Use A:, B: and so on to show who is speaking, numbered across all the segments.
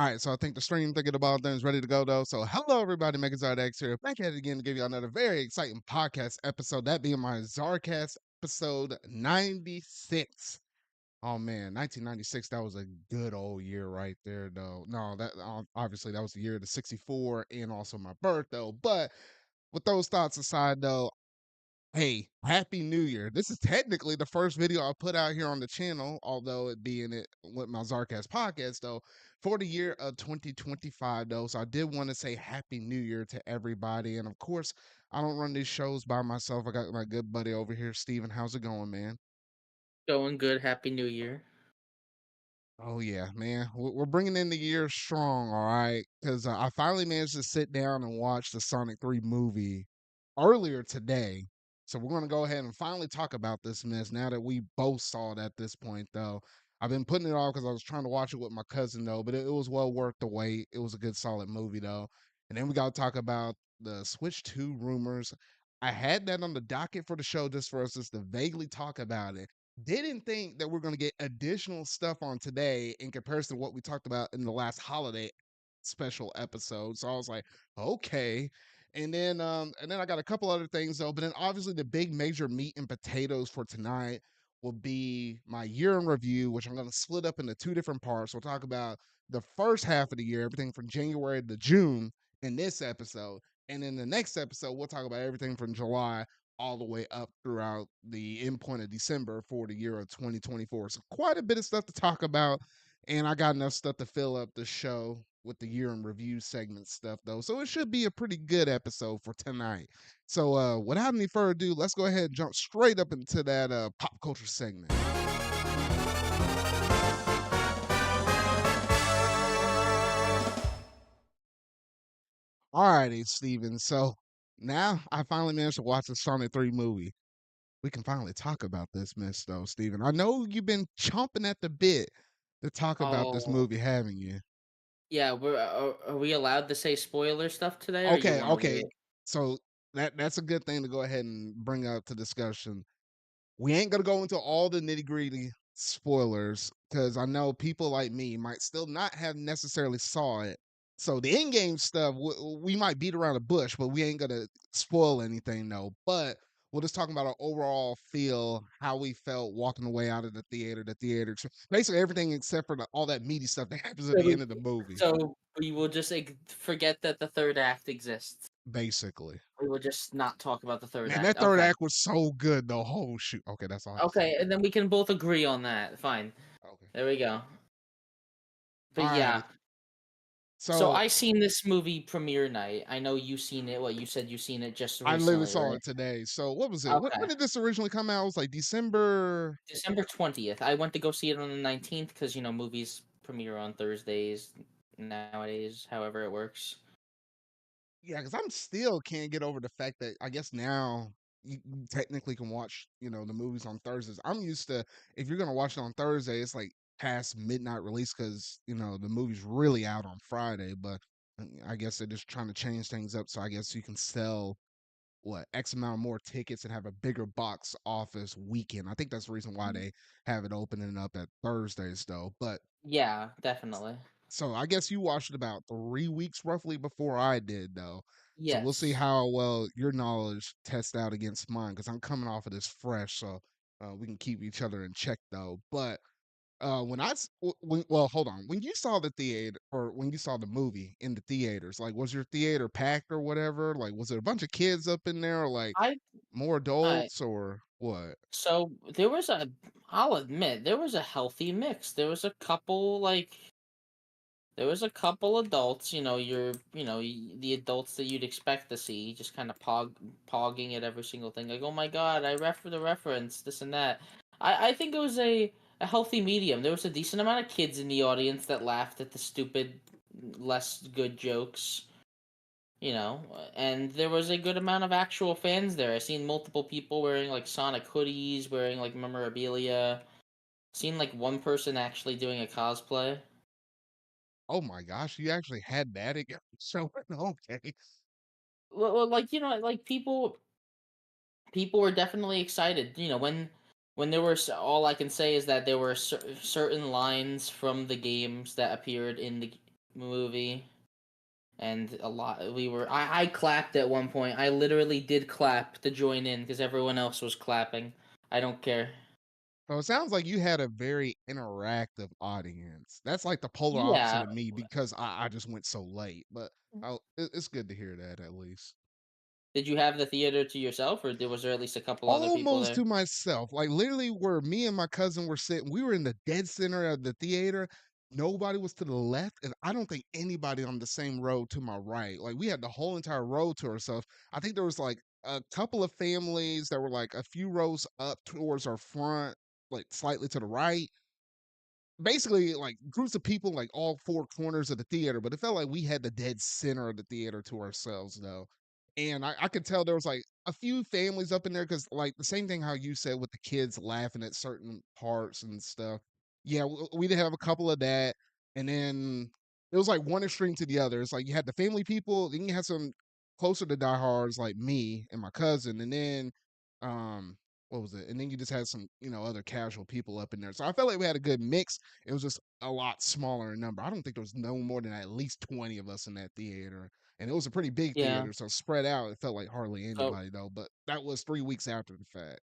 A: All right, so I think the stream thinking about things ready to go though. So hello everybody, Mega ZardX here. Back at it again to give you another very exciting podcast episode. That being my ZardCast episode 96. Oh man, 1996. That was a good old year right there, though. No, that obviously that was the year of the 64 and also my birth though. But with those thoughts aside though, hey, Happy New Year. This is technically the first video I put out here on the channel, although it being it with my ZardCast podcast, though, for the year of 2025, though. So I did want to say Happy New Year to everybody. And of course, I don't run these shows by myself. I got my good buddy over here, Steven. How's it going, man?
B: Going good. Happy New Year.
A: Oh yeah, man. We're bringing in the year strong, all right? Because I finally managed to sit down and watch the Sonic 3 movie earlier today. So we're gonna go ahead and finally talk about this mess now that we both saw it at this point, though. I've been putting it off because I was trying to watch it with my cousin, though, but it was well worth the wait. It was a good, solid movie, though. And then we got to talk about the Switch 2 rumors. I had that on the docket for the show just for us just to vaguely talk about it. Didn't think that we're going to get additional stuff on today in comparison to what we talked about in the last holiday special episode. So I was like, okay. And then I got a couple other things though, but then obviously the big major meat and potatoes for tonight will be my year in review, which I'm going to split up into two different parts. We'll talk about the first half of the year, everything from January to June in this episode. And in the next episode, we'll talk about everything from July all the way up throughout the end point of December for the year of 2024. So quite a bit of stuff to talk about. And I got enough stuff to fill up the show with the year in review segment stuff though. So it should be a pretty good episode for tonight. So without any further ado, let's go ahead and jump straight up into that pop culture segment. Alrighty, Steven. So now I finally managed to watch the Sonic 3 movie. We can finally talk about this mess though, Steven. I know you've been chomping at the bit to talk about this
B: Oh,
A: movie, haven't you?
B: yeah. Are we allowed to say spoiler stuff today, or you
A: Okay,
B: want to
A: okay.
B: wait?
A: So that's a good thing to go ahead and bring up to discussion. We ain't gonna go into all the nitty gritty spoilers because I know people like me might still not have necessarily saw it. So the in game stuff we might beat around the bush, but we ain't gonna spoil anything though. But we'll just talk about our overall feel, how we felt walking away out of the theater, basically everything except for all that meaty stuff that happens at
B: So
A: the
B: we,
A: end of the movie.
B: so we will just forget that the third act exists.
A: Basically,
B: We will just not talk about the third
A: man,
B: act.
A: that third
B: Okay.
A: act was so good. The whole shoot. Okay, that's all I have to say.
B: Okay, and then we can both agree on that. Fine.
A: Okay,
B: There we go.
A: all
B: But
A: right.
B: yeah. So
A: So
B: I seen this movie premiere night. I know you seen it. What you said you seen it just
A: I literally
B: recently,
A: saw
B: right?
A: it today. So what was it? When
B: Okay.
A: did this originally come out? It was like December.
B: December 20th. I went to go see it on the 19th because, movies premiere on Thursdays nowadays, however it works.
A: Yeah, because I'm still can't get over the fact that I guess now you technically can watch, the movies on Thursdays. I'm used to if you're gonna watch it on Thursday, it's like past midnight release because the movie's really out on Friday. But I guess they're just trying to change things up, so I guess you can sell what X amount more tickets and have a bigger box office weekend. I think that's the reason why they have it opening up at Thursdays though. But
B: Yeah, definitely.
A: so I guess you watched it about 3 weeks roughly before I did though. So we'll see
B: Yes.
A: how well your knowledge tests out against mine because I'm coming off of this fresh, so we can keep each other in check though. But well, hold on. When you saw the theater or when you saw the movie in the theaters, like was your theater packed or whatever? Like was it a bunch of kids up in there or like
B: I
A: more
B: I
A: adults or what?
B: so there was I'll admit there was a healthy mix. There was a couple adults, the adults that you'd expect to see, just kind of pogging at every single thing, like, oh my god, I refer the reference, this and that. I think it was a healthy medium. There was a decent amount of kids in the audience that laughed at the stupid, less good jokes, and there was a good amount of actual fans there. I seen multiple people wearing like Sonic hoodies, wearing like memorabilia. Seen like one person actually doing a cosplay.
A: Oh my gosh, you actually had that again. So okay.
B: Well, like like people were definitely excited. When there were all I can say is that there were certain lines from the games that appeared in movie, and a lot we were. I clapped at one point. I literally did clap to join in because everyone else was clapping. I don't care.
A: So it sounds like you had a very interactive audience. That's like the polar opposite
B: Yeah.
A: of me because I just went so late. But it's good to hear that at least.
B: Did you have the theater to yourself, or was there at least a couple other people
A: Almost
B: there?
A: to myself. Like literally where me and my cousin were sitting, we were in the dead center of the theater. Nobody was to the left, and I don't think anybody on the same road to my right. Like we had the whole entire road to ourselves. I think there was like a couple of families that were like a few rows up towards our front, like slightly to the right, basically like groups of people like all four corners of the theater, but it felt like we had the dead center of the theater to ourselves though. And I could tell there was like a few families up in there because like the same thing how you said with the kids laughing at certain parts and stuff. Yeah, we did have a couple of that, and then it was like one extreme to the other. It's like you had the family people, then you had some closer to diehards like me and my cousin, and then what was it? And then you just had some, other casual people up in there. So I felt like we had a good mix. It was just a lot smaller in number. I don't think there was no more than at least 20 of us in that theater. And it was a pretty big
B: Yeah.
A: theater, so spread out, it felt like hardly
B: So
A: anybody though. But that was 3 weeks after the fact.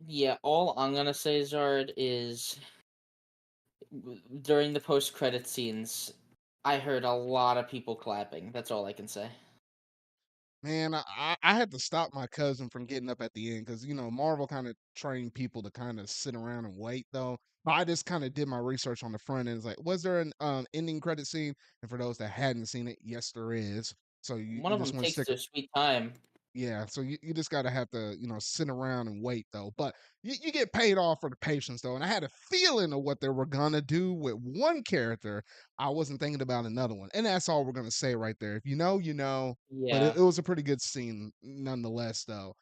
B: yeah, all I'm gonna say, Zard, is during the post-credit scenes, I heard a lot of people clapping. That's all I can say.
A: Man, I had to stop my cousin from getting up at the end because Marvel kind of trained people to kind of sit around and wait though. But I just kind of did my research on the front end. It's like, was there an ending credit scene? And for those that hadn't seen it, yes, there is. So you,
B: One
A: you
B: of
A: just
B: them
A: want to
B: takes
A: stick.
B: their sweet time.
A: Yeah, so you just gotta have to, sit around and wait though. But you get paid off for the patience though. And I had a feeling of what they were gonna do with one character. I wasn't thinking about another one. And that's all we're gonna say right there. If you know, you know. But it,
B: Yeah.
A: it was a pretty good scene nonetheless though.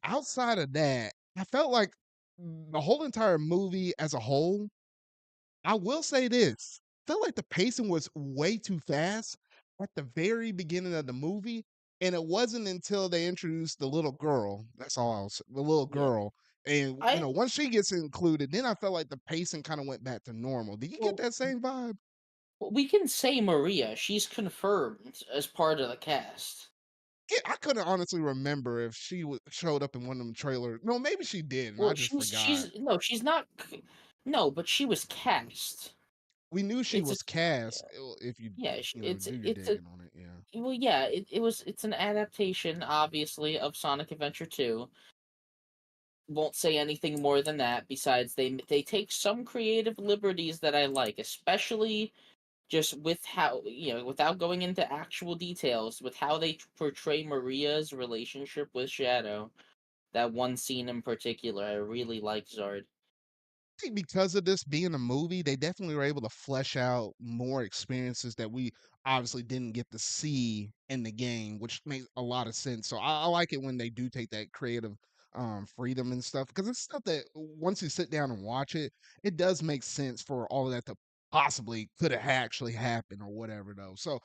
A: Outside of that, I felt like the whole entire movie as a whole, I will say this. Felt like the pacing was way too fast at the very beginning of the movie. And it wasn't until they introduced the little girl. That's all I'll say. The little
B: Yeah.
A: girl. And
B: I
A: once she gets included, then I felt like the pacing kind of went back to normal. Did you get
B: well,
A: that same vibe?
B: we can say Maria. She's confirmed as part of the cast.
A: Yeah, I couldn't honestly remember if she showed up in one of them trailers. No, maybe she did, and I
B: Well,
A: just forgot.
B: she's no, she's not. No, but she was cast.
A: We knew she
B: It's a
A: was cast. If you
B: yeah.
A: do your
B: It's a
A: digging on it, yeah.
B: well, yeah. It's an adaptation, obviously, of Sonic Adventure 2. Won't say anything more than that. Besides, they take some creative liberties that I like, especially just with how without going into actual details, with how they portray Maria's relationship with Shadow. That one scene in particular, I really like, Zard.
A: Think because of this being a movie, they definitely were able to flesh out more experiences that we obviously didn't get to see in the game, which makes a lot of sense. So I like it when they do take that creative freedom and stuff because it's stuff that once you sit down and watch it, it does make sense for all of that to possibly could have actually happened or whatever though. So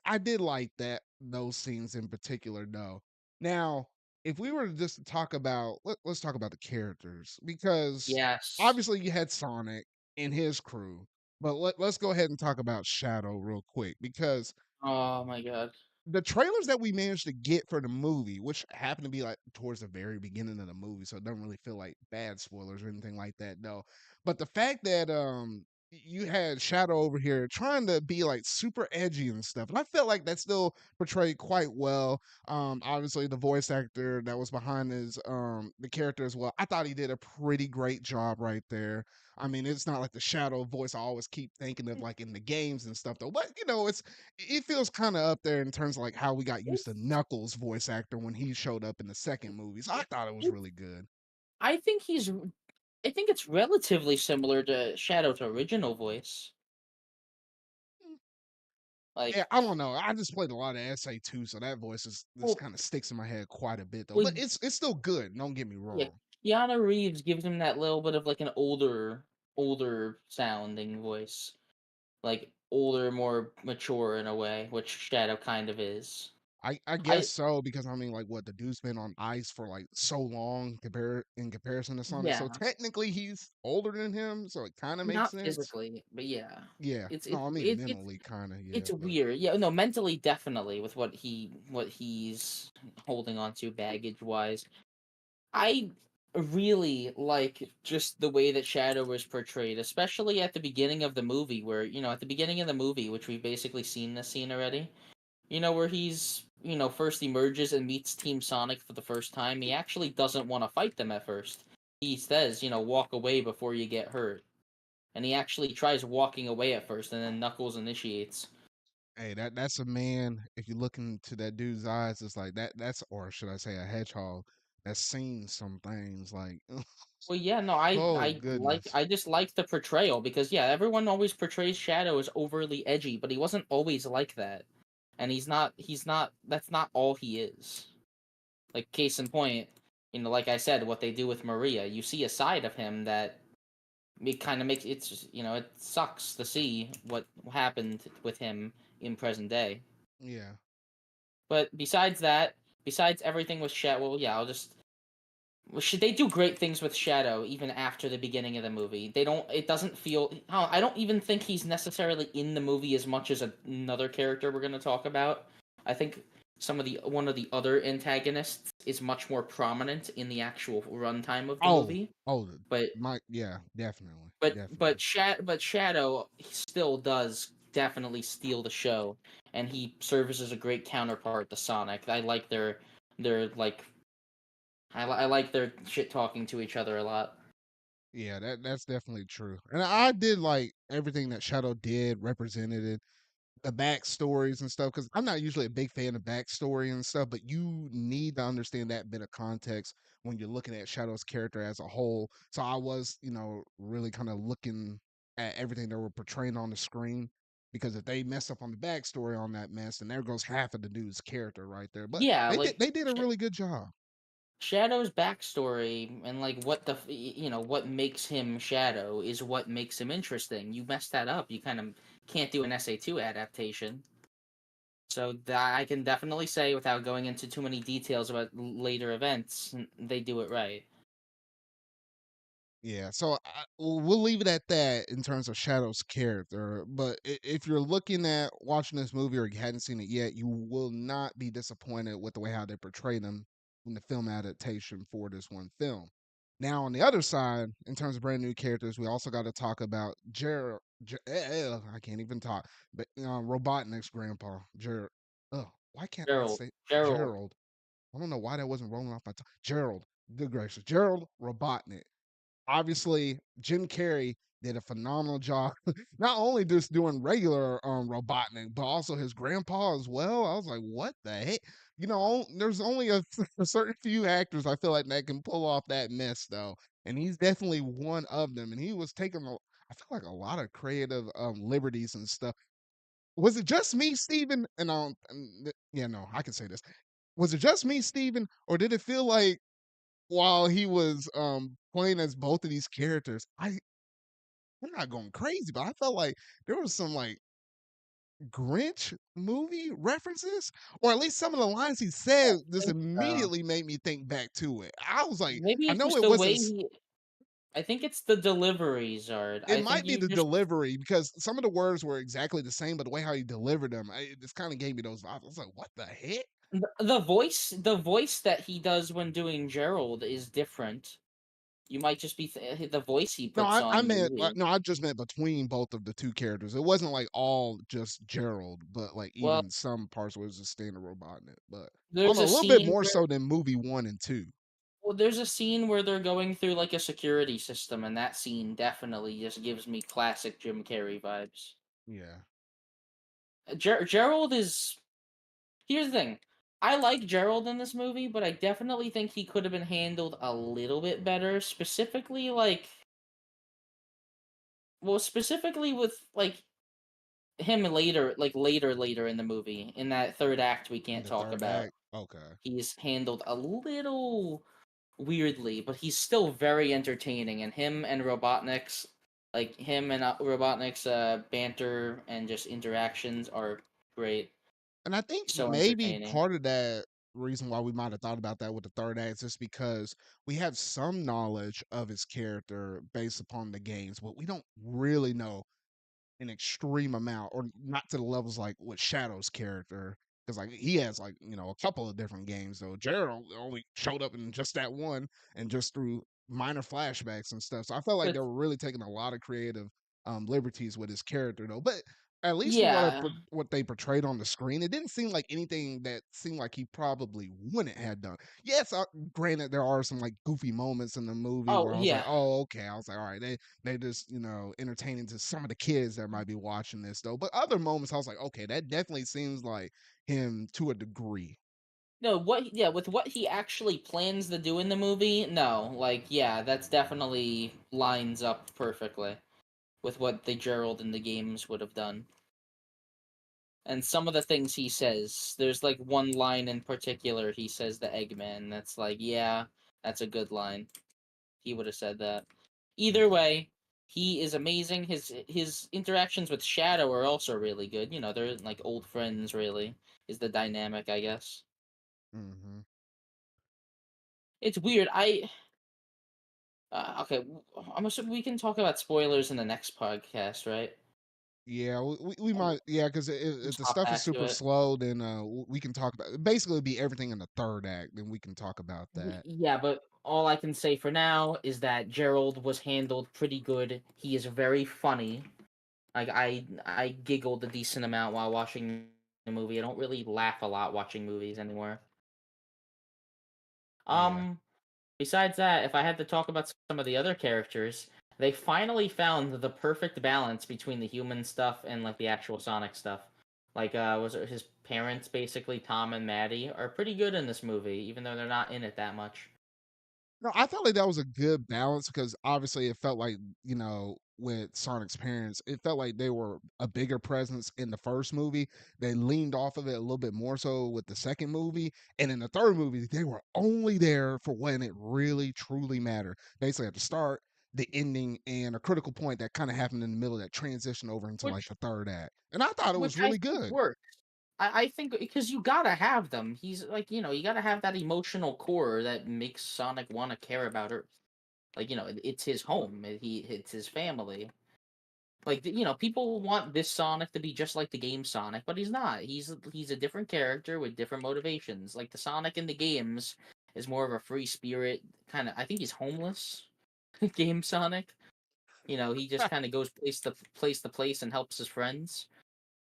A: I did like that those scenes in particular though. Now, if we were to just talk about let's talk about the characters because
B: Yes.
A: obviously you had Sonic and his crew, but let's go ahead and talk about Shadow real quick because
B: Oh my god.
A: the trailers that we managed to get for the movie, which happened to be like towards the very beginning of the movie, so it doesn't really feel like bad spoilers or anything like that, no. But the fact that you had Shadow over here trying to be like super edgy and stuff, and I felt like that still portrayed quite well. Obviously the voice actor that was behind his the character as well, I thought he did a pretty great job right there. I mean, it's not like the Shadow voice I always keep thinking of like in the games and stuff though, but it feels kind of up there in terms of like how we got used to
B: It's,
A: Knuckles' voice actor when he showed up in the second movie. So I thought it was
B: it's
A: really good.
B: I think he's I think it's relatively similar to Shadow's original voice.
A: Mm,
B: Like,
A: yeah, I don't know. I just played a lot of SA2, so that voice is this
B: well,
A: kind of sticks in my head quite a bit though.
B: well
A: But it's still good. Don't get me
B: yeah,
A: wrong.
B: Keanu Reeves gives him that little bit of like an older sounding voice. Like older, more mature in a way, which Shadow kind of is.
A: I guess
B: I
A: so because I mean, like, what the dude's been on ice for like so long, in comparison to Sonic. So
B: Yeah,
A: technically, he's older than him, so it kind of makes
B: not
A: sense.
B: physically, but yeah,
A: Yeah,
B: it's
A: no,
B: it's
A: I mean
B: it, it's
A: mentally, kind of, yeah,
B: it's
A: but
B: weird. Yeah, no, mentally definitely with what he's holding on to baggage wise. I really like just the way that Shadow was portrayed, especially at the beginning of the movie, where at the beginning of the movie, which we've basically seen this scene already. Where he's first emerges and meets Team Sonic for the first time. He actually doesn't want to fight them at first. He says, walk away before you get hurt. And he actually tries walking away at first, and then Knuckles initiates.
A: hey, that's a man. If you look into that dude's eyes, it's like that's, or should I say, a hedgehog that's seen some things. Like,
B: Well, yeah, no, I
A: oh
B: I like
A: goodness,
B: I just like the portrayal because yeah, everyone always portrays Shadow as overly edgy, but he wasn't always like that, and he's not. That's not all he is. Like case in point, like I said, what they do with Maria, you see a side of him that it kind of makes it's just, it sucks to see what happened with him in present day.
A: yeah.
B: But besides that, besides everything with Shadow, well, yeah, I'll just should they do great things with Shadow even after the beginning of the movie? They don't. It doesn't feel. I don't even think he's necessarily in the movie as much as another character we're going to talk about. I think one of the other antagonists is much more prominent in the actual runtime of the
A: Oh,
B: movie.
A: oh,
B: But
A: my, yeah, definitely,
B: but
A: definitely.
B: but Shadow still does definitely steal the show, and he serves as a great counterpart to Sonic. I like their like I like their shit talking to each other a lot.
A: Yeah, that's definitely true. And I did like everything that Shadow did, represented it, the backstories and stuff. Because I'm not usually a big fan of backstory and stuff, but you need to understand that bit of context when you're looking at Shadow's character as a whole. So I was, really kind of looking at everything they were portraying on the screen. Because if they mess up on the backstory on that mess, then there goes half of the dude's character right there. But
B: Yeah,
A: they did a really good job.
B: Shadow's backstory and like what makes him Shadow is what makes him interesting. You mess that up, you kind of can't do an SA2 adaptation. So that I can definitely say without going into too many details about later events, they do it right.
A: Yeah, so we'll leave it at that in terms of Shadow's character. But if you're looking at watching this movie or you hadn't seen it yet, you will not be disappointed with the way how they portray them in the film adaptation for this one film. Now, on the other side, in terms of brand new characters, we also got to talk about Gerald. I can't even talk, but Robotnik's grandpa, Gerald. Oh, why can't I
B: Gerald,
A: say
B: Gerald,
A: Gerald? I don't know why that wasn't rolling off my tongue. Gerald, good gracious, Gerald Robotnik. Obviously Jim Carrey did a phenomenal job, not only just doing regular Robotnik, but also his grandpa as well. I was like, what the heck? There's only a certain few actors I feel like that can pull off that mess though, and he's definitely one of them. And he was taking I feel like a lot of creative liberties and stuff. Was it just me, Steven? Yeah, no, I can say this. Was it just me, Steven, or did it feel like while he was playing as both of these characters, I'm not going crazy, but I felt like there was some like Grinch movie references, or at least some of the lines he
B: I
A: said just
B: think so.
A: immediately made me think back to it. I was like,
B: Maybe
A: I
B: it's
A: know
B: just
A: it
B: the way
A: wasn't.
B: he. I think it's the delivery, Zard.
A: It
B: I think
A: might be
B: you
A: the
B: just
A: delivery because some of the words were exactly the same, but the way how he delivered them, it just kind of gave me those vibes. I was like, what the heck?
B: the voice that he does when doing Gerald is different. You might just be the voice he
A: No,
B: puts on is weird.
A: no, I just meant between both of the two characters. It wasn't like all just Gerald, but like
B: Well,
A: even some parts where it was just standard Robotnik. But I don't
B: there's
A: know,
B: a
A: a little bit
B: scene
A: more
B: where
A: so than movie one and two.
B: there's a scene where they're going through like a security system, and that scene definitely just gives me classic Jim Carrey vibes.
A: Yeah.
B: Gerald is. Here's the thing. I like Gerald in this movie, but I definitely think he could have been handled a little bit better. Specifically, specifically with him later, later in the movie, in that third act we
A: In
B: can't
A: the
B: talk
A: third
B: about.
A: act. Okay.
B: He's handled a little weirdly, but he's still very entertaining. And him and Robotnik's banter and just interactions are great.
A: And I think
B: So
A: maybe
B: entertaining.
A: part of that reason why we might have thought about that with the third act is just because we have some knowledge of his character based upon the games, but we don't really know an extreme amount, or not to the levels like with Shadow's character, because like he has like a couple of different games though. Gerald only showed up in just that one, and just through minor flashbacks and stuff. So I felt like they
B: With
A: were really taking a lot of creative liberties with his character though. But at least from
B: yeah,
A: what they portrayed on the screen, it didn't seem like anything that seemed like he probably wouldn't have done. Yes, granted there are some like goofy moments in the movie
B: oh
A: where I was like,
B: yeah.
A: oh okay, I was like, all right, they just entertaining to some of the kids that might be watching this though. But other moments I was like, okay, that definitely seems like him to a degree.
B: No, yeah, with what he actually plans to do in the movie, no, like yeah, that's definitely lines up perfectly with what the Gerald in the games would have done. And some of the things he says, there's like one line in particular he says the Eggman. That's like, yeah, that's a good line. He would have said that. Either
A: Mm-hmm.
B: way, he is amazing. His interactions with Shadow are also really good. You know, they're like old friends. Really, is the dynamic, I guess.
A: Mm-hmm.
B: It's weird. Okay. I'm assuming we can talk about spoilers in the next podcast, right?
A: Yeah, we
B: And
A: might, yeah, because if
B: just
A: the
B: hop
A: stuff is
B: back to
A: super
B: it.
A: slow, then we can talk about basically it'd be everything in the third act. Then we can talk about that.
B: Yeah, but all I can say for now is that Gerald was handled pretty good. He is very funny. Like I giggled a decent amount while watching the movie. I don't really laugh a lot watching movies anymore.
A: Yeah.
B: Um, Besides that, if I had to talk about some of the other characters, they finally found the perfect balance between the human stuff and like the actual Sonic stuff. Like, was it his parents, basically Tom and Maddie, are pretty good in this movie, even though they're not in it that much.
A: No, I felt like that was a good balance because obviously it felt like, with Sonic's parents, it felt like they were a bigger presence in the first movie. They leaned off of it a little bit more so with the second movie. And in the third movie, they were only there for when it really, truly mattered. Basically, at the start, the ending, and a critical point that kind of happened in the middle that transitioned over into like
B: Which
A: the third act. And I thought it
B: which
A: was
B: I
A: really
B: think
A: good.
B: works. I think because you gotta have them. He's like, you gotta have that emotional core that makes Sonic want to care about Earth. Like, it's his home. It's his family. Like, people want this Sonic to be just like the game Sonic, but he's not. He's a different character with different motivations. Like the Sonic in the games is more of a free spirit kind of. I think he's homeless. Game Sonic. He just kind of goes place to place and helps his friends.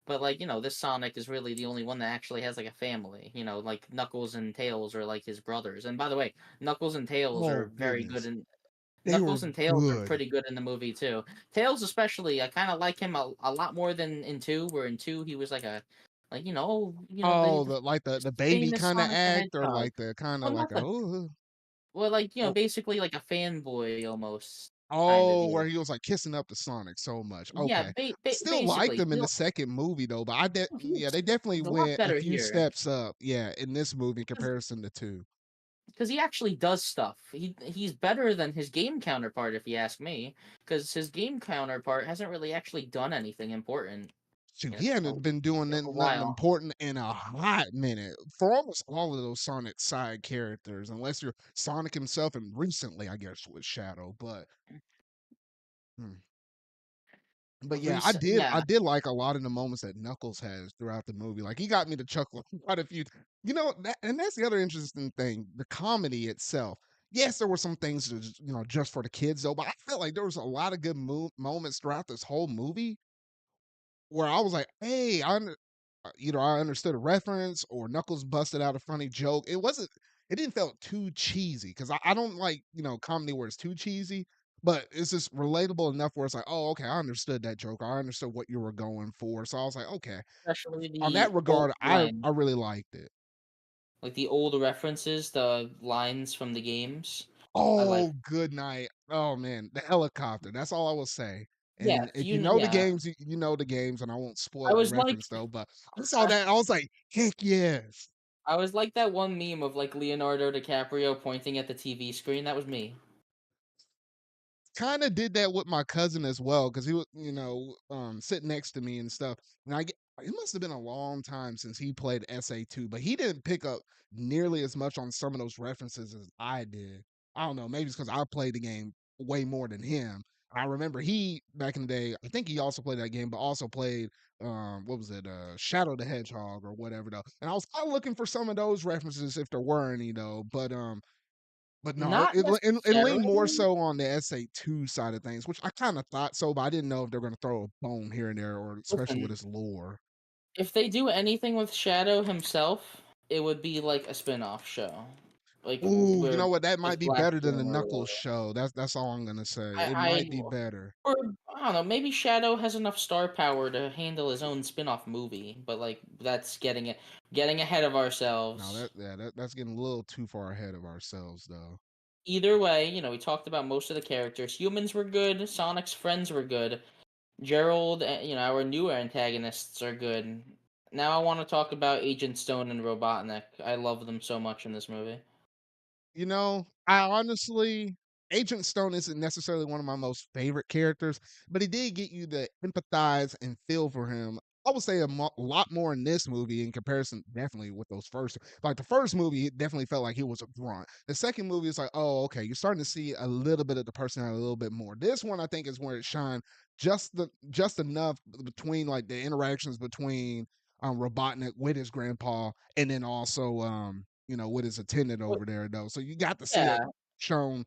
B: But like, this Sonic is really the only one that actually has like a family. Like Knuckles and Tails are like his brothers. And by the way, Knuckles and Tails are
A: Oh,
B: very good
A: goodness.
B: in
A: They were
B: Knuckles and Tails are
A: good.
B: pretty good in the movie too. Tails especially, I kind of like him a lot more than in 2, where in 2 he was like like
A: Oh,
B: the
A: the baby
B: famous
A: kind of
B: Sonic the
A: act, or
B: Hedgehog.
A: like the kind of
B: Well,
A: like
B: not
A: a,
B: the
A: ooh.
B: well, like
A: Oh,
B: basically like a fanboy almost kind of
A: oh, where
B: deal.
A: he was like kissing up to Sonic so much.
B: Yeah,
A: Okay. I still liked
B: basically
A: them in the second movie though, but yeah, they definitely
B: he's a lot
A: went a
B: better
A: few
B: here.
A: steps up, yeah, in this movie in comparison to two.
B: Because he actually does stuff. He's better than his game counterpart, if you ask me. Because his game counterpart hasn't really actually done anything important
A: Shoot,
B: in
A: he hadn't been doing
B: a
A: nothing
B: while.
A: important in a hot minute for almost all of those Sonic side characters, unless you're Sonic himself, and recently, I guess, with Shadow. But hmm. But yeah, I
B: Yeah,
A: did like a lot of the moments that Knuckles has throughout the movie. Like he got me to chuckle quite a few. And that's the other interesting thing, the comedy itself. Yes, there were some things that just for the kids though, but I felt like there was a lot of good moments throughout this whole movie where I was like, "Hey, either I understood a reference or Knuckles busted out a funny joke." It didn't feel too cheesy because I don't like, comedy where it's too cheesy, but it's just relatable enough where it's like, oh, okay, I understood that joke. I understood what you were going for. So I was like, okay.
B: especially
A: On that
B: the old
A: regard,
B: line,
A: I really liked it.
B: like the old references, the lines from the games. I like.
A: Oh, good night. Oh man, the helicopter. That's all I will say.
B: Yeah,
A: And if you know the
B: yeah.
A: games, you know the games, and I won't
B: I
A: spoil the
B: was like,
A: reference though. But I saw that, I was like, heck yes.
B: I was like that one meme of like Leonardo DiCaprio pointing at the TV screen. That was me.
A: Kinda did that with my cousin as well, because he was, sitting next to me and stuff, and it must have been a long time since he played SA2, but he didn't pick up nearly as much on some of those references as I did. I don't know, maybe it's because I played the game way more than him. I remember he back in the day, I think he also played that game, but also played what was it, Shadow the Hedgehog or whatever though. And I was kind of looking for some of those references if there were any though. But no,
B: Not
A: it leaned more
B: necessarily.
A: so on the SA2 side of things, which I kind of thought so, but I didn't know if they're going to throw a bone here and there, or especially with
B: Listen,
A: his lore.
B: if they do anything with Shadow himself, it would be like a spin-off show, like
A: Ooh, you
B: where
A: know what? That might
B: with
A: be
B: Black
A: better than the
B: Humor or
A: Knuckles
B: whatever.
A: show. That's all I'm gonna say. It
B: I
A: might be better.
B: or I don't know. Maybe Shadow has enough star power to handle his own spin-off movie, but like that's getting ahead of
A: No,
B: ourselves.
A: that's getting a little too far ahead of ourselves, though.
B: Either way, we talked about most of the characters. Humans were good. Sonic's friends were good. Gerald, our newer antagonists are good. Now I want to talk about Agent Stone and Robotnik. I love them so much in this movie.
A: You know, I honestly, Agent Stone isn't necessarily one of my most favorite characters, but he did get you to empathize and feel for him. I would say lot more in this movie in comparison, definitely with those first. Like the first movie, it definitely felt like he was a grunt. The second movie is like, oh, okay, you're starting to see a little bit of the personality a little bit more. This one, I think, is where it shined just enough between like the interactions between Robotnik with his grandpa, and then also with his attendant
B: But
A: over there though. So you got to see it
B: yeah,
A: shown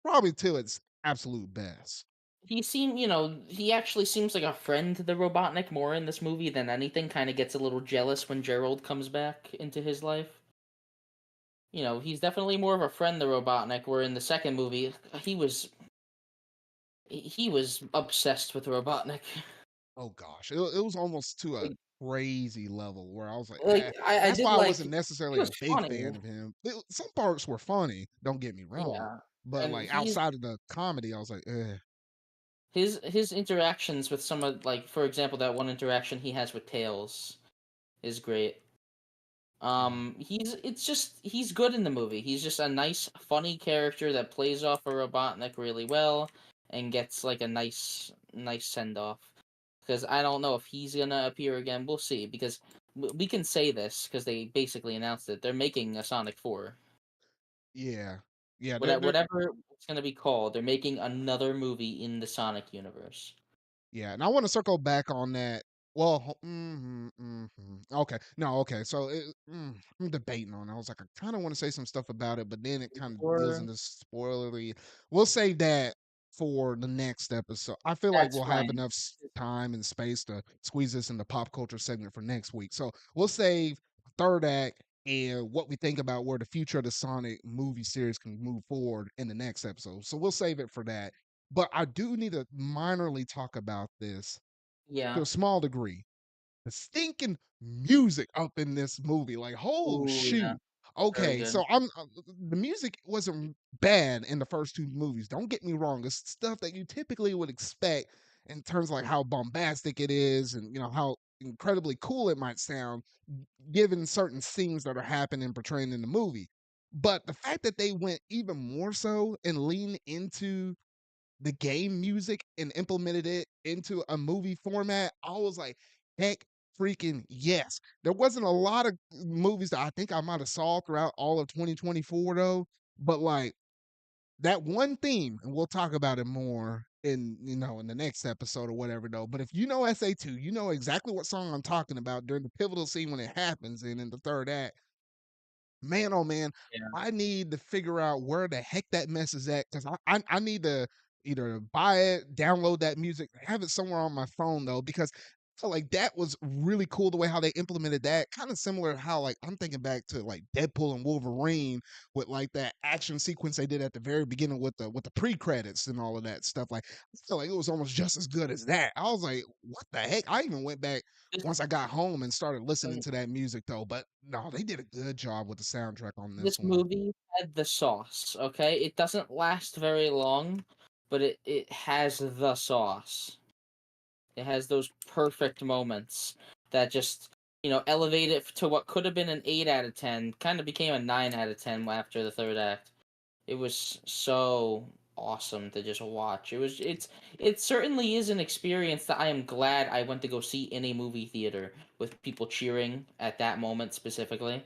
A: probably to its absolute best.
B: he actually seems like a friend to the Robotnik more in this movie than anything. Kind of gets a little jealous when Gerald comes back into his life. He's definitely more of a friend to Robotnik. Where in the second movie, he was obsessed with Robotnik.
A: Oh gosh, it was almost to a
B: like,
A: crazy level where I was like,
B: like I
A: that's
B: did
A: why I
B: like
A: wasn't
B: he
A: necessarily a
B: was
A: big
B: funny.
A: fan of him. Some parts were funny, don't get me wrong,
B: Yeah,
A: but
B: and
A: like
B: he's
A: outside of the comedy, I was like,
B: his interactions with some of like for example that one interaction he has with Tails is great.
A: yeah,
B: He's good in the movie. He's just a nice, funny character that plays off a Robotnik really well and gets like a nice send off. Because I don't know if he's gonna appear again. We'll see. Because we can say this because they basically announced it. They're making a Sonic 4.
A: yeah, yeah.
B: Whatever it's gonna be called, they're making another movie in the Sonic universe.
A: Yeah, and I want to circle back on that. Well, okay, no, okay. So I'm debating on. I was like, I kind of want to say some stuff about it, but then it kind of deals
B: Or
A: into spoilery. We'll save that for the next episode. I feel like
B: that's
A: we'll have
B: fine.
A: enough time and space to squeeze this in the pop culture segment for next week. So we'll save third act and what we think about where the future of the Sonic movie series can move forward in the next episode. So we'll save it for that. But I do need to minorly talk about this to
B: Yeah.
A: a small degree. The stinking music up in this movie, like, oh
B: Ooh, yeah.
A: shoot.
B: Very
A: Okay,
B: good.
A: so the music wasn't bad in the first two movies. Don't get me wrong. It's stuff that you typically would expect in terms of like how bombastic it is and how incredibly cool it might sound given certain scenes that are happening and portraying in the movie. But the fact that they went even more so and leaned into the game music and implemented it into a movie format, I was like, heck freaking yes. There wasn't a lot of movies that I think I might have saw throughout all of 2024 though, but like that one theme, and we'll talk about it more in the next episode or whatever though. But if you know SA2, you know exactly what song I'm talking about during the pivotal scene when it happens and in the third act. Man, oh man,
B: Yeah.
A: I need to figure out where the heck that mess is at because I need to either buy it, download that music, have it somewhere on my phone though, because I feel like that was really cool the way how they implemented that. Kind of similar to how like I'm thinking back to like Deadpool and Wolverine with like that action sequence they did at the very beginning with the pre-credits and all of that stuff. Like I feel like it was almost just as good as that. I was like, what the heck? I even went back
B: This
A: once I got home and started listening
B: um,
A: to that music though, but no, they did a good job with the soundtrack on this
B: this
A: one.
B: movie had the sauce, okay? It doesn't last very long, but it has the sauce. It has those perfect moments that just, elevate it to what could have been an 8 out of 10, kind of became a 9 out of 10 after the third act. It was so awesome to just watch. It certainly is an experience that I am glad I went to go see in a movie theater with people cheering at that moment specifically.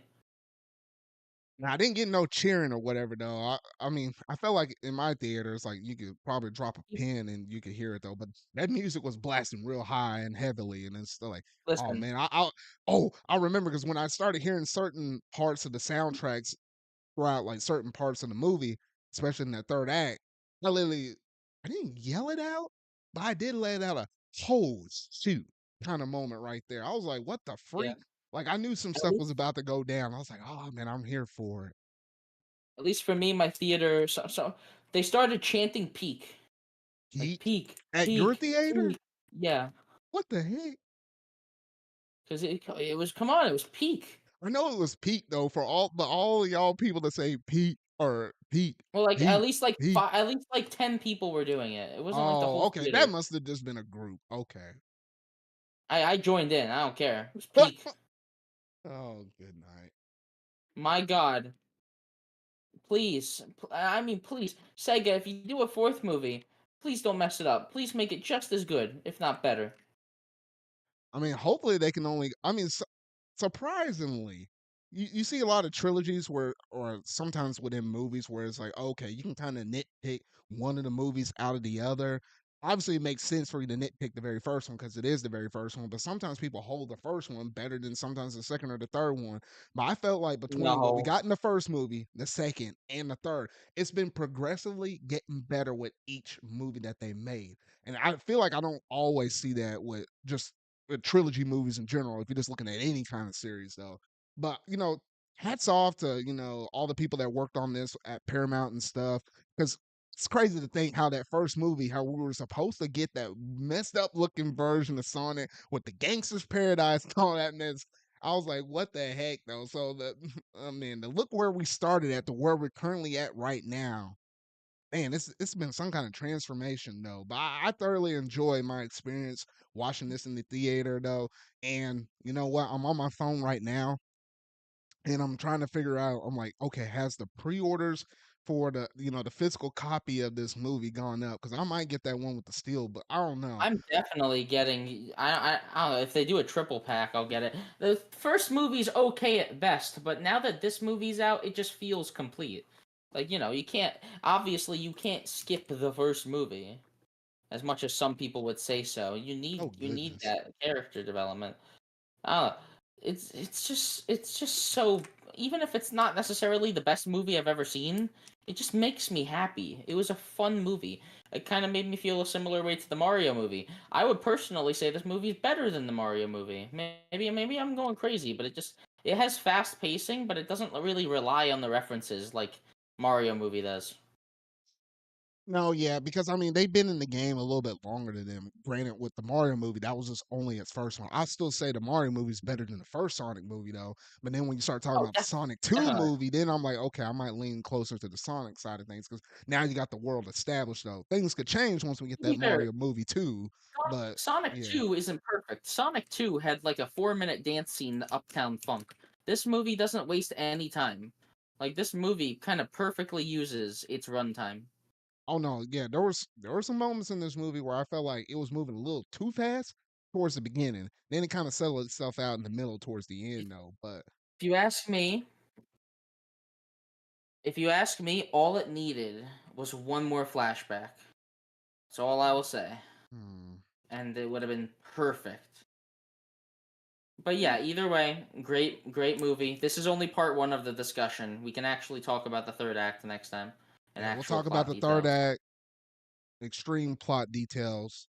A: Now I didn't get no cheering or whatever though. I mean, I felt like in my theaters, like you could probably drop a pin and you could hear it though. But that music was blasting real high and heavily, and it's still like, oh
B: Listen,
A: man, I remember because when I started hearing certain parts of the soundtracks throughout like certain parts of the movie, especially in that third act, I literally I didn't yell it out, but I did let out a "oh shoot" kind of moment right there. I was like, what the
B: yeah.
A: freak? Like I knew some
B: At
A: stuff was
B: least
A: about to go down. I was like, oh man, I'm here for it.
B: at least for me, my theater, so they started chanting peak. Like
A: Geek
B: peak,
A: at your
B: peak,
A: theater?
B: peak. Yeah,
A: What the heck?
B: because it was, come on, it was peak.
A: I know it was Pete though for all of y'all people that say Pete or Pete,
B: Well, like
A: Pete, Pete.
B: at least like 10 people were doing it. It wasn't like the
A: Oh,
B: whole
A: okay. That
B: theater.
A: must have just been a group. Okay.
B: I joined in. I don't care. It was peak.
A: Oh, good night.
B: My God, please, I mean, please, Sega, if you do a fourth movie, please don't mess it up. Please make it just as good, if not better.
A: I mean, hopefully they can only. I mean, surprisingly, you see a lot of trilogies where, or sometimes within movies where it's like, okay, you can kind of nitpick one of the movies out of the other. Obviously, it makes sense for you to nitpick the very first one because it is the very first one. But sometimes people hold the first one better than sometimes the second or the third one. But I felt like between what we
B: No,
A: got in the first movie, the second, and the third, it's been progressively getting better with each movie that they made. And I feel like I don't always see that with trilogy movies in general, if you're just looking at any kind of series though. But hats off to all the people that worked on this at Paramount and stuff, because it's crazy to think how that first movie, how we were supposed to get that messed up looking version of Sonic with the Gangster's Paradise and all that mess. I was like, what the heck though? So the I mean, to look where we started at to where we're currently at right now, man, it's been some kind of transformation though. But I thoroughly enjoy my experience watching this in the theater though. And you know what? I'm on my phone right now and I'm trying to figure out, I'm like, okay, has the pre-orders for the physical copy of this movie gone up? Because I might get that one with the steel, but I don't know.
B: I'm definitely getting. I don't know if they do a triple pack, I'll get it. The first movie's okay at best, but now that this movie's out, it just feels complete. Like you can't. Obviously, you can't skip the first movie as much as some people would say so.
A: Oh
B: You need
A: goodness.
B: that character development. Uh, it's just so, even if it's not necessarily the best movie I've ever seen, it just makes me happy. It was a fun movie. It kind of made me feel a similar way to the Mario movie. I would personally say this movie is better than the Mario movie. Maybe I'm going crazy, but it has fast pacing, but it doesn't really rely on the references like Mario movie does.
A: No, yeah, because I mean they've been in the game a little bit longer than them. Granted, with the Mario movie, that was just only its first one. I still say the Mario movie is better than the first Sonic movie though. But then when you start talking
B: Oh,
A: about the Sonic 2
B: definitely.
A: movie, then I'm like, okay, I might lean closer to the Sonic side of things because now you got the world established though. Things could change once we get
B: To
A: that
B: be fair,
A: Mario movie too. But
B: Sonic
A: yeah.
B: 2 isn't perfect. Sonic 2 had like a 4-minute dance scene to Uptown Funk. This movie doesn't waste any time. Like this movie kind of perfectly uses its runtime.
A: Oh no, yeah, there were some moments in this movie where I felt like it was moving a little too fast towards the beginning. Then it kind of settled itself out in the middle towards the
B: If
A: end though. But
B: you ask me, all it needed was one more flashback. That's all I will say.
A: hmm.
B: And it would have been perfect. But yeah, either way, great movie. This is only part one of the discussion. We can actually talk about the third act next time and
A: Yeah, we'll
B: actual
A: talk about
B: plot
A: the third
B: details.
A: act, extreme plot details,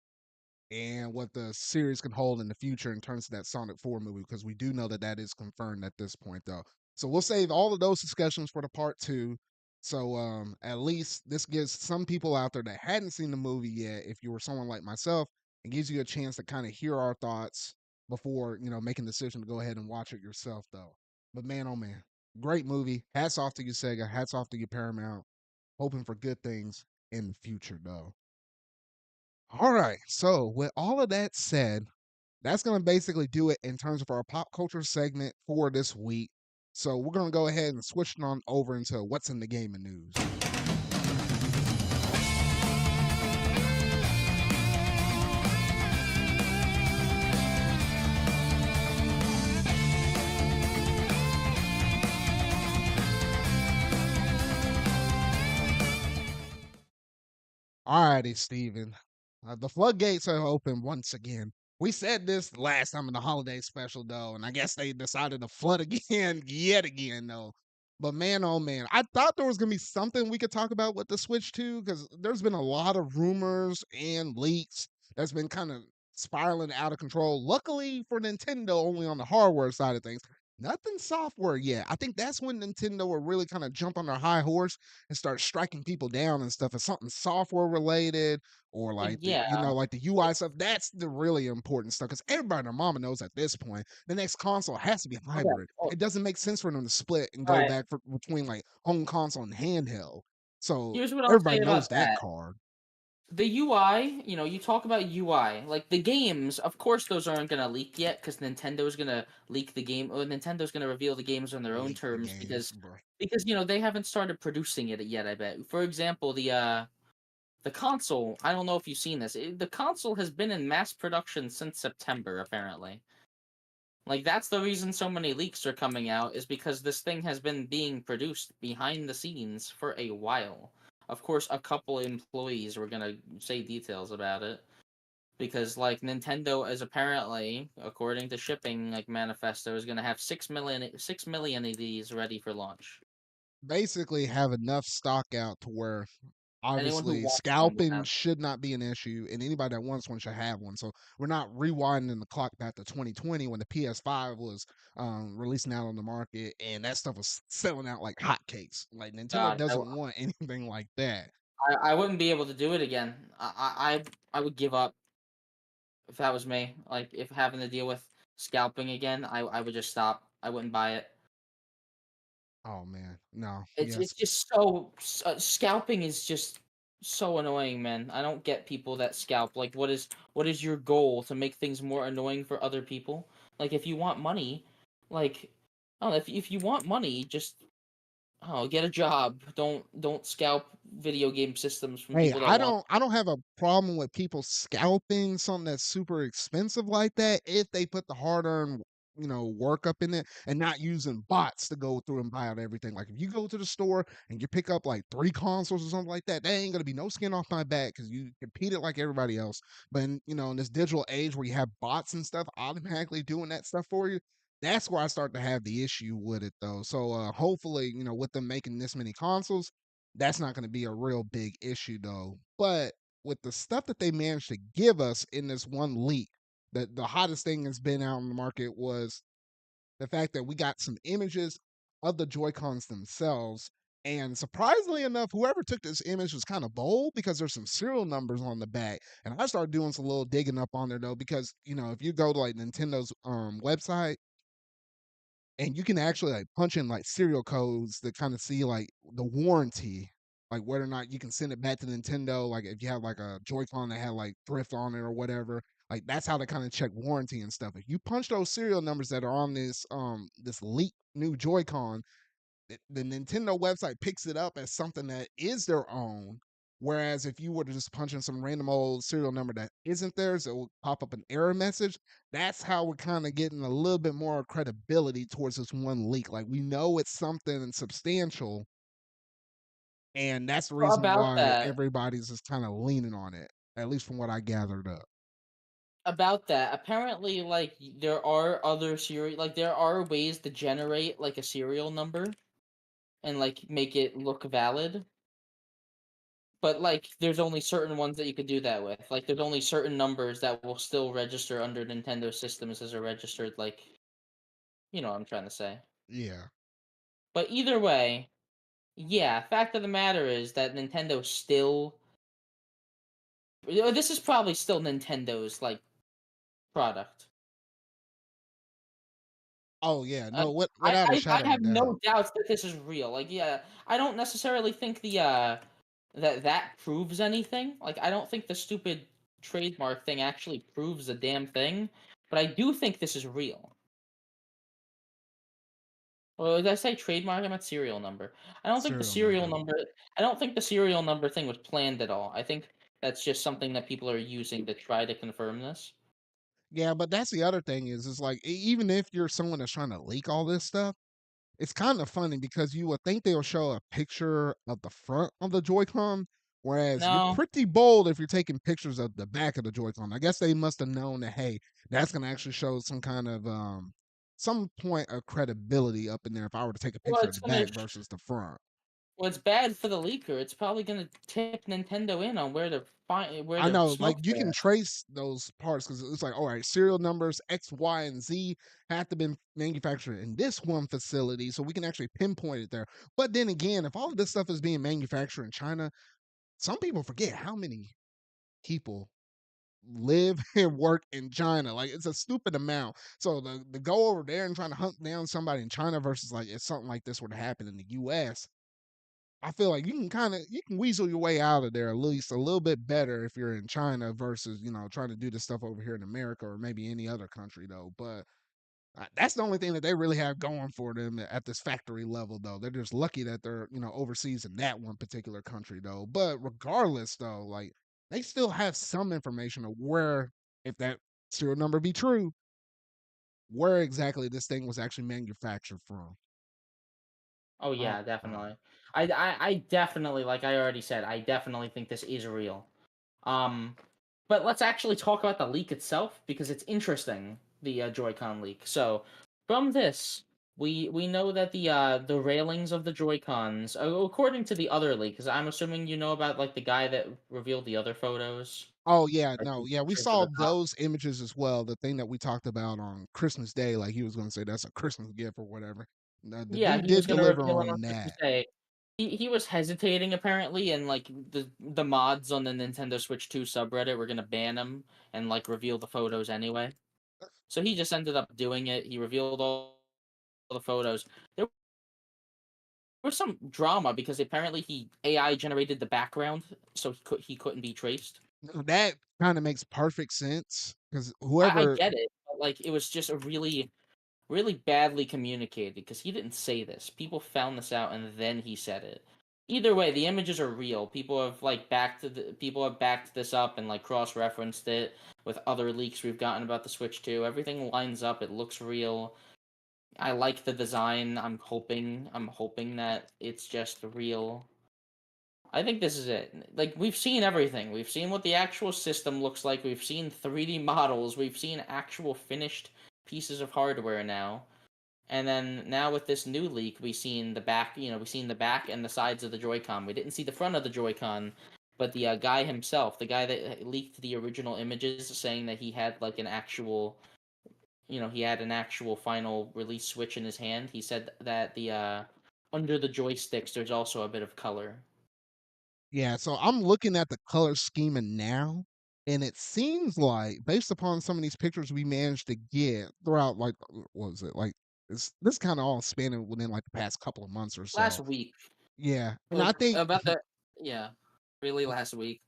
A: and what the series can hold in the future in terms of that Sonic 4 movie, because we do know that that is confirmed at this point, though. So we'll save all of those discussions for the part two. So at least this gives some people out there that hadn't seen the movie yet, if you were someone like myself, it gives you a chance to kind of hear our thoughts before making the decision to go ahead and watch it yourself, though. But man, oh man, great movie. Hats off to you, Sega. Hats off to you, Paramount. Hoping for good things in the future, though. All right. So, with all of that said, that's going to basically do it in terms of our pop culture segment for this week. So, we're going to go ahead and switch it on over into what's in the gaming news. Alrighty, Steven. The floodgates are open once again. We said this last time in the holiday special, though, and I guess they decided to flood again, yet again, though. But man, oh man, I thought there was gonna be something we could talk about with the Switch 2, because there's been a lot of rumors and leaks that's been kind of spiraling out of control. Luckily for Nintendo, only on the hardware side of things. Nothing software yet. I think that's when Nintendo will really kind of jump on their high horse and start striking people down and stuff. If something software related or
B: Well,
A: like the
B: yeah,
A: like the UI stuff, that's the really important stuff. Because everybody and their mama knows at this point the next console has to be
B: okay.
A: hybrid.
B: Well,
A: It doesn't make sense for them to split and
B: all
A: go
B: right.
A: back between like home console and handheld. So
B: Here's what I'll
A: everybody
B: say
A: knows
B: about
A: that
B: that.
A: card.
B: The UI, you talk about UI, like the games. Of course, those aren't gonna leak yet because Nintendo's gonna leak the game, or Nintendo's gonna reveal the games on their own
A: Leak the
B: terms
A: games,
B: because
A: bro.
B: they haven't started producing it yet. I bet. For example, the console. I don't know if you've seen this. The console has been in mass production since September, apparently. Like that's the reason so many leaks are coming out is because this thing has been being produced behind the scenes for a while. Of course, a couple employees were gonna say details about it because like Nintendo is apparently, according to shipping like manifesto, is gonna have 6 million of these ready for launch.
A: Basically, have enough stock out to where
B: Anyone who
A: obviously
B: wants one will
A: scalping
B: have.
A: should not be an issue, and anybody that wants one should have one. So we're not rewinding the clock back to 2020 when the PS5 was releasing out on the market, and that stuff was selling out like hotcakes. Like Nintendo
B: Gosh,
A: doesn't want anything like that.
B: I wouldn't be able to do it again. I would give up if that was me. Like if having to deal with scalping again, I would just stop. I wouldn't buy it.
A: Oh man, no,
B: It's
A: yes.
B: just so scalping is just so annoying, man. I don't get people that scalp. Like, what is your goal to make things more annoying for other people? Like, if you want money, like, oh, if you want money, just get a job. Don't scalp video game systems from
A: Hey,
B: people that
A: I
B: want.
A: don't have a problem with people scalping something that's super expensive like that if they put the hard-earned, work up in it and not using bots to go through and buy out everything. Like if you go to the store and you pick up like 3 consoles or something like that, that ain't gonna be no skin off my back because you competed like everybody else. But in this digital age where you have bots and stuff automatically doing that stuff for you, that's where I start to have the issue with it though. So hopefully, with them making this many consoles, that's not going to be a real big issue though. But with the stuff that they managed to give us in this one leak, the hottest thing that's been out on the market was the fact that we got some images of the Joy Cons themselves. And surprisingly enough, whoever took this image was kind of bold because there's some serial numbers on the back. And I started doing some little digging up on there though, because if you go to like Nintendo's website, and you can actually like punch in like serial codes to kind of see like the warranty, like whether or not you can send it back to Nintendo. Like if you have like a Joy-Con that had like drift on it or whatever, like that's how they kind of check warranty and stuff. If you punch those serial numbers that are on this leaked new Joy-Con, the Nintendo website picks it up as something that is their own. Whereas if you were to just punch in some random old serial number that isn't theirs, it will pop up an error message. That's how we're kind of getting a little bit more credibility towards this one leak. Like we know it's something substantial, and that's the reason
B: About
A: why
B: that,
A: everybody's just kind of leaning on it. At least from what I gathered up.
B: apparently, like there are other serial, like there are ways to generate like a serial number and like make it look valid. But like, there's only certain ones that you could do that with. Like, there's only certain numbers that will still register under Nintendo systems as a registered. Like, you know what I'm trying to say.
A: Yeah,
B: But either way, yeah. Fact of the matter is that Nintendo still. This is probably still Nintendo's like product.
A: oh yeah,
B: Uh,
A: no,
B: I,
A: without a
B: I
A: shadow
B: I
A: of
B: have
A: a doubt.
B: no doubts that this is real. Like, yeah, I don't necessarily think that proves anything. Like, I don't think the stupid trademark thing actually proves a damn thing. But I do think this is real. Well, did I say trademark? I meant serial number. I don't think the
A: Serial
B: serial
A: number.
B: number. I don't think the serial number thing was planned at all. I think that's just something that people are using to try to confirm this.
A: Yeah, but that's the other thing is like even if you're someone that's trying to leak all this stuff, it's kind of funny because you would think they'll show a picture of the front of the Joy-Con, Whereas you're
B: No.
A: pretty bold if you're taking pictures of the back of the Joy-Con. I guess they must have known that, hey, that's gonna actually show some kind of some point of credibility up in there if I were to take a
B: Well,
A: picture of
B: it's
A: the
B: gonna
A: back versus the front.
B: well, it's bad for the leaker. It's probably gonna tip Nintendo in on where
A: I
B: the
A: know, like,
B: smoke's
A: you can
B: at.
A: trace those parts because it's like, alright, serial numbers X, Y, and Z have to been manufactured in this one facility, so we can actually pinpoint it there. But then again, if all of this stuff is being manufactured in China, some people forget how many people live and work in China. Like, it's a stupid amount. So to go over there and trying to hunt down somebody in China versus, like, if something like this were to happen in the US, I feel like you can weasel your way out of there at least a little bit better if you're in China versus, trying to do this stuff over here in America or maybe any other country though. But that's the only thing that they really have going for them at this factory level though. They're just lucky that they're, overseas in that one particular country though. But regardless though, like they still have some information of where, if that serial number be true, where exactly this thing was actually manufactured from.
B: Oh
A: Oh,
B: yeah,
A: wow.
B: definitely. I definitely, like I already said, I definitely think this is real. Um, but let's actually talk about the leak itself because it's interesting. The Joy-Con leak. So from this, we know that the railings of the Joy-Cons, according to the other leak, because I'm assuming you know about like the guy that revealed the other photos,
A: Oh, yeah,
B: like
A: no,
B: the
A: yeah, we
B: pictures of
A: saw
B: the top.
A: those images as well, the thing that we talked about on Christmas Day, like, he was gonna say that's a Christmas gift or whatever. The
B: Yeah,
A: dude
B: he was
A: did
B: gonna
A: deliver
B: reveal it on
A: on
B: Christmas
A: that.
B: Day. He was hesitating apparently, and like the mods on the Nintendo Switch 2 subreddit were gonna ban him and like reveal the photos anyway. So he just ended up doing it. He revealed all the photos. There was some drama because apparently he AI generated the background, so he couldn't be traced.
A: That kinda makes perfect sense because
B: I
A: whoever.
B: get it, but like it was just a really badly communicated because he didn't say this. People found this out and then he said it. Either way, the images are real. People have backed this up and like cross-referenced it with other leaks we've gotten about the Switch 2. Everything lines up. It looks real. I like the design. I'm hoping that it's just real. I think this is it. Like we've seen everything. We've seen what the actual system looks like. We've seen 3D models. We've seen actual finished pieces of hardware now. And then now with this new leak, we've seen the back. We've seen the back and the sides of the Joy-Con. We didn't see the front of the Joy-Con, but the guy himself, the guy that leaked the original images, saying that he had like an actual, he had an actual final release Switch in his hand. He said that the under the joysticks, there's also a bit of color.
A: Yeah, so I'm looking at the color schema now, and it seems like based upon some of these pictures we managed to get throughout, like, what was it? Like, this kinda all spanning within, like, the past couple of months or
B: Last
A: so.
B: week,
A: Yeah, and
B: like
A: I think.
B: about the yeah, really last week.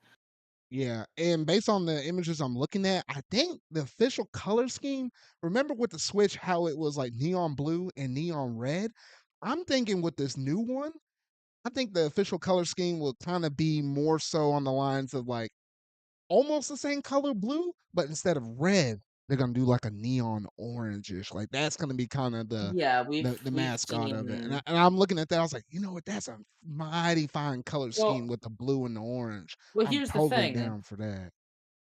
A: Yeah, and based on the images I'm looking at, I think the official color scheme, remember with the Switch how it was like neon blue and neon red? I'm thinking with this new one, I think the official color scheme will kind of be more so on the lines of like almost the same color blue, but instead of red, they're gonna do like a neon orangish. Like that's gonna be kind of the
B: Yeah,
A: the
B: we've
A: mascot of it. And,
B: seen.
A: I'm looking at that, I was like, you know what, that's a mighty fine color scheme
B: Well,
A: with the blue and the orange.
B: well,
A: I'm
B: here's the
A: totally
B: thing.
A: down for that.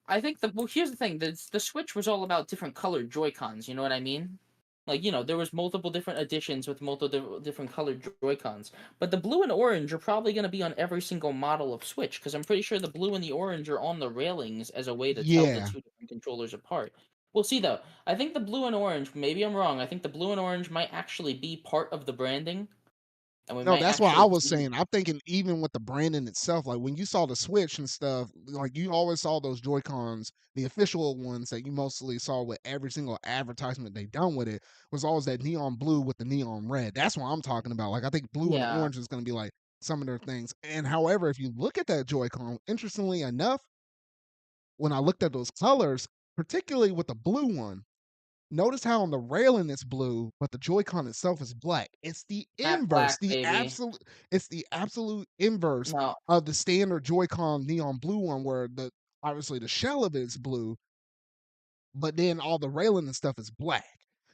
B: I think here's the thing. The Switch was all about different colored Joy Cons. You know what I mean? Like there was multiple different editions with multiple different colored Joy Cons. But the blue and orange are probably going to be on every single model of Switch because I'm pretty sure the blue and the orange are on the railings as a way to tell the
A: Yeah.
B: two different controllers apart. We'll see though. I think the blue and orange. Maybe I'm wrong. I think the blue and orange might actually be part of the branding, and we
A: No,
B: might
A: that's what I
B: actually
A: was
B: see.
A: saying. I'm thinking even with the branding itself, like when you saw the Switch and stuff, like you always saw those Joy Cons, the official ones that you mostly saw with every single advertisement they done with it was always that neon blue with the neon red. That's what I'm talking about. Like I think blue and
B: Yeah.
A: orange is going to be like some of their things. And however, if you look at that Joy Con, interestingly enough, when I looked at those colors, particularly with the blue one, notice how on the railing it's blue, but the Joy-Con itself is black. It's the
B: Matte
A: inverse,
B: black, baby.
A: it's the absolute inverse
B: No,
A: of the standard Joy-Con neon blue one where the obviously the shell of it is blue, but then all the railing and stuff is black.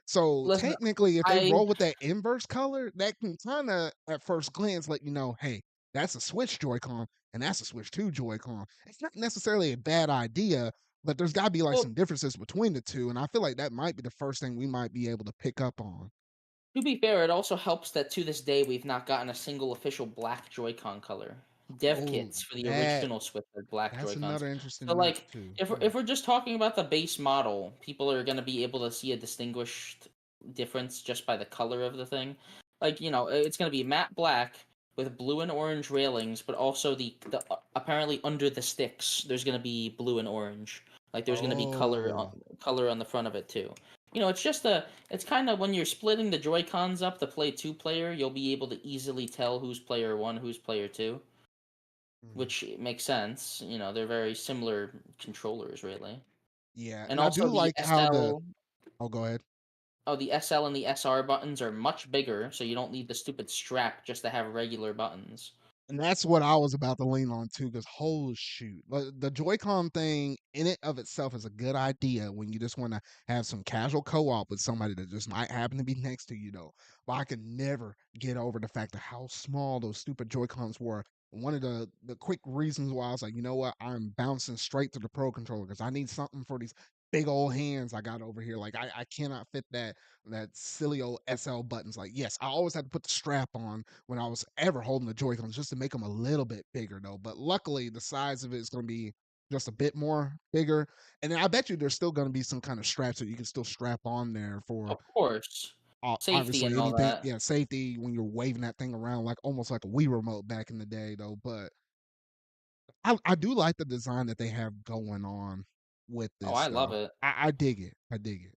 A: So
B: listen.
A: technically, if they
B: I
A: roll with that inverse color, that can kind of at first glance let you know, hey, that's a Switch Joy-Con, and that's a Switch 2 Joy-Con. It's not necessarily a bad idea, but there's gotta be, like,
B: Well,
A: some differences between the 2, and I feel like that might be the first thing we might be able to pick up on.
B: to be fair, it also helps that to this day we've not gotten a single official black Joy-Con color. Dev
A: Oh,
B: kits for the
A: that
B: original Switch are black
A: that's
B: Joy-Cons.
A: another
B: So
A: interesting note
B: like
A: too.
B: if
A: Hmm.
B: if we're just talking about the base model, people are gonna be able to see a distinguished difference just by the color of the thing. Like, it's gonna be matte black with blue and orange railings, but also the apparently under the sticks there's gonna be blue and orange. Like there's gonna be
A: Oh.
B: color on the front of it too. It's kind of when you're splitting the Joy Cons up to play two player, you'll be able to easily tell who's player one, who's player two,
A: Mhm.
B: which makes sense. They're very similar controllers, really.
A: Yeah,
B: And
A: and I
B: also
A: do
B: the
A: like how the
B: SL,
A: oh, go ahead.
B: the SL and the SR buttons are much bigger, so you don't need the stupid strap just to have regular buttons.
A: And that's what I was about to lean on too, because whole shoot, the Joy-Con thing in it of itself is a good idea when you just want to have some casual co-op with somebody that just might happen to be next to you, though. But I can never get over the fact of how small those stupid Joy-Cons were. One of the quick reasons why I was like, you know what, I'm bouncing straight to the Pro controller because I need something for these big old hands I got over here. Like I cannot fit that silly old SL buttons. Like, yes, I always had to put the strap on when I was ever holding the Joy-Cons just to make them a little bit bigger though. But luckily the size of it is going to be just a bit more bigger. And then I bet you there's still going to be some kind of straps that you can still strap on there for
B: Of course, safety
A: obviously
B: and all
A: anything.
B: that.
A: Yeah, safety when you're waving that thing around like almost like a Wii remote back in the day though. But I do like the design that they have going on with
B: Oh,
A: this
B: I love
A: though.
B: it.
A: I dig it. I dig it.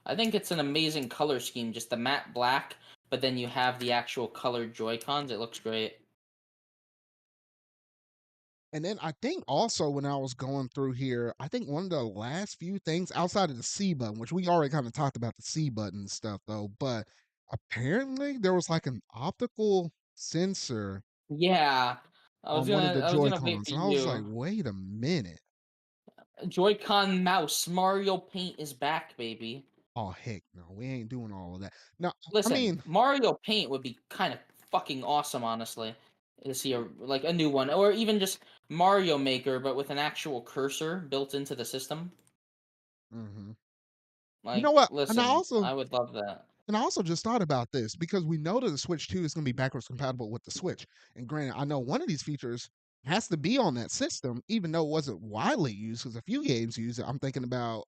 B: I think it's an amazing color scheme, just the matte black, but then you have the actual colored Joy Cons. It looks great.
A: And then I think also when I was going through here, I think one of the last few things outside of the C button, which we already kind of talked about the C button and stuff though, but apparently there was like an optical sensor
B: Yeah,
A: on one of the
B: I was
A: Joy
B: gonna wait
A: Cons,
B: for
A: and I was like,
B: you.
A: wait a minute.
B: Joy-Con mouse, Mario Paint is back, baby.
A: Oh heck no, we ain't doing all of that. No, I
B: Listen,
A: mean,
B: Mario Paint would be kind of fucking awesome, honestly, to see a new one, or even just Mario Maker, but with an actual cursor built into the system.
A: mhm. You know
B: Like,
A: what?
B: listen, I would love that.
A: And I also just thought about this because we know that the Switch 2 is going to be backwards compatible with the Switch. And granted, I know one of these features has to be on that system, even though it wasn't widely used because a few games use it. I'm thinking about,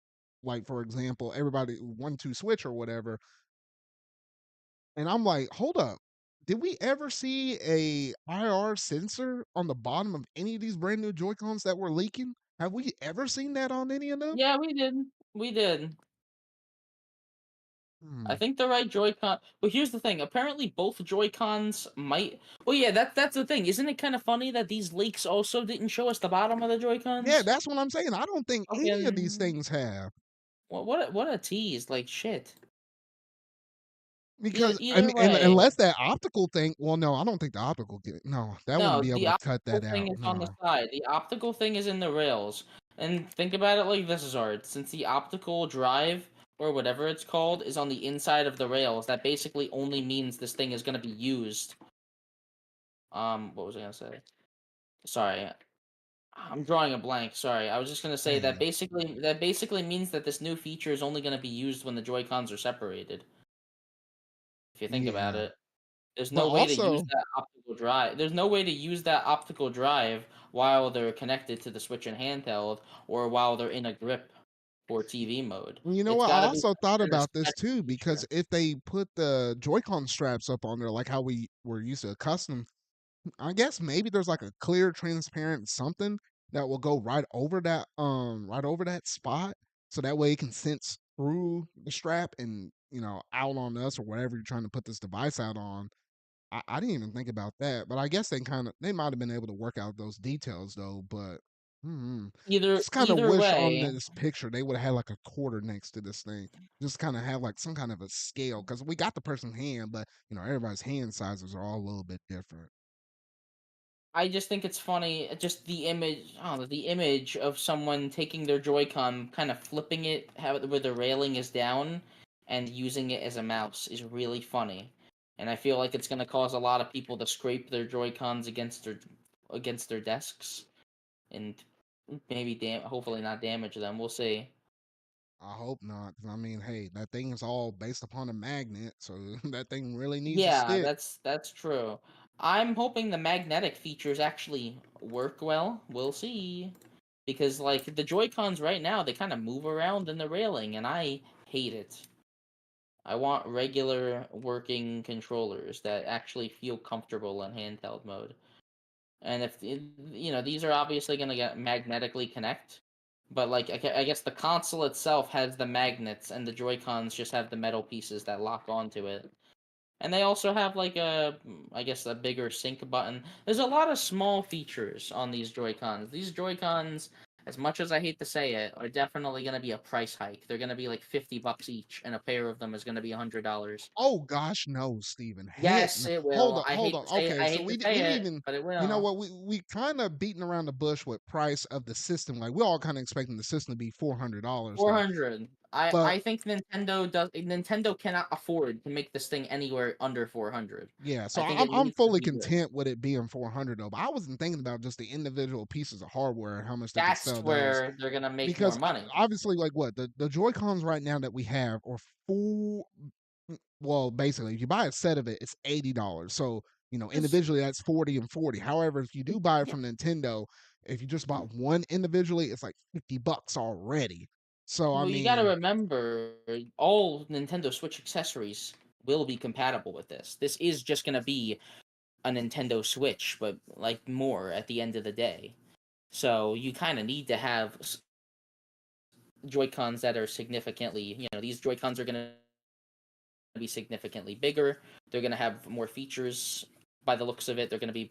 A: like, for example, everybody 1-2 Switch or whatever. And I'm like, hold up. Did we ever see a IR sensor on the bottom of any of these brand new Joy-Cons that were leaking? Have we ever seen that on any of them?
B: Yeah, we did. We did. I
A: Hmm.
B: think the right Joy-Con. But here's the thing. Apparently, both Joy-Cons might. Well, yeah, that's the thing. Isn't it kind of funny that these leaks also didn't show us the bottom of the
A: Yeah,
B: Joy-Cons?
A: that's what I'm saying. I don't think any of these
B: Fucking
A: things have.
B: what a tease! Like shit.
A: Because I
B: Either
A: mean, and
B: way,
A: unless that optical thing well, no, I don't think the optical get no, that wouldn't
B: no,
A: be able
B: the
A: to cut
B: optical
A: that
B: thing
A: out,
B: is on the
A: no.
B: side. The optical thing is in the rails. And think about it like this, Zard. Since the optical drive or whatever it's called is on the inside of the rails, that basically only means this thing is going to be used. What was I going to say? Sorry, I'm drawing a blank. Sorry, I was just gonna say that
A: Hey,
B: basically means that this new feature is only gonna be used when the Joy Cons are separated. If you think about
A: yeah.
B: it, there's
A: But
B: no way to use
A: also
B: that optical drive. There's no way to use that optical drive while they're connected to the Switch and handheld, or while they're in a grip or TV mode.
A: you know
B: It's
A: what? I
B: got to be
A: also
B: some
A: thought
B: kind of
A: about this
B: special
A: too, because
B: feature.
A: if they put the Joy-Con straps up on there like how we were used to custom, I guess maybe there's like a clear, transparent something that will go right over that spot. So that way it can sense through the strap and, out on us or whatever you're trying to put this device out on. I didn't even think about that, but I guess they might have been able to work out those details though. But just kind of
B: Either
A: wish on
B: way,
A: this picture they would have had like a quarter next to this thing, just kind of have like some kind of a scale because we got the person's hand, but everybody's hand sizes are all a little bit different.
B: I just think it's funny, just the image. Oh, the image of someone taking their Joy-Con, kind of flipping it, where the railing is down, and using it as a mouse is really funny. and I feel like it's going to cause a lot of people to scrape their Joy Cons against their desks and maybe hopefully not damage them. We'll see.
A: I hope not, 'cause I mean, hey, that thing is all based upon a magnet, so that thing really needs to
B: Yeah,
A: stick.
B: that's true. I'm hoping the magnetic features actually work well. We'll see. Because like the Joy-Cons right now, they kind of move around in the railing and I hate it. I want regular working controllers that actually feel comfortable in handheld mode. And these are obviously going to get magnetically connect, but like I guess the console itself has the magnets and the Joy-Cons just have the metal pieces that lock onto it. And they also have like I guess a bigger sync button. There's a lot of small features on these Joy-Cons. These Joy-Cons, as much as I hate to say it, are definitely going to be a price hike. They're going to be like $50 each, and a pair of them is going to be $100.
A: Oh gosh, no, Steven. Heck
B: Yes,
A: no.
B: it
A: Hold
B: will.
A: on, hold on. Okay,
B: I
A: so
B: hate to
A: we
B: say
A: didn't
B: it,
A: even,
B: but it
A: you know
B: will.
A: what, we kind of beating around the bush with price of the system. Like we're all kind of expecting the system to be $400 though.
B: 400.
A: But
B: I think Nintendo cannot afford to make this thing anywhere under 400.
A: yeah, so
B: I think
A: I'm
B: it
A: I'm
B: needs to
A: fully
B: be good.
A: content with it being 400 though. But I wasn't thinking about just the individual pieces of hardware and how much they could
B: That's
A: sell those.
B: where they're gonna make more
A: Because
B: money.
A: obviously, like what the Joy Cons right now that we have are full. Well, basically, if you buy a set of it, it's $80. So
B: Just
A: individually that's 40 and 40. However, if you do buy it from Nintendo, if you just bought one individually, it's like $50 already. So I
B: well, you got to
A: mean,
B: remember, all Nintendo Switch accessories will be compatible with this. This is just gonna be a Nintendo Switch, but like more at the end of the day. So you kind of need to have Joy Cons that are significantly, these Joy Cons are gonna be significantly bigger. They're going to have more features. By the looks of it, they're going to be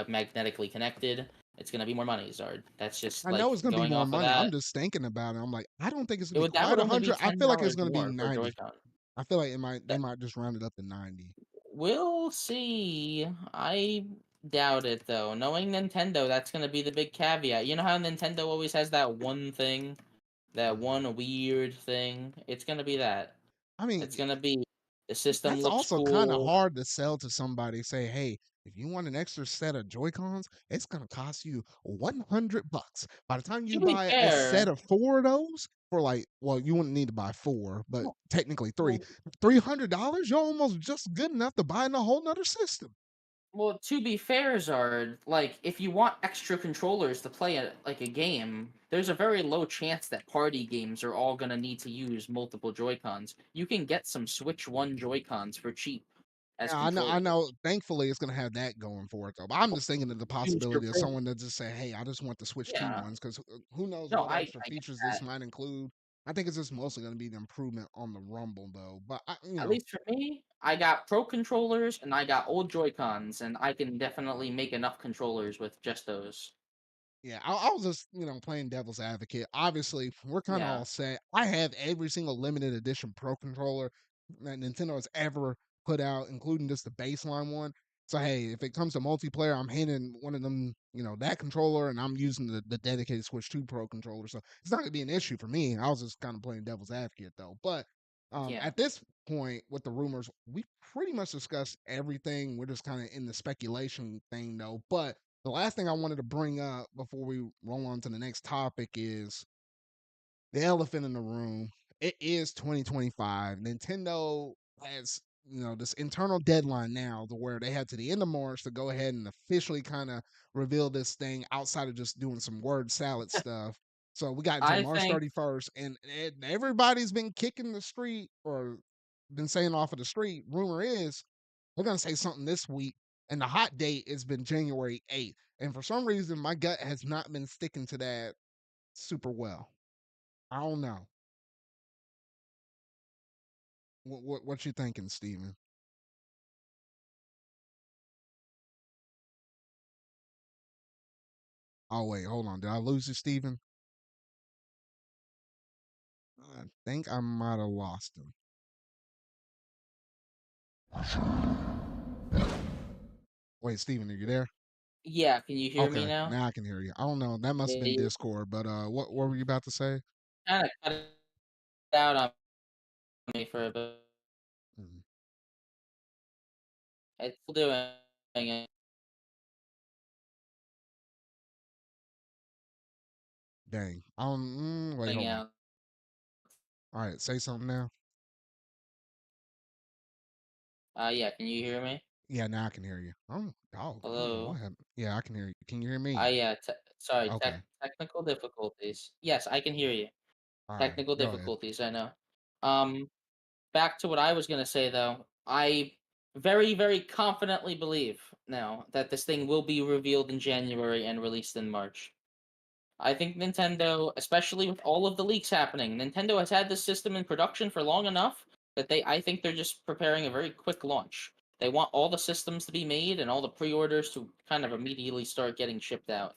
B: magnetically connected. It's going to be more money, Zard. That's just
A: I know
B: like
A: it's gonna be
B: going
A: more
B: off of
A: money. I'm
B: that.
A: just thinking about it. I'm like, I don't think it's gonna
B: It
A: be
B: would that
A: quite
B: would
A: a
B: only be
A: hundred. I feel like it's
B: $10
A: gonna be
B: more for
A: 90.
B: Joy-Con.
A: I feel like they
B: That
A: might just round it up to 90.
B: we'll see. I doubt it though. Knowing Nintendo, that's going to be the big caveat. You know how Nintendo always has that one thing, that
A: Mhm.
B: one weird thing. It's going to be that.
A: I mean,
B: It's going to be the system
A: that's
B: looks
A: also kind of
B: cool.
A: hard to sell to somebody. Say, hey, if you want an extra set of Joy Cons, it's gonna cost you $100. By the time
B: To
A: you
B: be
A: buy a set
B: fair,
A: of four of those for like, well, you wouldn't need to buy four, but
B: well,
A: technically three.
B: well,
A: $300, you're almost just good enough to buy in a whole nother system.
B: Well, to be fair, Zard, like if you want extra controllers to play like a game, there's a very low chance that party games are all gonna need to use multiple Joy-Cons. You can get some Switch One Joy-Cons for cheap as
A: Yeah, I know. I
B: controllers.
A: know. Thankfully, it's gonna have that going for it though. But I'm just thinking of the
B: Use your
A: possibility of
B: friend.
A: someone that just say, "Hey, I just want the Switch Two
B: Yeah.
A: ones," because who knows
B: No,
A: what extra
B: I get
A: features this
B: that.
A: might include. I think it's just mostly gonna be the improvement on the Rumble though. But
B: At least for me, I got Pro controllers and I got old Joy-Cons, and I can definitely make enough controllers with just those.
A: yeah, I was just playing devil's advocate. Obviously, we're kind of
B: Yeah.
A: all set. I have every single limited edition Pro controller that Nintendo has ever put out, including just the baseline one. So hey, if it comes to multiplayer, I'm handing one of them, that controller, and I'm using the dedicated Switch 2 Pro controller. So it's not gonna be an issue for me. I was just kind of playing devil's advocate though. But
B: Yeah.
A: at this point, with the rumors, we pretty much discussed everything. We're just kind of in the speculation thing though. But the last thing I wanted to bring up before we roll on to the next topic is the elephant in the room. It is 2025. Nintendo has, this internal deadline now to where they had to the end of March to go ahead and officially kind of reveal this thing outside of just doing some word salad stuff. So we got until
B: I
A: March
B: think
A: 31st, and everybody's been kicking the street or been saying off of the street. Rumor is we're gonna say something this week, and the hot date has been January 8th. And for some reason, my gut has not been sticking to that super well. I don't know. What you thinking, Steven? Oh wait, hold on. Did I lose you, Steven? I think I might have lost him. Wait, Steven, are you there?
B: yeah, can you hear me
A: Okay,
B: now?
A: now I can hear you. I don't know. That must have been
B: Yeah,
A: Discord, but what were you about to say?
B: kind of cut it out on me for a bit.
A: Mhm.
B: It's still doing it.
A: Dang. Wait, hold on.
B: Yeah.
A: All right, say something now.
B: Yeah. Can you hear me?
A: Yeah, now I can hear you. Dog. I don't know what
B: Hello.
A: happened. Yeah, I can hear you. Can you hear me?
B: Yeah. Sorry.
A: Okay.
B: Technical difficulties. Yes, I can hear you.
A: All right.
B: Technical
A: Go ahead.
B: difficulties. I know. Um. Back to what I was gonna say though. I very, very confidently believe now that this thing will be revealed in January and released in March. I think Nintendo, especially with all of the leaks happening, Nintendo has had this system in production for long enough that I think they're just preparing a very quick launch. They want all the systems to be made and all the pre-orders to kind of immediately start getting shipped out.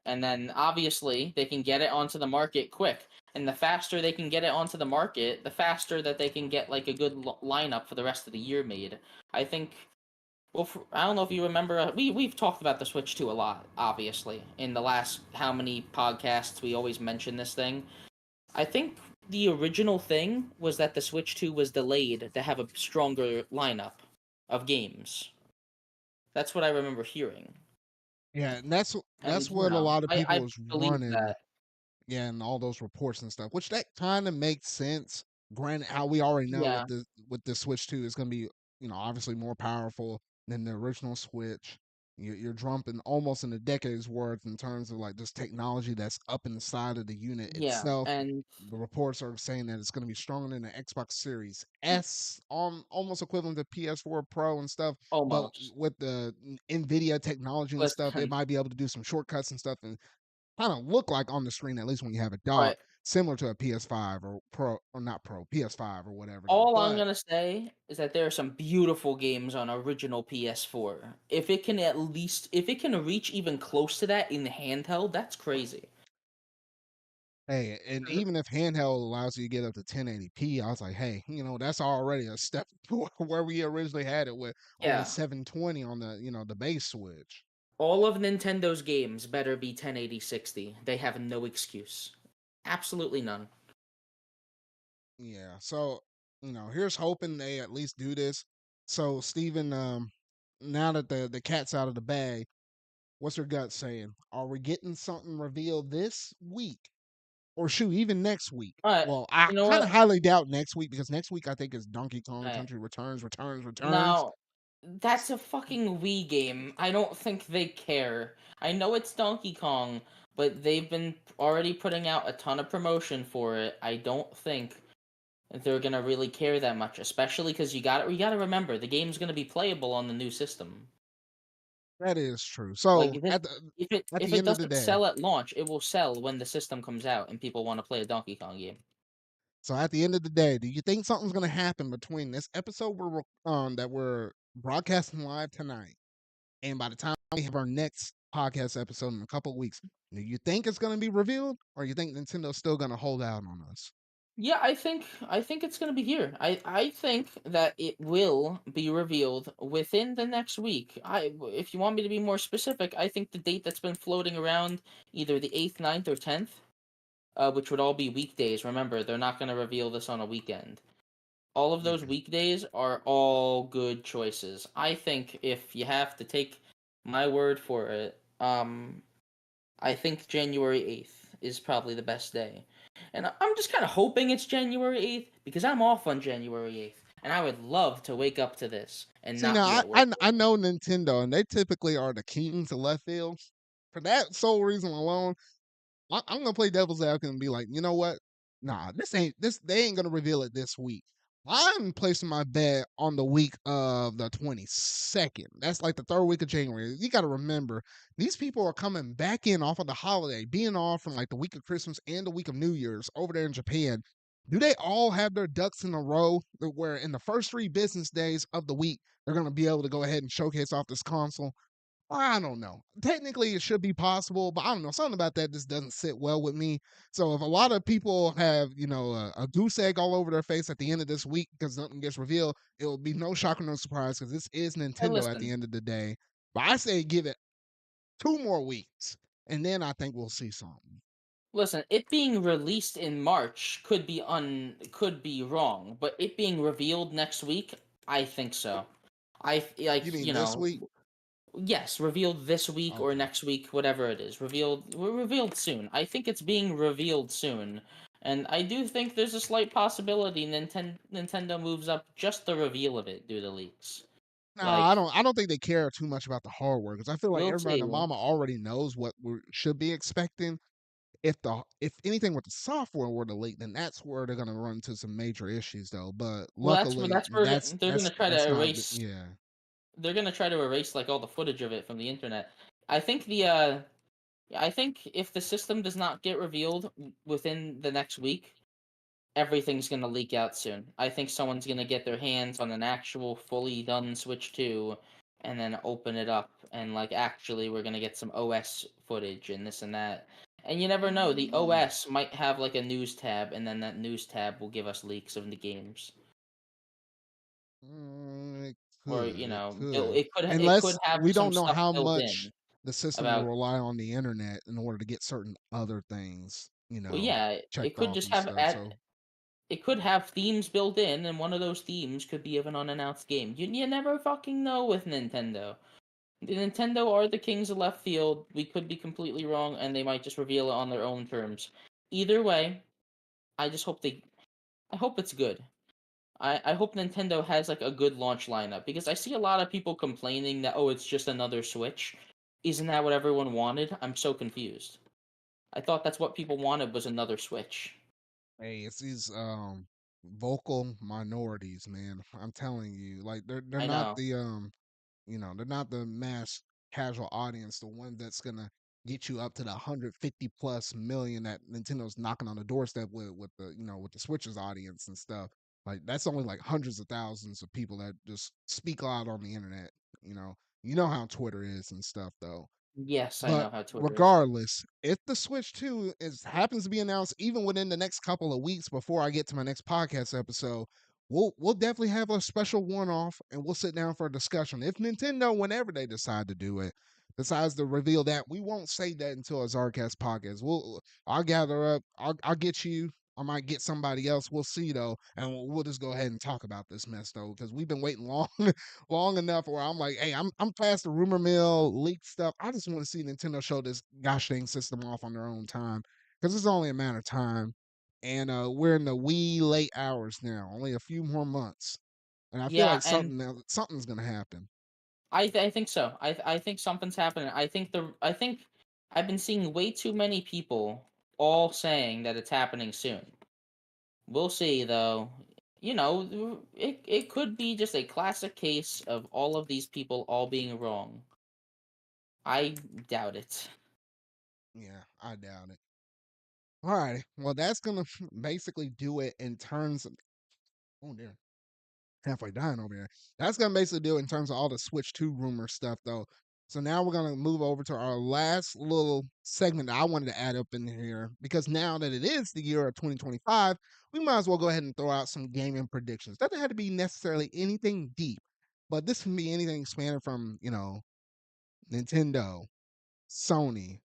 B: And then obviously they can get it onto the market quick. And the faster they can get it onto the market, the faster that they can get like a good lineup for the rest of the year made. I think well, I don't know if you remember. We've talked about the Switch 2 a lot, obviously. In the last how many podcasts we always mention this thing. I think the original thing was that the Switch 2 was delayed to have a stronger lineup of games. That's what I remember hearing,
A: Yeah, and
B: and
A: that's what a lot of
B: I
A: people is
B: believe
A: running.
B: that.
A: Yeah, and all those reports and stuff, which that kind of makes sense. Granted, how we already know
B: Yeah,
A: with the Switch 2 is going to be, obviously more powerful than the original Switch. You're jumping almost in a decade's worth in terms of like just technology that's up inside of the unit
B: yeah,
A: itself.
B: and
A: The reports are saying that it's going to be stronger than the Xbox Series S, almost equivalent to PS4 Pro and stuff. But
B: almost.
A: with the Nvidia technology and stuff, it
B: Listen,
A: might be able to do some shortcuts and stuff and kind of look like on the screen, at least when you have it docked,
B: but
A: similar to a PS5 or Pro, or not Pro, PS5 or whatever.
B: all I'm
A: But
B: gonna say is that there are some beautiful games on original PS4. If it can reach even close to that in handheld, that's crazy.
A: hey, and even if handheld allows you to get up to 1080p, I was like, hey, that's already a step toward where we originally had it with only
B: Yeah,
A: 720 on the, the base Switch.
B: all of Nintendo's games better be 1080 60. They have no excuse. Absolutely none.
A: Yeah. So, here's hoping they at least do this. So, Steven, now that the cat's out of the bag, what's your gut saying? Are we getting something revealed this week? Or shoot, even next week.
B: All right,
A: Well, I
B: you know
A: kind of
B: what?
A: highly doubt next week because next week I think is Donkey
B: All
A: Kong
B: right,
A: Country Returns.
B: now that's a fucking Wii game. I don't think they care. I know it's Donkey Kong, but they've been already putting out a ton of promotion for it. I don't think they're gonna really care that much, especially because you got to remember the game's gonna be playable on the new system.
A: That is true.
B: Like
A: So
B: this,
A: at
B: if
A: the
B: it
A: end of the
B: doesn't
A: day,
B: sell at launch, it will sell when the system comes out and people want to play a Donkey Kong game.
A: do you think something's gonna happen between this episode that we're broadcasting live tonight and by the time we have our next podcast episode in a couple of weeks? Do you think it's gonna be revealed, or you think Nintendo's still gonna hold out on us?
B: Yeah, I think it's gonna be here. I think that it will be revealed within the next week. If you want me to be more specific, I think the date that's been floating around, either the 8th, 9th, or 10th, which would all be weekdays. Remember, they're not gonna reveal this on a weekend. All of those
A: Yeah.
B: weekdays are all good choices. I think if you have to take my word for it, I think January 8th is probably the best day. And I'm just kind of hoping it's January 8th because I'm off on January 8th. And I would love to wake up to this and
A: See
B: not
A: now,
B: be
A: I,
B: at
A: I
B: work.
A: kn- I know Nintendo, and they typically are the kings of left field. For that sole reason alone, I'm gonna play devil's advocate and be like, you know what? Nah, this. They ain't gonna reveal it this week. I'm placing my bet on the week of the 22nd. That's like the third week of January. You got to remember, these people are coming back in off of the holiday, being off from like the week of Christmas and the week of New Year's over there in Japan. Do they all have their ducks in a row where in the first 3 business days of the week, they're going to be able to go ahead and showcase off this console? I don't know. Technically, it should be possible, but I don't know. Something about that just doesn't sit well with me. So, if a lot of people have, a goose egg all over their face at the end of this week because nothing gets revealed, it will be no shock or no surprise because this is
B: Hey,
A: Nintendo at the
B: listen,
A: end of the day. But I say give it 2 more weeks, and then I think we'll see something.
B: listen. It being released in March could be wrong, but it being revealed next week, I think so.
A: You
B: like
A: mean this week?
B: yes, revealed this week or
A: Okay.
B: next week, whatever it is. Revealed soon. I think it's being revealed soon. And I do think there's a slight possibility Nintendo moves up just the reveal of it due to leaks.
A: No, I
B: Like,
A: don't. I don't think they care too much about the hardware because I feel like
B: we'll
A: everybody
B: see.
A: and mama already knows what we should be expecting. If anything with the software were to leak, then that's where they're gonna run into some major issues, though. But
B: Well,
A: luckily,
B: that's where they're gonna try to
A: that's not.
B: erase.
A: Yeah.
B: They're gonna try to erase like all the footage of it from the internet. I think I think if the system does not get revealed within the next week, everything's gonna leak out soon. I think someone's gonna get their hands on an actual fully done Switch 2 and then open it up and like actually we're gonna get some OS footage and this and that. And you never know, the
A: Mm,
B: OS might have like a news tab and then that news tab will give us leaks of the games.
A: it
B: Or,
A: it could,
B: it could
A: unless
B: have
A: we
B: some
A: don't know
B: stuff
A: how
B: built
A: much
B: in
A: the system will
B: about
A: rely on the internet in order to get certain other things,
B: well yeah,
A: checked off and stuff. So
B: it could have themes built in, and one of those themes could be of an unannounced game. You never fucking know with Nintendo. Nintendo are the kings of left field. We could be completely wrong, and they might just reveal it on their own terms. Either way, I just hope they. I hope it's good. I hope Nintendo has like a good launch lineup because I see a lot of people complaining that it's just another Switch. Isn't that what everyone wanted? I'm so confused. I thought that's what people wanted was another Switch.
A: hey, it's these vocal minorities, man. I'm telling you, like they're
B: I
A: not
B: know.
A: the they're not the mass casual audience, the one that's gonna get you up to the 150 plus million that Nintendo's knocking on the doorstep with the with the Switch's audience and stuff. Like that's only like hundreds of thousands of people that just speak loud on the internet. You know, you know how Twitter is and stuff though.
B: Yes, I
A: But
B: know how Twitter is.
A: regardless, if the Switch 2 is happens to be announced even within the next couple of weeks before I get to my next podcast episode, we'll definitely have a special one off and we'll sit down for a discussion. If Nintendo, whenever they decide to do it, decides to reveal that, we won't say that until a ZardCast podcast. I'll gather up, I'll get you. I might get somebody else. We'll see though, and we'll just go ahead and talk about this mess though, because we've been waiting long enough where I'm like, hey, I'm past the rumor mill leaked stuff. I just want to see Nintendo show this gosh dang system off on their own time because it's only a matter of time. And we're in the wee late hours now, only a few more months, and I feel
B: Yeah,
A: like
B: and
A: something's gonna happen.
B: I think so. I think something's happening. I think I've been seeing way too many people all saying that it's happening soon. We'll see though. It could be just a classic case of all of these people all being wrong. I doubt it.
A: Yeah, I doubt it. All right, well that's gonna basically do it in terms of. Oh dear. Halfway dying over here. That's gonna basically do it in terms of all the Switch 2 rumor stuff though. So now we're gonna move over to our last little segment that I wanted to add up in here because now that it is the year of 2025, we might as well go ahead and throw out some gaming predictions. Doesn't have to be necessarily anything deep, but this can be anything spanning from, Nintendo, Sony,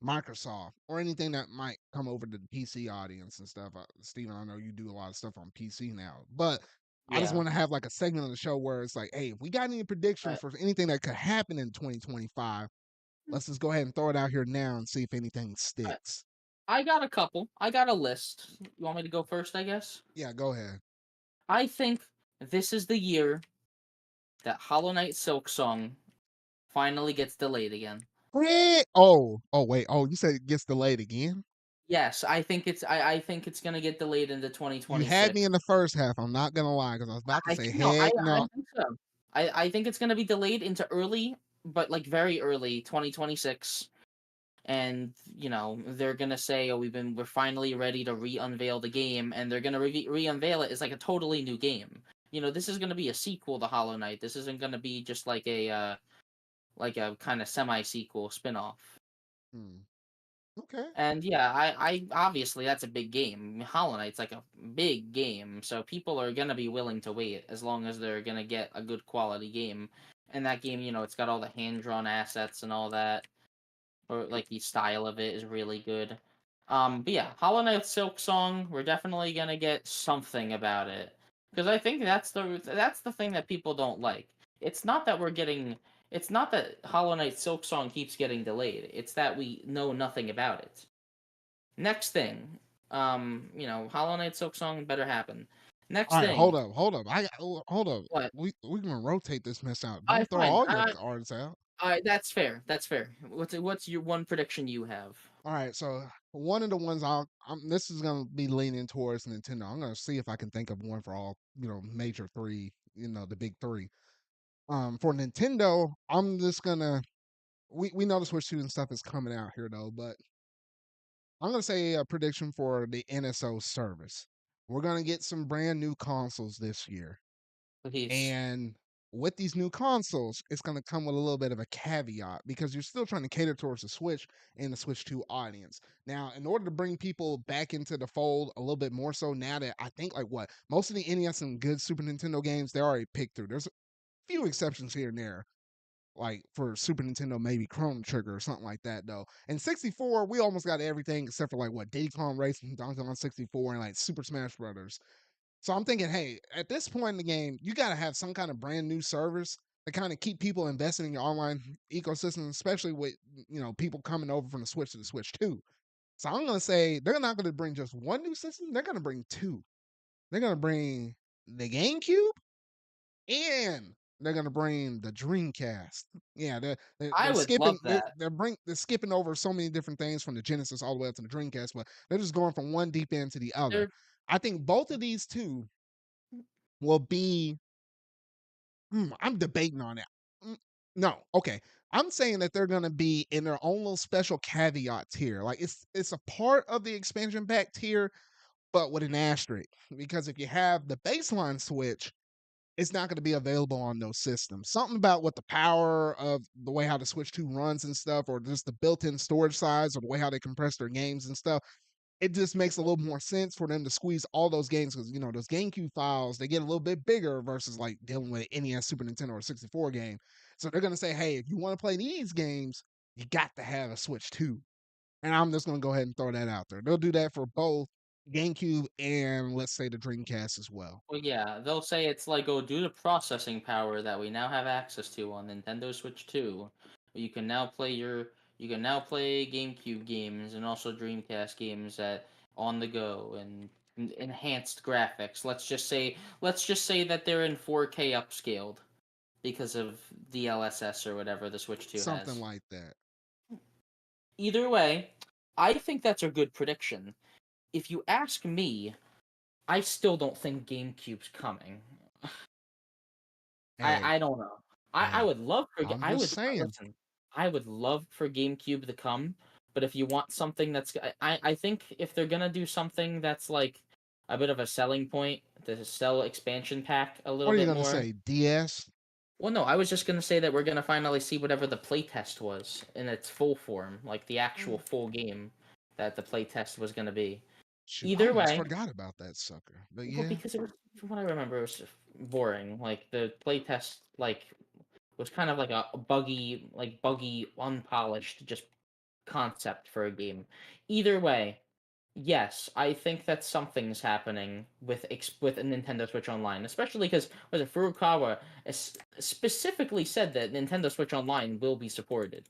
A: Microsoft, or anything that might come over to the PC audience and stuff. Steven, I know you do a lot of stuff on PC now, but I just
B: Yeah.
A: want to have like a segment of the show where it's like, hey, if we got any predictions
B: I,
A: for anything that could happen in 2025, let's just go ahead and throw it out here now and see if anything
B: I
A: sticks.
B: I got a couple. I got a list. You want me to go first, I guess?
A: Yeah, go ahead.
B: I think this is the year that Hollow Knight Silk Song finally gets delayed again.
A: Wait. Oh, you said it gets delayed again?
B: Yes, I think it's gonna get delayed into
A: You had me
B: 2026.
A: in the first half. I'm not gonna lie because I was about to
B: I
A: say,
B: no,
A: heck
B: I
A: no.
B: think so. I think it's gonna be delayed into early, but like very early 2026. And they're gonna say, "Oh, we're finally ready to re-unveil the game," and they're gonna re-unveil it as like a totally new game. This is gonna be a sequel to Hollow Knight. This isn't gonna be just like a kind of semi-sequel spin-off.
A: Hmm. Okay.
B: And yeah, I obviously that's a big game. Hollow Knight's like a big game, so people are gonna be willing to wait as long as they're gonna get a good quality game. And that game, it's got all the hand drawn assets and all that, or like the style of it is really good. But yeah, Hollow Knight Silk Song, we're definitely gonna get something about it because I think that's the thing that people don't like. It's not that we're getting. It's not that Hollow Knight Silk Song keeps getting delayed. It's that we know nothing about it. Next thing, Hollow Knight Silk Song better happen. Next
A: All right,
B: thing,
A: hold up. Hold up.
B: what?
A: We gonna rotate this mess out.
B: I
A: Don't throw
B: fine.
A: all your cards out.
B: That's fair. That's fair. What's your one prediction you have?
A: All right, so one of the ones this is gonna be leaning towards Nintendo. I'm gonna see if I can think of one for all major three, the big three. For Nintendo, I'm just gonna we know the Switch 2 and stuff is coming out here though, but I'm gonna say a prediction for the NSO service. We're gonna get some brand new consoles this year.
B: Please.
A: And with these new consoles, it's going to come with a little bit of a caveat because you're still trying to cater towards the Switch and the Switch 2 audience. Now, in order to bring people back into the fold a little bit more so now that I think like what most of the NES and good Super Nintendo games they already picked through. There's a few exceptions here and there. Like for Super Nintendo, maybe Chrono Trigger or something like that, though. And 64, we almost got everything except for like what Diddy Kong Racing, Donkey Kong 64, and like Super Smash Brothers. So I'm thinking, hey, at this point in the game, you got to have some kind of brand new service to kind of keep people invested in your online ecosystem, especially with people coming over from the Switch to the Switch 2. So I'm gonna say they're not gonna bring just one new system; they're gonna bring two. They're gonna bring the GameCube and they're gonna bring the Dreamcast. Yeah,
B: I
A: they're
B: would
A: skipping
B: love that.
A: they're skipping over so many different things from the Genesis all the way up to the Dreamcast, but they're just going from one deep end to the other.
B: They're
A: I think both of these two will be. I'm debating on it. Mm, no, okay. I'm saying that they're gonna be in their own little special caveat tier. Like it's a part of the expansion pack tier, but with an asterisk. Because if you have the baseline Switch, it's not going to be available on those systems. Something about what the power of the way how the Switch 2 runs and stuff, or just the built-in storage size, or the way how they compress their games and stuff, it just makes a little more sense for them to squeeze all those games because those GameCube files they get a little bit bigger versus like dealing with an NES, Super Nintendo, or 64 game. So they're gonna say, hey, if you want to play these games, you got to have a Switch 2. And I'm just gonna go ahead and throw that out there. They'll do that for both GameCube and let's say the Dreamcast as well.
B: Well, yeah, they'll say it's like, oh, due to processing power that we now have access to on Nintendo Switch 2, you can now play GameCube games and also Dreamcast games at on the go and enhanced graphics. Let's just say that they're in 4K upscaled because of DLSS or whatever the Switch 2
A: Something
B: has.
A: like that.
B: Either way, I think that's a good prediction. If you ask me, I still don't think GameCube's coming.
A: Hey,
B: I don't know. I
A: hey,
B: would love for
A: I'm
B: I
A: just
B: would
A: saying.
B: listen. I would love for GameCube to come, but if you want something that's I think if they're gonna do something that's like a bit of a selling point to sell expansion pack a little
A: What are you
B: bit
A: gonna
B: more.
A: say? DS?
B: Well, no, I was just gonna say that we're gonna finally see whatever the playtest was in its full form, like the actual
A: Mm,
B: full game that the playtest was gonna be.
A: shoot, I
B: Either
A: almost
B: way,
A: forgot about that sucker. But
B: well,
A: yeah,
B: because it was, from what I remember, it was boring. Like the playtest, was kind of like a buggy, unpolished, just concept for a game. Either way, yes, I think that something's happening with a Nintendo Switch Online, especially because was it Furukawa specifically said that Nintendo Switch Online will be supported,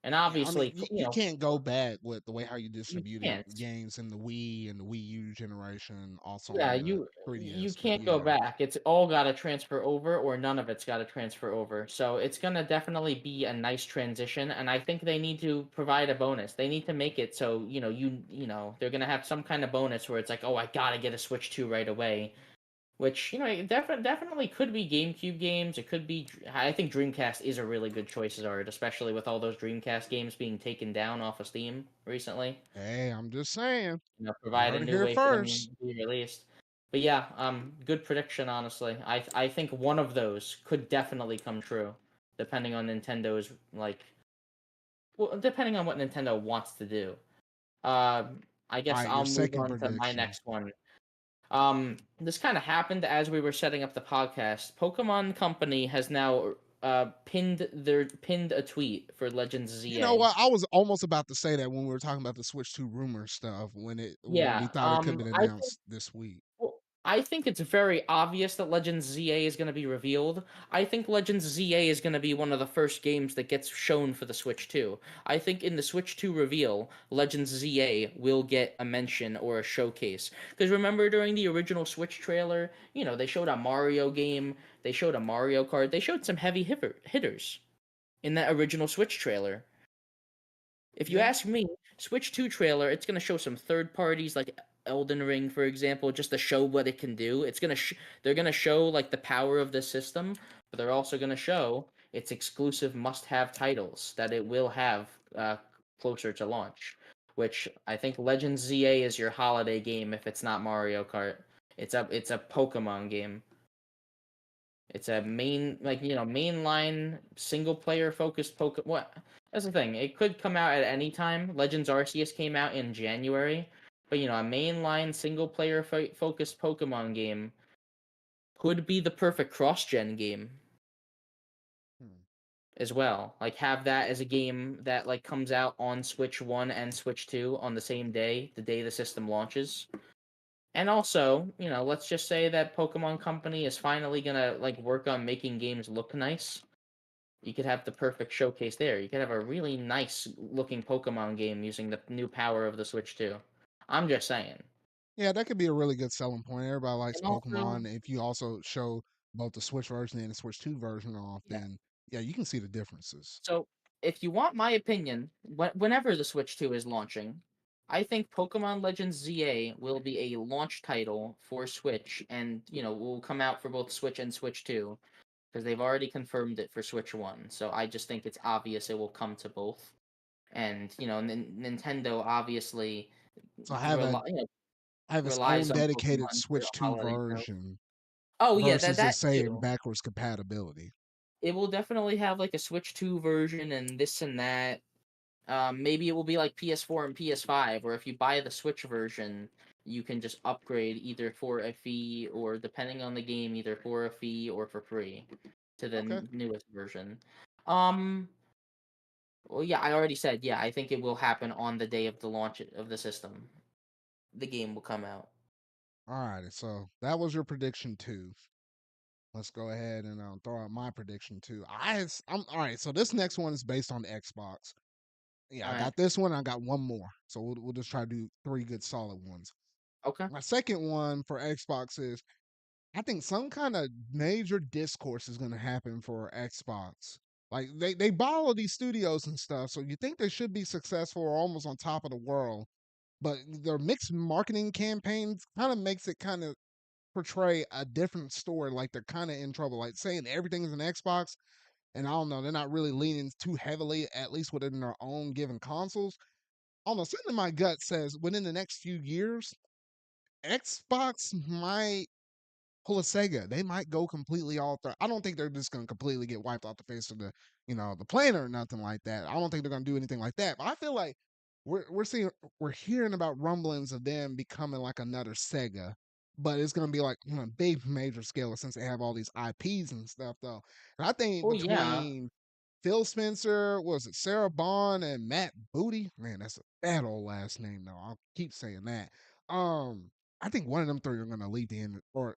B: and
A: yeah. I mean,
B: obviously,
A: you can't go back with the way how you
B: you
A: distributed
B: can't.
A: games in the Wii and the Wii U generation, also
B: Yeah,
A: on the
B: you
A: 3DS. But
B: can't go
A: yeah,
B: back. It's all got to transfer over, or none of it's got to transfer over. So it's gonna definitely be a nice transition, and I think they need to provide a bonus. They need to make it so they're gonna have some kind of bonus where it's like, oh, I gotta get a Switch 2 right away. Which it definitely could be GameCube games. It could be. I think Dreamcast is a really good choice as art, especially with all those Dreamcast games being taken down off of Steam recently.
A: hey, I'm just saying. You
B: Provide a
A: heard it
B: new
A: here
B: way for
A: first.
B: them to be released. But yeah, good prediction. Honestly, I think one of those could definitely come true, depending on Nintendo's depending on what Nintendo wants to do. I
A: All
B: guess
A: right, your
B: I'll move
A: second
B: on to my
A: prediction.
B: next one. This kind of happened as we were setting up the podcast. Pokemon Company has now pinned a tweet for Legends
A: You know
B: ZA.
A: what? I was almost about to say that when we were talking about the Switch 2 rumor stuff when we
B: Yeah,
A: thought it could have been
B: I think
A: announced this week.
B: I think it's very obvious that Legends ZA is going to be revealed. I think Legends ZA is going to be one of the first games that gets shown for the Switch 2. I think in the Switch 2 reveal, Legends ZA will get a mention or a showcase. Because remember during the original Switch trailer, they showed a Mario game, they showed a Mario Kart, they showed some heavy hitters in that original Switch trailer. If you
A: Yeah.
B: ask me, Switch 2 trailer, it's going to show some third parties like Elden Ring, for example, just to show what it can do. They're going to show like the power of the system, but they're also going to show its exclusive must-have titles that it will have closer to launch. Which I think Legends ZA is your holiday game if it's not Mario Kart. It's a Pokemon game. It's a mainline single player focused Pokemon. What? That's the thing. It could come out at any time. Legends Arceus came out in January, but a mainline single player focused Pokemon game could be the perfect cross gen game
A: Hmm.
B: as well. Like have that as a game that like comes out on Switch 1 and Switch 2 on the same day, the day the system launches. And also, let's just say that Pokemon Company is finally gonna like work on making games look nice. You could have the perfect showcase there. You could have a really nice looking Pokemon game using the new power of the Switch 2. I'm just saying.
A: Yeah, that could be a really good selling point. Everybody likes
B: And also,
A: Pokemon. If you also show both the Switch version and the Switch 2 version off,
B: yeah.
A: then yeah, you can see the differences.
B: So, if you want my opinion, whenever the Switch 2 is launching, I think Pokemon Legends ZA will be a launch title for Switch and, will come out for both Switch and Switch 2 because they've already confirmed it for Switch 1. So, I just think it's obvious it will come to both. And, Nintendo obviously
A: So
B: rely,
A: have its
B: relies
A: own
B: on
A: dedicated
B: Pokemon for
A: Switch 2
B: holiday sales.
A: version
B: Oh yeah, that
A: versus the
B: that
A: same
B: too.
A: backwards compatibility.
B: It will definitely have like a Switch 2 version and this and that. Maybe it will be like PS4 and PS5, or if you buy the Switch version, you can just upgrade either for a fee or depending on the game, either for a fee or for free to the
A: Okay.
B: newest version. Um, well, yeah, I already said, yeah, I think it will happen on the day of the launch of the system. The game will come out.
A: All right. So that was your prediction too. Let's go ahead and throw out my prediction too. I'm all right. So this next one is based on the Xbox. Yeah,
B: All
A: I
B: right.
A: got this one. I got one more. So we'll just try to do three good solid ones.
B: Okay.
A: My second one for Xbox is I think some kind of major discourse is going to happen for Xbox. Like they borrow these studios and stuff, so you think they should be successful or almost on top of the world. But their mixed marketing campaigns kind of makes it kind of portray a different story. Like they're kind of in trouble. Like saying everything's an Xbox, and I don't know, they're not really leaning too heavily, at least within their own given consoles. I don't know, something in my gut says within the next few years, Xbox might pull a Sega. They might go completely all through. I don't think they're just going to completely get wiped off the face of the planet or nothing like that. I don't think they're going to do anything like that. But I feel like we're hearing about rumblings of them becoming like another Sega, but it's going to be like on a big major scale since they have all these IPs and stuff though. And I think
B: Oh yeah.
A: between Phil Spencer, was it Sarah Bond and Matt Booty? Man, that's a bad old last name though. I'll keep saying that. Um, I think one of them three are gonna lead the end, or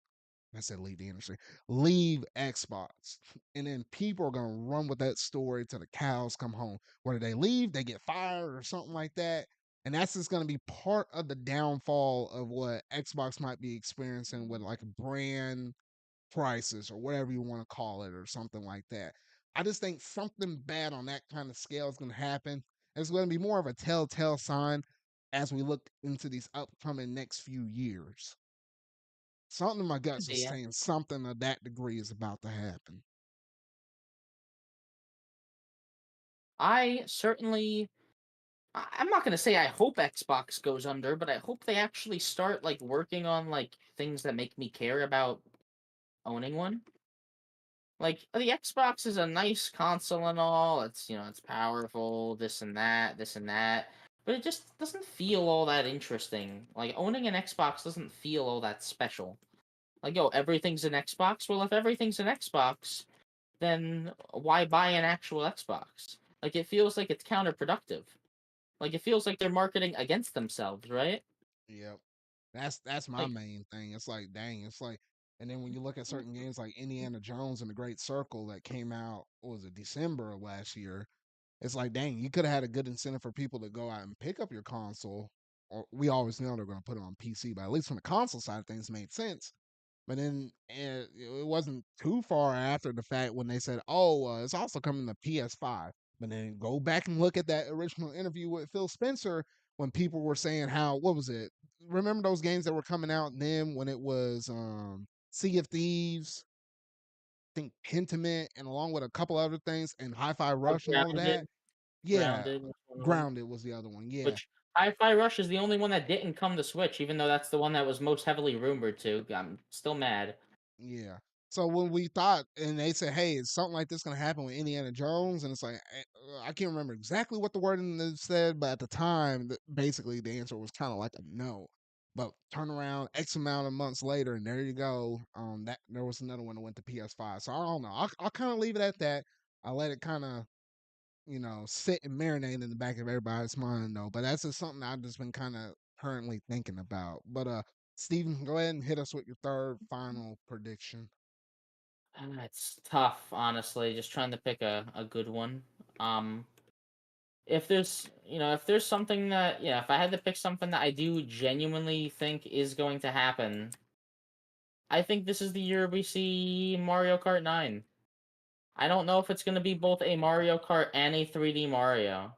A: I said leave the industry, leave Xbox. And then people are going to run with that story till the cows come home. Whether they leave, they get fired or something like that. And that's just going to be part of the downfall of what Xbox might be experiencing with like brand crisis or whatever you want to call it or something like that. I just think something bad on that kind of scale is going to happen. It's going to be more of a telltale sign as we look into these upcoming next few years. Something in my guts is
B: Yeah.
A: saying something of that degree is about to happen.
B: I certainly I'm not gonna say I hope Xbox goes under, but I hope they actually start like working on like things that make me care about owning one. Like the Xbox is a nice console and all. It's powerful, this and that. But it just doesn't feel all that interesting. Like owning an Xbox doesn't feel all that special. Like, oh, everything's an Xbox. Well, if everything's an Xbox, then why buy an actual Xbox? Like it feels like it's counterproductive. Like it feels like they're marketing against themselves, right?
A: Yep. That's my
B: Like,
A: main thing. It's like, dang, it's like, and then when you look at certain games like Indiana Jones and the Great Circle that came out, what was it, December of last year? It's like, dang, you could have had a good incentive for people to go out and pick up your console. Or we always know they're going to put it on PC, but at least from the console side of things, made sense. But then it wasn't too far after the fact when they said, "Oh, it's also coming to PS5." But then go back and look at that original interview with Phil Spencer when people were saying how what was it? Remember those games that were coming out then when it was Sea of Thieves, I think Pentiment, and along with a couple other things, and Hi-Fi Rush and all of that.
B: Grounded.
A: Yeah,
B: Grounded was one of them.
A: Grounded was the other one. Yeah,
B: Which Hi-Fi Rush is the only one that didn't come to Switch, even though that's the one that was most heavily rumored to. I'm still mad.
A: yeah. So when we thought, and they said, "Hey, is something like this going to happen with Indiana Jones?" and it's like, I can't remember exactly what the wording they said, but at the time, basically the answer was kind of like a no. But turn around X amount of months later, and there you go. That there was another one that went to PS5. So I don't know. I'll kind of leave it at that. I let it kind of sit and marinate in the back of everybody's mind though. But that's just something I've just been kind of currently thinking about. But Steven, go ahead and hit us with your third final prediction.
B: It's tough, honestly, just trying to pick a good one. Um, if there's, if there's something that, yeah, if I had to pick something that I do genuinely think is going to happen, I think this is the year we see Mario Kart 9. I don't know if it's going to be both a Mario Kart and a 3D Mario,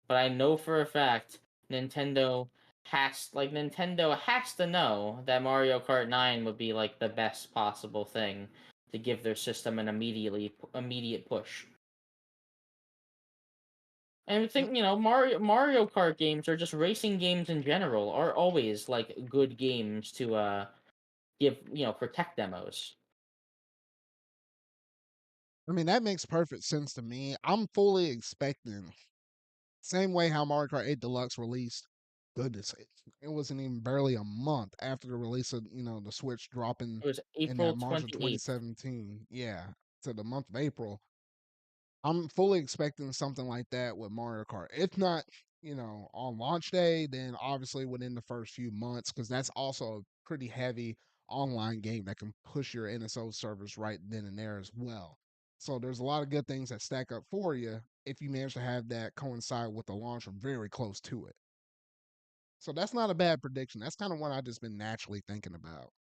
B: but I know for a fact Nintendo has to know that Mario Kart 9 would be like the best possible thing to give their system an immediate push. And I
A: Mm,
B: think, Mario Kart games or just racing games in general are always like good games to give, for tech demos.
A: I mean, that makes perfect sense to me. I'm fully expecting same way how Mario Kart 8 Deluxe released. Goodness, it wasn't even barely a month after the release of the Switch dropping
B: It was
A: in that
B: April
A: March of
B: 28th.
A: 2017. Yeah, to the month of April. I'm fully expecting something like that with Mario Kart. If not, on launch day, then obviously within the first few months, because that's also a pretty heavy online game that can push your NSO servers right then and there as well. So there's a lot of good things that stack up for you if you manage to have that coincide with the launch or very close to it. So that's not a bad prediction. That's kind of what I've just been naturally thinking about.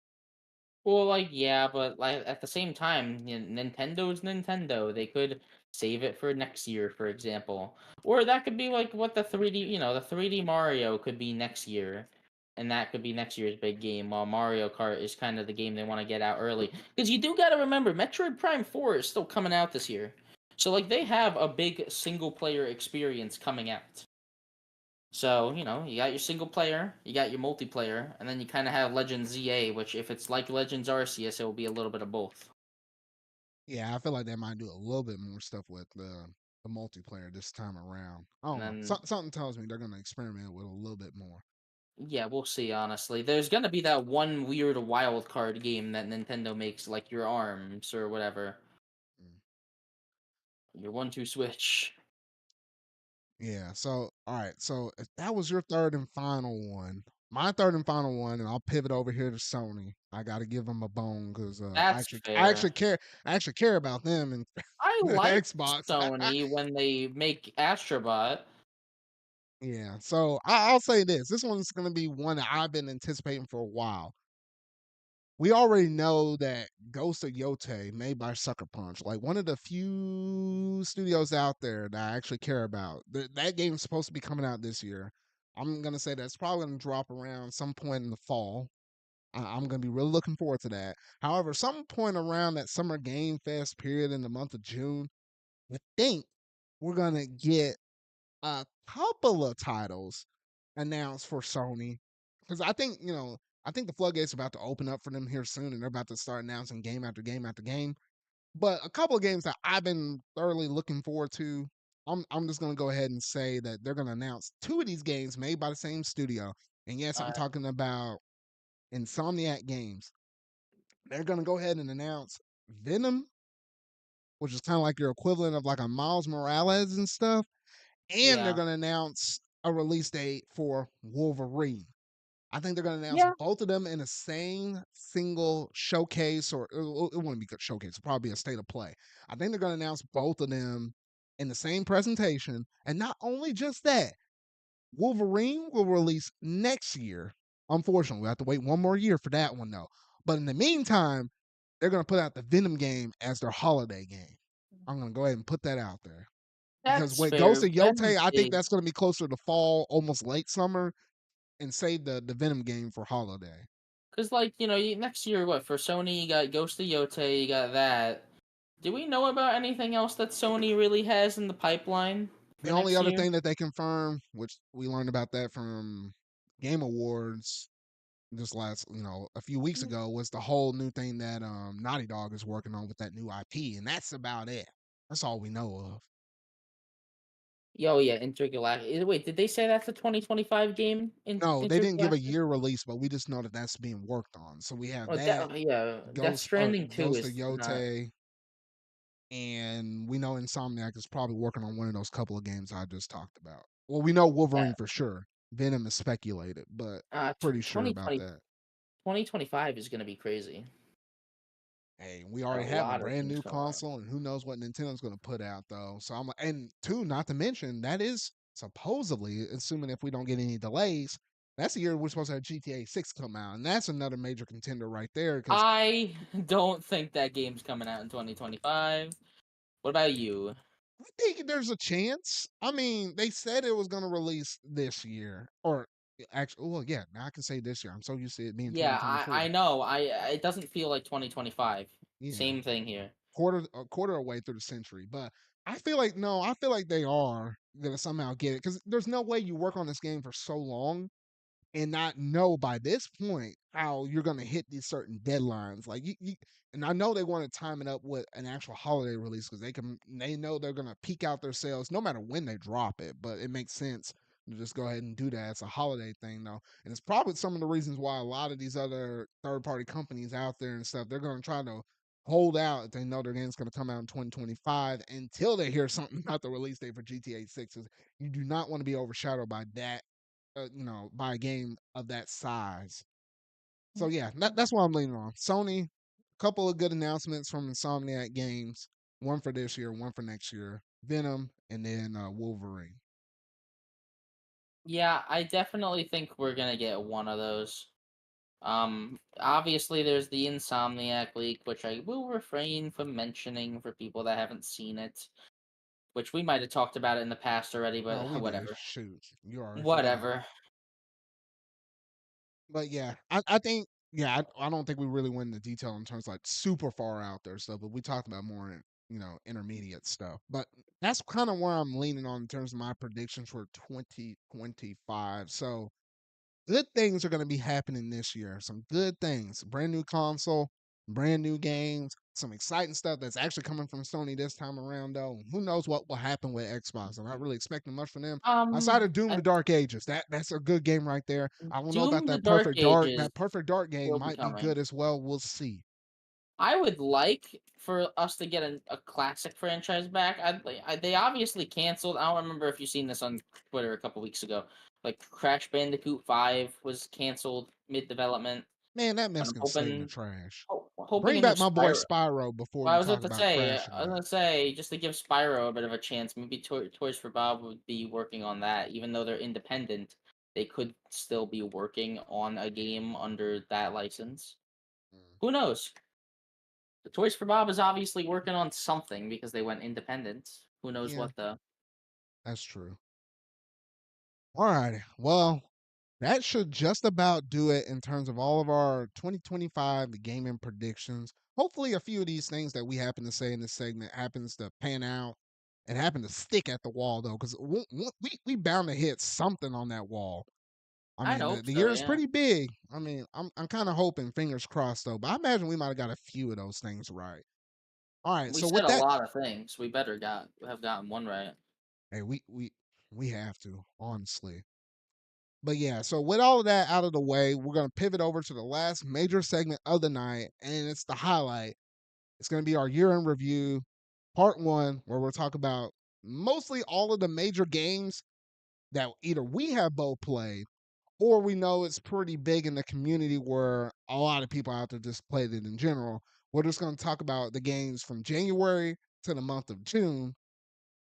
B: Well, like, yeah, but like at the same time, Nintendo's Nintendo. They could save it for next year, for example, or that could be like what the 3D, the 3D Mario could be next year, and that could be next year's big game. While Mario Kart is kind of the game they want to get out early, because you do got to remember, Metroid Prime 4 is still coming out this year, so like they have a big single player experience coming out. So, you got your single player, you got your multiplayer, and then you kind of have Legends ZA, which if it's like Legends Arceus, it will be a little bit of both.
A: Yeah, I feel like they might do a little bit more stuff with the multiplayer this time around. I
B: And
A: don't know.
B: then,
A: Something tells me they're gonna experiment with a little bit more.
B: yeah, we'll see, honestly. There's going to be that one weird wild card game that Nintendo makes, like your ARMS or whatever.
A: Mm.
B: Your 1-2 switch.
A: Yeah. So all right. So if that was your third and final one, my third and final one, and I'll pivot over here to Sony. I got to give them a bone because
B: That's fair.
A: I actually care about them and
B: I
A: the
B: like
A: Xbox.
B: Sony when they make Astrobot.
A: Yeah. So I'll say this: this one's gonna be one that I've been anticipating for a while. We already know that Ghost of Yote, made by Sucker Punch, like one of the few studios out there that I actually care about. That game's supposed to be coming out this year. I'm gonna say that's probably gonna drop around some point in the fall. I'm gonna be really looking forward to that. However, some point around that summer game fest period in the month of June, I think we're gonna get a couple of titles announced for Sony because I think the floodgates are about to open up for them here soon, and they're about to start announcing game after game after game. But a couple of games that I've been thoroughly looking forward to, I'm just gonna go ahead and say that they're gonna announce two of these games made by the same studio. And yes, I'm
B: Uh,
A: talking about Insomniac Games. They're gonna go ahead and announce Venom, which is kind of like your equivalent of like a Miles Morales and stuff, and they're
B: yeah.
A: gonna announce a release date for Wolverine. I think they're going to announce
B: Yeah.
A: both of them in the same single showcase, or it wouldn't be a showcase, it'll probably be a state of play. I think they're going to announce both of them in the same presentation. And not only just that, Wolverine will release next year. Unfortunately, we have to wait one more year for that one, though. But in the meantime, they're going to put out the Venom game as their holiday game. I'm going to go ahead and put that out there. Because
B: That's
A: when it goes
B: fair.
A: to Yote,
B: Venom's
A: I think
B: big.
A: that's going to be closer to fall, almost late summer, and save the Venom game for holiday.
B: Cause like next year, what for Sony? You got Ghost of Yote. You got that. Do we know about anything else that Sony really has in the pipeline
A: The
B: for
A: only
B: next
A: other
B: year?
A: thing that they confirmed, which we learned about that from Game Awards just last, a few weeks ago, was the whole new thing that Naughty Dog is working on with that new IP, and that's about it. That's all we know of.
B: Yo, yeah, Intergalactic. Wait, did they say that's a 2025 game in
A: No, they didn't give a
B: Intergalactic?
A: year release, but we just know that that's being worked on. So we have
B: Oh,
A: that
B: yeah, Death Stranding 2
A: Ghost of
B: is not.
A: Yote, and we know Insomniac is probably working on one of those couple of games I just talked about. Well, we know
B: Yeah,
A: Wolverine for sure. Venom is speculated, but pretty sure about
B: 2020
A: that.
B: 2025 is gonna be crazy.
A: Hey, we
B: Got a
A: already have a
B: lot of
A: brand
B: games
A: new
B: coming out.
A: console, and who knows what Nintendo's going to put out though. So and two, not to mention that is supposedly, assuming if we don't get any delays, that's the year we're supposed to have GTA 6 come out, and that's another major contender right there. Because
B: I don't think that game's coming out in 2025. What about you?
A: I think there's a chance. I mean, they said it was going to release this year, or actually, well, yeah, now I can say this year. I'm so used to it being
B: Yeah, I
A: 2024.
B: know. It doesn't feel like 2025.
A: Yeah,
B: Same thing here.
A: quarter away through the century. But I feel like no, I feel like they are gonna somehow get it because there's no way you work on this game for so long and not know by this point how you're going to hit these certain deadlines. Like and I know they want to time it up with an actual holiday release because they know they're going to peak out their sales no matter when they drop it. But it makes sense to just go ahead and do that. It's a holiday thing though, and it's probably some of the reasons why a lot of these other third party companies out there and stuff they're going to try to hold out if they know their game's going to come out in 2025 until they hear something about the release date for GTA 6. You do not want to be overshadowed by that by a game of that size. So yeah, that's what I'm leaning on. Sony, a couple of good announcements from Insomniac Games. One for this year, one for next year. Venom, and then Wolverine.
B: Yeah, I definitely think we're gonna get one of those. Obviously there's the Insomniac leak, which I will refrain from mentioning for people that haven't seen it. Which we might have talked about it in the past already,
A: Oh,
B: but
A: we did.
B: whatever.
A: Shoot, you already forgot.
B: Whatever.
A: But yeah, I think I don't think we really went into detail in terms of, like super far out there stuff, but we talked about more in intermediate stuff. But that's kind of where I'm leaning on in terms of my predictions for 2025. So good things are going to be happening this year. Some good things. Brand new console, brand new games, some exciting stuff that's actually coming from Sony this time around, though. Who knows what will happen with Xbox? I'm not really expecting much from them. Outside of Doom:
B: I,
A: The Dark Ages, that's a good game right there. I don't know about
B: Doom: The Dark Ages
A: That Perfect Dark game
B: will be
A: might be
B: coming.
A: good as well. We'll see.
B: I would like for us to get a classic franchise back. They obviously canceled. I don't remember if you've seen this on Twitter a couple weeks ago. Like Crash Bandicoot 5 was canceled mid development,
A: Man, that
B: but
A: mess
B: I'm
A: can stay in the
B: hoping
A: trash.
B: hoping
A: Bring
B: a new
A: back my boy
B: Spyro.
A: Spyro before
B: Well,
A: we talk about Crash
B: I was
A: again.
B: gonna say, just to give Spyro a bit of a chance, maybe Toys for Bob would be working on that. Even though they're independent, they could still be working on a game under that license.
A: Mm.
B: Who knows? The Toys for Bob is obviously working on something because they went independent. Who knows
A: Yeah,
B: what though?
A: that's true. All right. Well, that should just about do it in terms of all of our 2025 gaming predictions. Hopefully, a few of these things that we happen to say in this segment happens to pan out and happen to stick at the wall, though, because we bound to hit something on that wall. I
B: I'd
A: mean,
B: hope
A: the
B: so.
A: year is
B: Yeah,
A: pretty big. I mean, I'm kind of hoping, fingers crossed, though. But I imagine we might have got a few of those things right. All right.
B: we
A: So
B: said
A: with
B: a
A: that,
B: lot of things. We better got have gotten one right.
A: hey, we have to honestly. But yeah, so with all of that out of the way, we're going to pivot over to the last major segment of the night, and it's the highlight. It's going to be our year in review, part one, where we'll talk about mostly all of the major games that either we have both played or we know it's pretty big in the community where a lot of people out there just played it in general. We're just going to talk about the games from January to the month of June.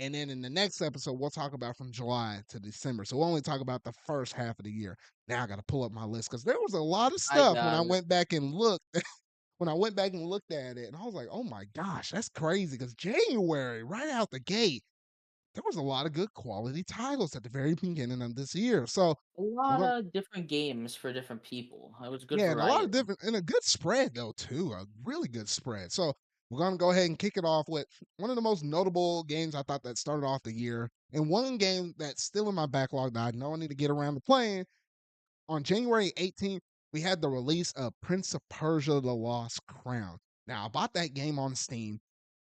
A: And then in the next episode, we'll talk about from July to December. So we'll only talk about the first half of the year. Now I got to pull up my list because there was a lot of
B: I
A: stuff when I
B: got it.
A: went back and looked. When I went back and looked at it, and I was like, "Oh my gosh, that's crazy!" Because January, right out the gate, there was a lot of good quality titles at the very beginning of this year. So
B: A
A: we're
B: lot
A: gonna,
B: of different games for different people. It was good
A: yeah, and a lot of
B: variety.
A: different, and a good spread though too, a really good spread. So we're gonna go ahead and kick it off with one of the most notable games I thought that started off the year, and one game that's still in my backlog that I know I need to get around to playing. On January 18th, we had the release of Prince of Persia: The Lost Crown. Now, I bought that game on Steam.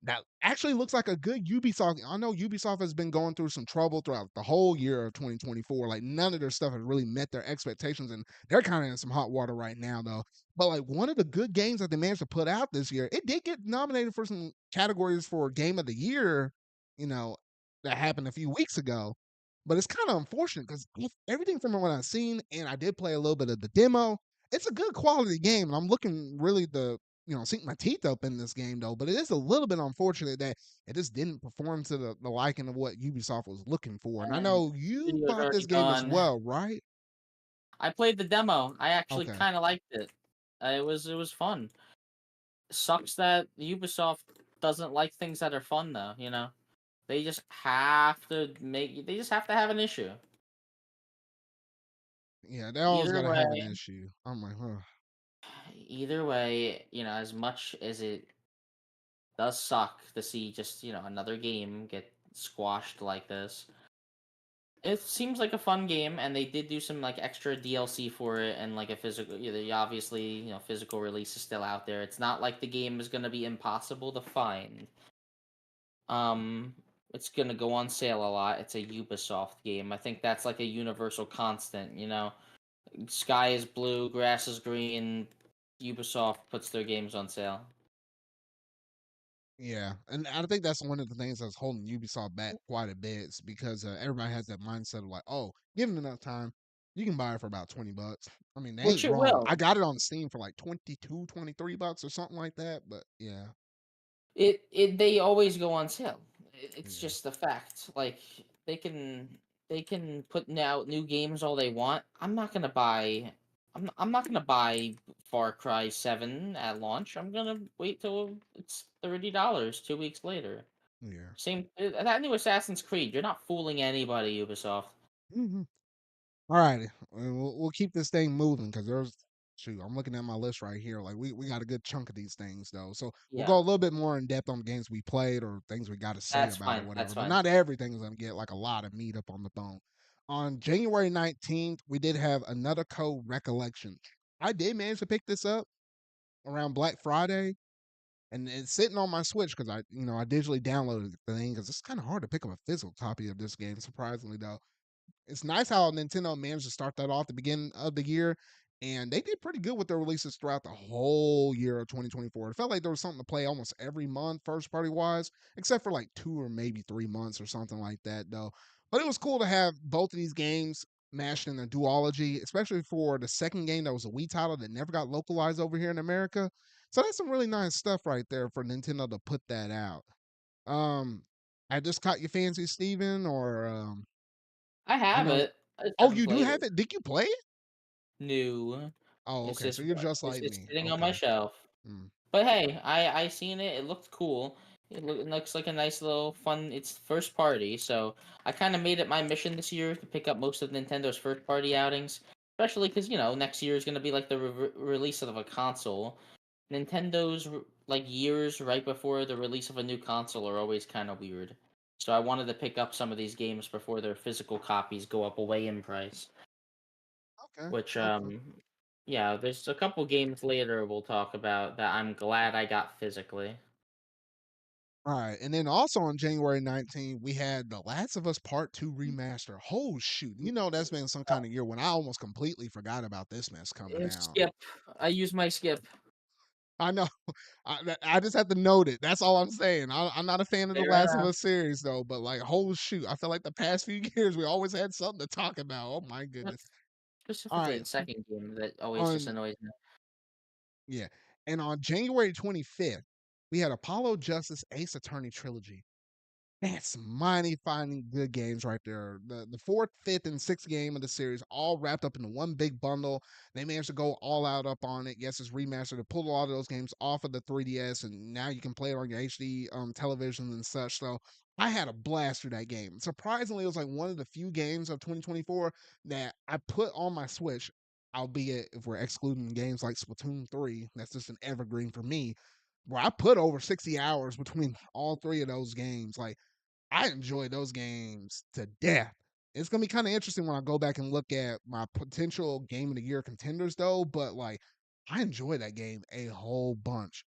A: That actually looks like a good Ubisoft. I know Ubisoft has been going through some trouble throughout the whole year of 2024. Like none of their stuff has really met their expectations, and they're kind of in some hot water right now, though. But like one of the good games that they managed to put out this year, it did get nominated for some categories for Game of the Year. You know, that happened a few weeks ago. But it's kind of unfortunate because everything from what I've seen, and I did play a little bit of the demo. It's a good quality game, and I'm looking really to sink my teeth up in this game though. But it is a little bit unfortunate that it just didn't perform to the liking of what Ubisoft was looking for. And I
B: And
A: know you
B: studio's
A: bought
B: already
A: this game as
B: gone.
A: well, right?
B: I played the demo. I actually
A: Okay.
B: kind of liked it. It was fun. Sucks that Ubisoft doesn't like things that are fun though. They just have to make. They just have to have an issue.
A: Yeah, they always
B: Either
A: got to have an
B: way,
A: issue. I'm like, huh.
B: either way, as much as it does suck to see just another game get squashed like this. It seems like a fun game, and they did do some like extra DLC for it, and like a physical. Obviously, physical release is still out there. It's not like the game is gonna be impossible to find. Um, it's gonna go on sale a lot. It's a Ubisoft game. I think that's like a universal constant. Sky is blue, grass is green. Ubisoft puts their games on sale.
A: Yeah, and I think that's one of the things that's holding Ubisoft back quite a bit is because everybody has that mindset of like, oh, given enough time, you can buy it for about $20. I mean, they
B: Which
A: ain't
B: it
A: wrong. I
B: will.
A: got it on Steam for like 22, $23 or something like that. But yeah,
B: They always go on sale. It's
A: yeah,
B: just a fact. Like they can put out new games all they want. I'm not gonna buy Far Cry 7 at launch. I'm gonna wait till it's $30 2 weeks later.
A: yeah.
B: Same that new Assassin's Creed. You're not fooling anybody, Ubisoft.
A: Hmm. All righty, we'll keep this thing moving because there's shoot. I'm looking at my list right here. Like we got a good chunk of these things though, so we'll go
B: Yeah,
A: a little bit more in depth on games we played or things we got to say
B: that's
A: about or
B: fine. That's
A: whatever. But
B: fine.
A: not everything is gonna get like a lot of meat up on the bone. On January 19th, we did have another code recollection. I did manage to pick this up around Black Friday, and it's sitting on my Switch because I digitally downloaded the thing because it's kind of hard to pick up a physical copy of this game. Surprisingly, though, it's nice how Nintendo managed to start that off at the beginning of the year, and they did pretty good with their releases throughout the whole year of 2024. It felt like there was something to play almost every month, first party wise, except for like 2 or maybe 3 months or something like that, though. But it was cool to have both of these games mashed in a duology, especially for the second game that was a Wii title that never got localized over here in America. So that's some really nice stuff right there for Nintendo to put that out. Um, I just caught your fancy, Steven, or
B: I
A: I
B: have
A: know.
B: it. I just
A: Oh,
B: haven't
A: you do
B: played
A: have
B: it.
A: it? Did you play it?
B: New.
A: Oh,
B: It's
A: okay. So
B: just
A: you're just
B: it's
A: like
B: it's
A: me.
B: sitting on my
A: Okay.
B: shelf.
A: Mm.
B: But hey, I seen it. It looked cool. It looks like a nice little fun. It's first party, so I kind of made it my mission this year to pick up most of Nintendo's first party outings, especially because next year is gonna be like the release of a console. Nintendo's like years right before the release of a new console are always kind of weird. So I wanted to pick up some of these games before their physical copies go up away in price.
A: Okay.
B: Which
A: Okay.
B: yeah, there's a couple games later we'll talk about that I'm glad I got physically.
A: All right. And then also on January 19th, we had The Last of Us Part 2 remaster. Oh, shoot. That's been some kind of year when I almost completely forgot about this mess coming out.
B: Skip. I use my skip.
A: I know. I just have to note it. That's all I'm saying. I'm not a fan of the
B: Fair
A: Last of
B: enough.
A: Us series, though. But like, oh shoot, I feel like the past few years we always had something to talk about. Oh my goodness. All
B: specifically
A: right,
B: the second game that always just
A: on
B: annoys me.
A: yeah, and on January 25th, we had Apollo Justice Ace Attorney Trilogy. That's mighty finding good games right there. The fourth, fifth, and sixth game of the series all wrapped up into one big bundle. They managed to go all out up on it. Yes, it's remastered. They pulled a lot of those games off of the 3DS, and now you can play it on your HD television and such. So I had a blast through that game. Surprisingly, it was like one of the few games of 2024 that I put on my Switch. Albeit if we're excluding games like Splatoon 3, that's just an evergreen for me. Where I put over 60 hours between all three of those games. Like I enjoy those games to death. It's gonna be kind of interesting when I go back and look at my potential game of the year contenders, though. But like, I enjoy that game a whole bunch.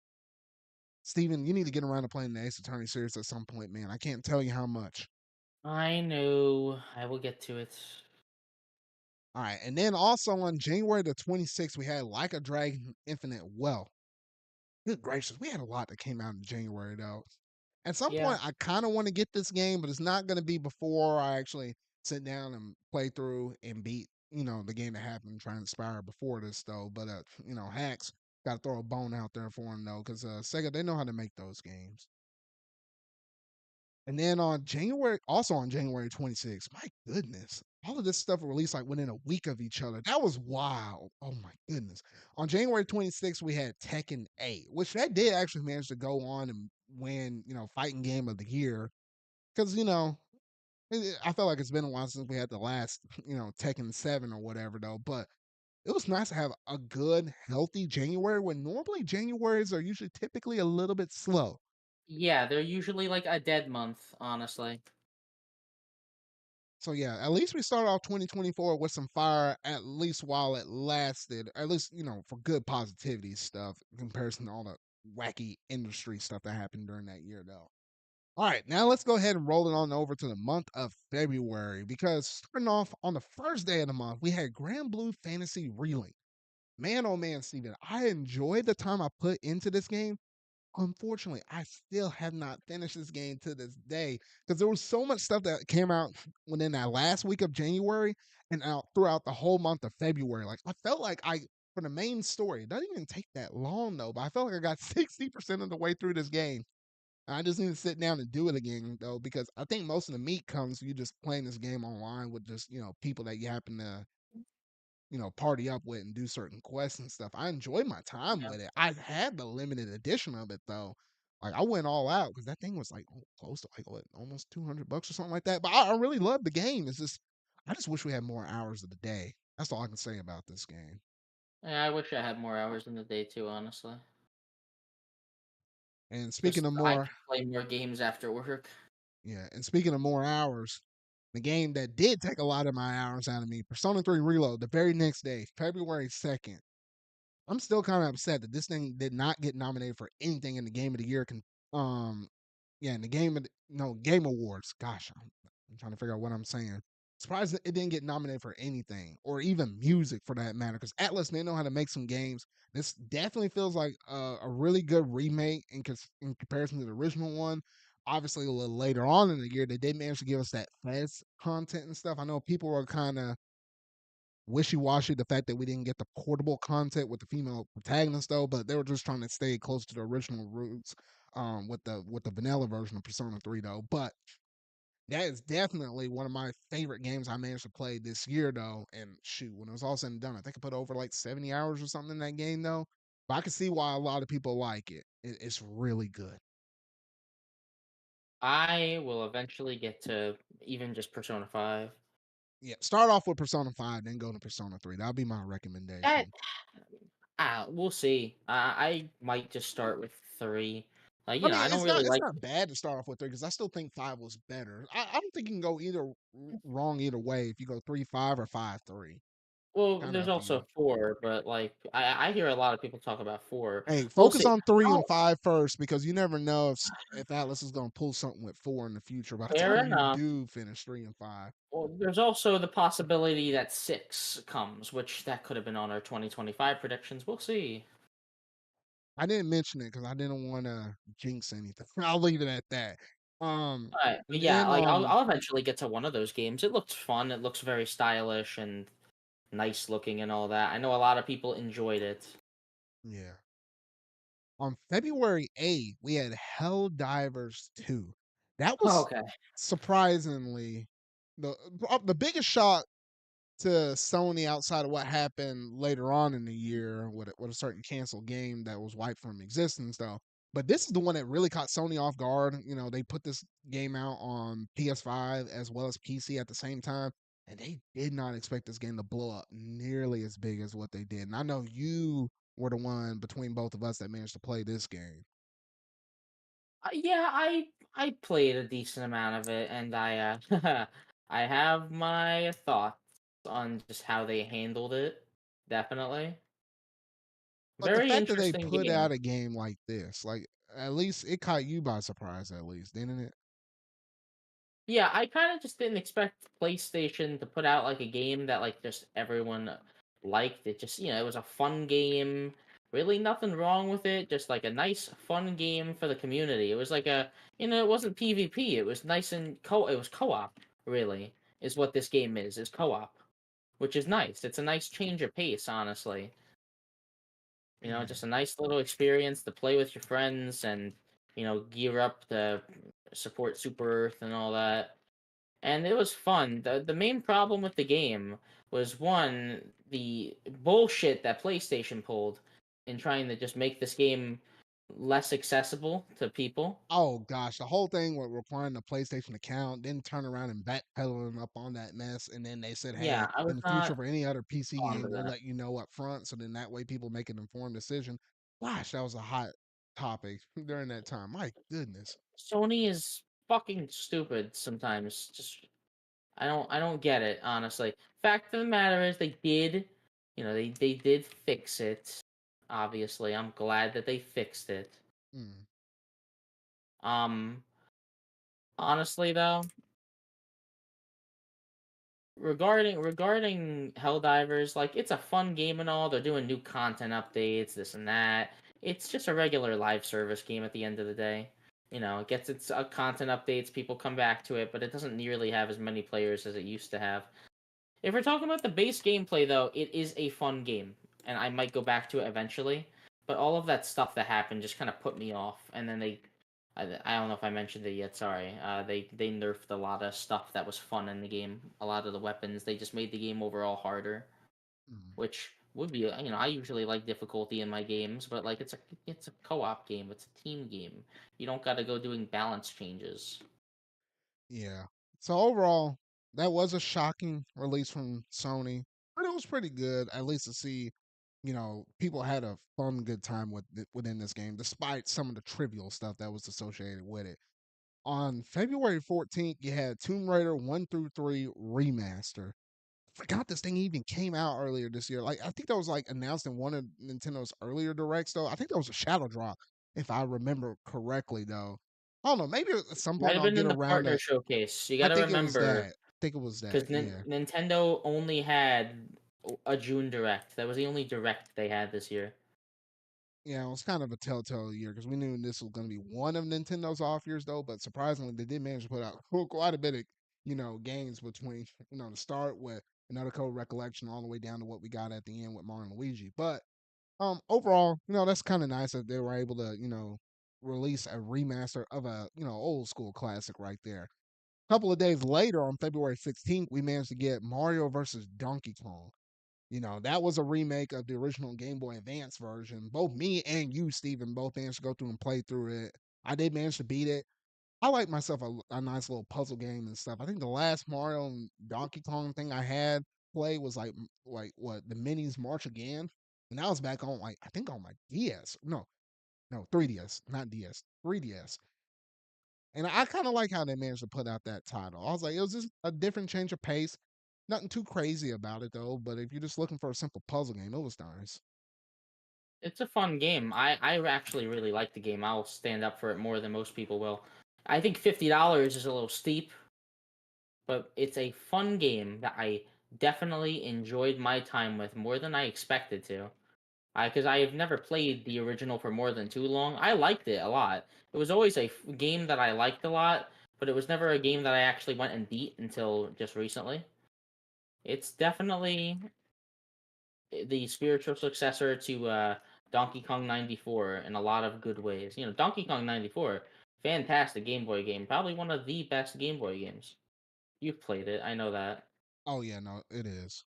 A: Steven, you need to get around to playing the Ace Attorney series at some point, man. I can't tell you how much.
B: I know. I will get to it.
A: All right, and then also on January the 26th, we had Like a Dragon Infinite Wealth. Good gracious, we had a lot that came out in January though. At some
B: Yeah.
A: point, I kind of want to get this game, but it's not going to be before I actually sit down and play through and beat, the game that happened transpire before this though. But hacks got to throw a bone out there for them though, because Sega they know how to make those games. And then also on January 26th, my goodness, all of this stuff released like within a week of each other. That was wild. Oh my goodness. On January 26th, we had Tekken 8, which that did actually manage to go on and win, fighting game of the year. Because, I felt like it's been a while since we had the last, Tekken 7 or whatever, though. But it was nice to have a good, healthy January when normally Januaries are usually typically a little bit slow.
B: Yeah, they're usually like a dead month, honestly.
A: So yeah, at least we started off 2024 with some fire, at least while it lasted. At least for good positivity stuff in comparison to all the wacky industry stuff that happened during that year, though. All right, now let's go ahead and roll it on over to the month of February because starting off on the first day of the month, we had Grand Blue Fantasy Relink. Man, oh man, Steven, I enjoyed the time I put into this game. Unfortunately, I still have not finished this game to this day because there was so much stuff that came out within that last week of January and out throughout the whole month of February. Like I felt like for the main story, it doesn't even take that long though, but I felt like I got 60% of the way through this game. I just need to sit down and do it again though, because I think most of the meat comes from you just playing this game online with just, people that you happen to party up with and do certain quests and stuff. I enjoyed my time
B: Yeah.
A: with it. I had the limited edition of it though. Like I went all out because that thing was like close to like what almost $200 or something like that. But I really love the game. It's just I just wish we had more hours of the day. That's all I can say about this game.
B: Yeah, I wish I had more hours in the day too, honestly.
A: And speaking
B: Just
A: of
B: I
A: more,
B: could play more games after work.
A: yeah, and speaking of more hours, the game that did take a lot of my hours out of me, Persona 3 Reload, the very next day, February 2nd. I'm still kind of upset that this thing did not get nominated for anything in the Game of the Year. Um, yeah, in the Game Awards. Gosh, I'm trying to figure out what I'm saying. Surprised that it didn't get nominated for anything, or even music for that matter. Because Atlas, they know how to make some games. This definitely feels like a really good remake in comparison to the original one. Obviously, a little later on in the year, they did manage to give us that Fez content and stuff. I know people were kind of wishy-washy the fact that we didn't get the portable content with the female protagonist though, but they were just trying to stay close to the original roots with the vanilla version of Persona 3 though. But that is definitely one of my favorite games I managed to play this year though. And shoot, when it was all said and done, I think I put over like 70 hours or something in that game though. But I can see why a lot of people like it's really good.
B: I will eventually get to even just Persona 5.
A: Yeah, start off with Persona 5, then go to Persona 3. That'll be my
B: That
A: recommendation.
B: we'll see. I might just start with 3. Like,
A: I mean,
B: I don't
A: it's
B: really
A: not it's
B: like.
A: not bad to start off with 3 because I still think 5 was better. I don't think you can go wrong either way if you go 3-5 or 5-3.
B: Well,
A: Kind of
B: there's
A: up to you.
B: also 4, but like I hear a lot of people talk about 4.
A: Hey,
B: We'll
A: focus
B: see.
A: on 3 and
B: Oh,
A: 5 first because you never know if Atlas is going to pull something with 4 in the future. By the
B: fair
A: time you
B: enough.
A: do finish 3 and 5,
B: Well, there's also the possibility that 6 comes, which that could have been on our 2025 predictions. We'll see.
A: I didn't mention it because I didn't want to jinx anything. I'll leave it at that.
B: Alright, but
A: And
B: yeah,
A: then
B: like I'll eventually get to one of those games. It looks fun. It looks very stylish, and nice looking and all that. I know a lot of people enjoyed it.
A: Yeah. On February 8th, we had Helldivers 2. That was
B: Okay.
A: surprisingly the biggest shock to Sony outside of what happened later on in the year with a certain canceled game that was wiped from existence though. But this is the one that really caught Sony off guard. You know, they put this game out on PS5 as well as PC at the same time, and they did not expect this game to blow up nearly as big as what they did. And I know you were the one between both of us that managed to play this game.
B: Yeah, I played a decent amount of it, and I have my thoughts on just how they handled it. Definitely,
A: But the
B: very
A: fact that they
B: interesting
A: put
B: game.
A: out a game like this, like at least it caught you by surprise, at least, didn't it?
B: Yeah, I kind of just didn't expect PlayStation to put out like a game that like just everyone liked. It just it was a fun game. Really nothing wrong with it. Just like a nice fun game for the community. It was like a it wasn't PvP. It was nice and it was co-op, really, is what this game is co-op, which is nice. It's a nice change of pace, honestly.
A: Mm,
B: Just a nice little experience to play with your friends and gear up to support Super Earth and all that, and it was fun. The main problem with the game was one, the bullshit that PlayStation pulled in trying to just make this game less accessible to people.
A: oh gosh, the whole thing with requiring the PlayStation account, then turn around and backpedaling up on that mess, and then they said, "Hey,
B: Yeah, I was
A: in the future
B: not
A: for any other PC
B: fond
A: game,
B: of
A: we'll
B: that.
A: let you know up front, so then that way people make an informed decision." Gosh, that was a hot topic during that time. My goodness.
B: Sony is fucking stupid sometimes. Just I don't get it, honestly. Fact of the matter is they did fix it. Obviously, I'm glad that they fixed it.
A: Mm,
B: Um Honestly though, regarding Helldivers, like it's a fun game and all. They're doing new content updates, this and that. It's just a regular live service game at the end of the day. It gets its content updates, people come back to it, but it doesn't nearly have as many players as it used to have. If we're talking about the base gameplay, though, it is a fun game, and I might go back to it eventually. But all of that stuff that happened just kind of put me off, and then I don't know if I mentioned it yet. Sorry, they nerfed a lot of stuff that was fun in the game. A lot of the weapons, they just made the game overall harder,
A: mm.
B: which would be I usually like difficulty in my games, but like it's a co-op game, it's a team game. You don't got to go doing balance changes.
A: Yeah. So overall, that was a shocking release from Sony, but it was pretty good, at least to see, people had a fun, good time within this game, despite some of the trivial stuff that was associated with it. On February 14th, you had Tomb Raider 1 through 3 remaster. Forgot this thing even came out earlier this year. Like I think that was like announced in one of Nintendo's earlier directs though. I think that was a shadow drop, if I remember correctly though. I don't know. Maybe at some
B: Might
A: point
B: have
A: I'll
B: been
A: get
B: in the
A: around
B: partner
A: to.
B: showcase. You got
A: I
B: to
A: think it was
B: remember,
A: that. I think it was
B: because
A: that. Yeah.
B: Nintendo only had a June Direct. That was the only Direct they had this year.
A: Yeah, it was kind of a telltale year because we knew this was going to be one of Nintendo's off years, though. But surprisingly, they did manage to put out quite a bit of, games between, the start with another Code Recollection all the way down to what we got at the end with Mario and Luigi. But overall, that's kind of nice that they were able to, release a remaster of a, old school classic right there. A couple of days later, on February 16th, we managed to get Mario versus Donkey Kong. That was a remake of the original Game Boy Advance version. Both me and you, Steven, both managed to go through and play through it. I did manage to beat it. I like myself a nice little puzzle game and stuff. I think the last Mario and Donkey Kong thing I had play was like what the minis March Again, and that was back on like I think on my DS. No, 3DS, not DS, 3DS. And I kind of like how they managed to put out that title. I was like, it was just a different change of pace. Nothing too crazy about it though. But if you're just looking for a simple puzzle game, it was nice.
B: It's a fun game. I actually really like the game. I'll stand up for it more than most people will. I think $50 is a little steep, but it's a fun game that I definitely enjoyed my time with more than I expected to. Because I have never played the original for more than too long. I liked it a lot. It was always a game that I liked a lot, but it was never a game that I actually went and beat until just recently. It's definitely the spiritual successor to Donkey Kong 94 in a lot of good ways. You know, Donkey Kong 94, fantastic Game Boy game, probably one of the best Game Boy games. You've played it, I know that.
A: Oh yeah, no, it is.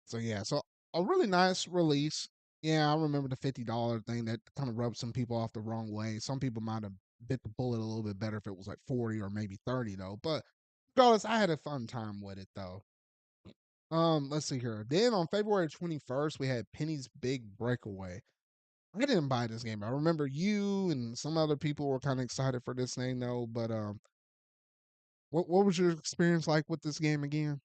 A: So yeah, so a really nice release. Yeah, I remember the $50 thing that kind of rubbed some people off the wrong way. Some people might have bit the bullet a little bit better if it was like 40 or maybe 30 though. But regardless, I had a fun time with it though. Let's see here. Then on February 21st, we had Penny's Big Breakaway. I didn't buy this game. I remember you and some other people were kind of excited for this thing though. But what was your experience like with this game again?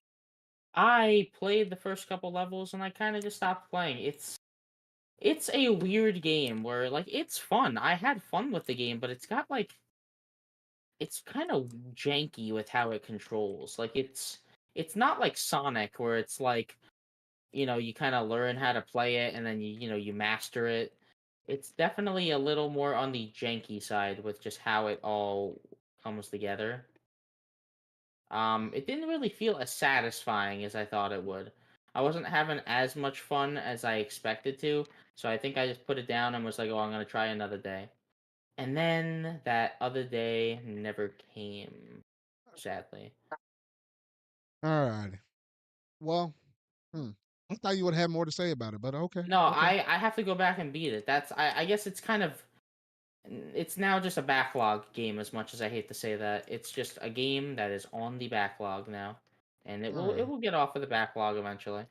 B: I played the first couple levels and I kind of just stopped playing. It's a weird game where like it's fun. I had fun with the game, but it's got like it's kind of janky with how it controls. Like it's not like Sonic where it's like, you know, you kind of learn how to play it and then you know, you master it. It's definitely a little more on the janky side with just how it all comes together. It didn't really feel as satisfying as I thought it would. I wasn't having as much fun as I expected to, so I think I just put it down and was like, "Oh, I'm gonna try another day." And then that other day never came, sadly.
A: All right. Well, hmm. I thought you would have more to say about it, but okay,
B: No,
A: okay.
B: I have to go back and beat it. I guess it's kind of it's now just a backlog game as much as I hate to say that. It's just a game that is on the backlog now, and
A: All
B: it
A: right.
B: will get off of the backlog eventually.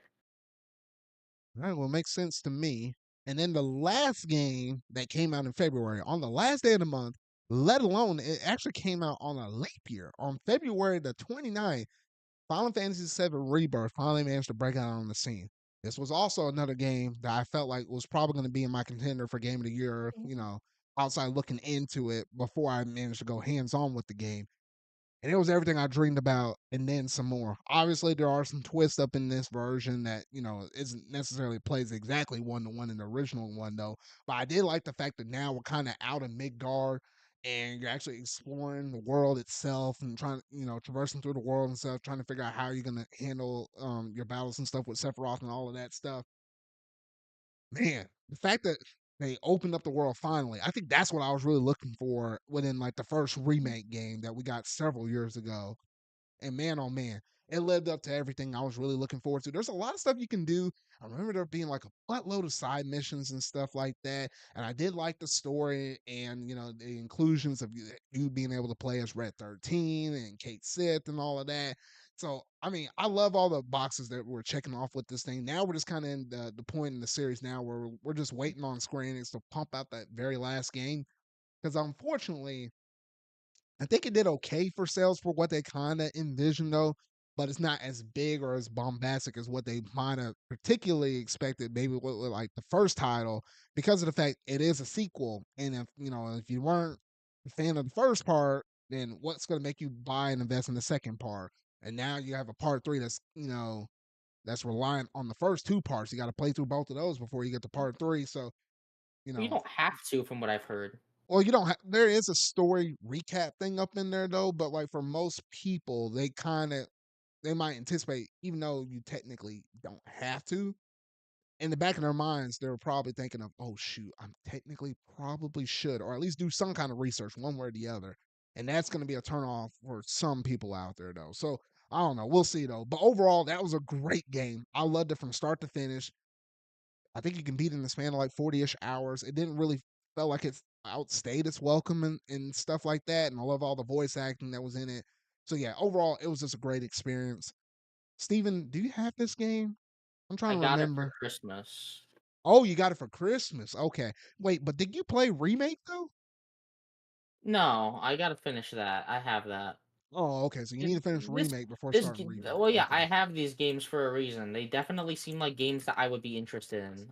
A: All right, well, it makes sense to me. And then the last game that came out in February, on the last day of the month, let alone it actually came out on a leap year, on February the 29th, Final Fantasy VII Rebirth finally managed to break out on the scene. This was also another game that I felt like was probably going to be in my contender for Game of the Year, outside looking into it before I managed to go hands on with the game, and it was everything I dreamed about and then some more. Obviously, there are some twists up in this version that isn't necessarily plays exactly one to one in the original one though. But I did like the fact that now we're kind of out of Midgard and you're actually exploring the world itself and trying, traversing through the world and stuff, trying to figure out how you're gonna handle your battles and stuff with Sephiroth and all of that stuff. Man, the fact that they opened up the world finally, I think that's what I was really looking for within like the first remake game that we got several years ago. And man, oh man, it lived up to everything I was really looking forward to. There's a lot of stuff you can do. I remember there being like a buttload of side missions and stuff like that. And I did like the story and the inclusions of you being able to play as Red 13 and Kate Sith and all of that. So I mean, I love all the boxes that we're checking off with this thing. Now we're just kind of in the point in the series now where we're just waiting on Square Enix to pump out that very last game. Because unfortunately, I think it did okay for sales for what they kind of envisioned though, but it's not as big or as bombastic as what they might have particularly expected. Maybe with like the first title, because of the fact it is a sequel, and if you weren't a fan of the first part, then what's going to make you buy and invest in the second part? And now you have a part three that's reliant on the first two parts. You got to play through both of those before you get to part three. So you
B: You
A: know,
B: don't have to, from what I've heard.
A: well, you don't have. There is a story recap thing up in there though, but like for most people, they might anticipate, even though you technically don't have to. In the back of their minds, they're probably thinking of, "Oh shoot, I'm technically probably should, or at least do some kind of research, one way or the other." And that's going to be a turnoff for some people out there though. So I don't know. We'll see though. But overall, that was a great game. I loved it from start to finish. I think you can beat it in the span of like 40-ish hours. It didn't really feel like it's outstayed its welcome and stuff like that. And I love all the voice acting that was in it. So yeah, overall, it was just a great experience. Steven, do you have this game? I'm trying
B: I
A: to
B: got it for
A: remember.
B: Christmas.
A: Oh, you got it for Christmas. Okay. Wait, but did you play remake though?
B: No, I gotta finish that. I have that.
A: Oh, okay. So you need to finish
B: This
A: remake before
B: this
A: starting remake.
B: well, yeah,
A: Okay.
B: I have these games for a reason. They definitely seem like games that I would be interested in.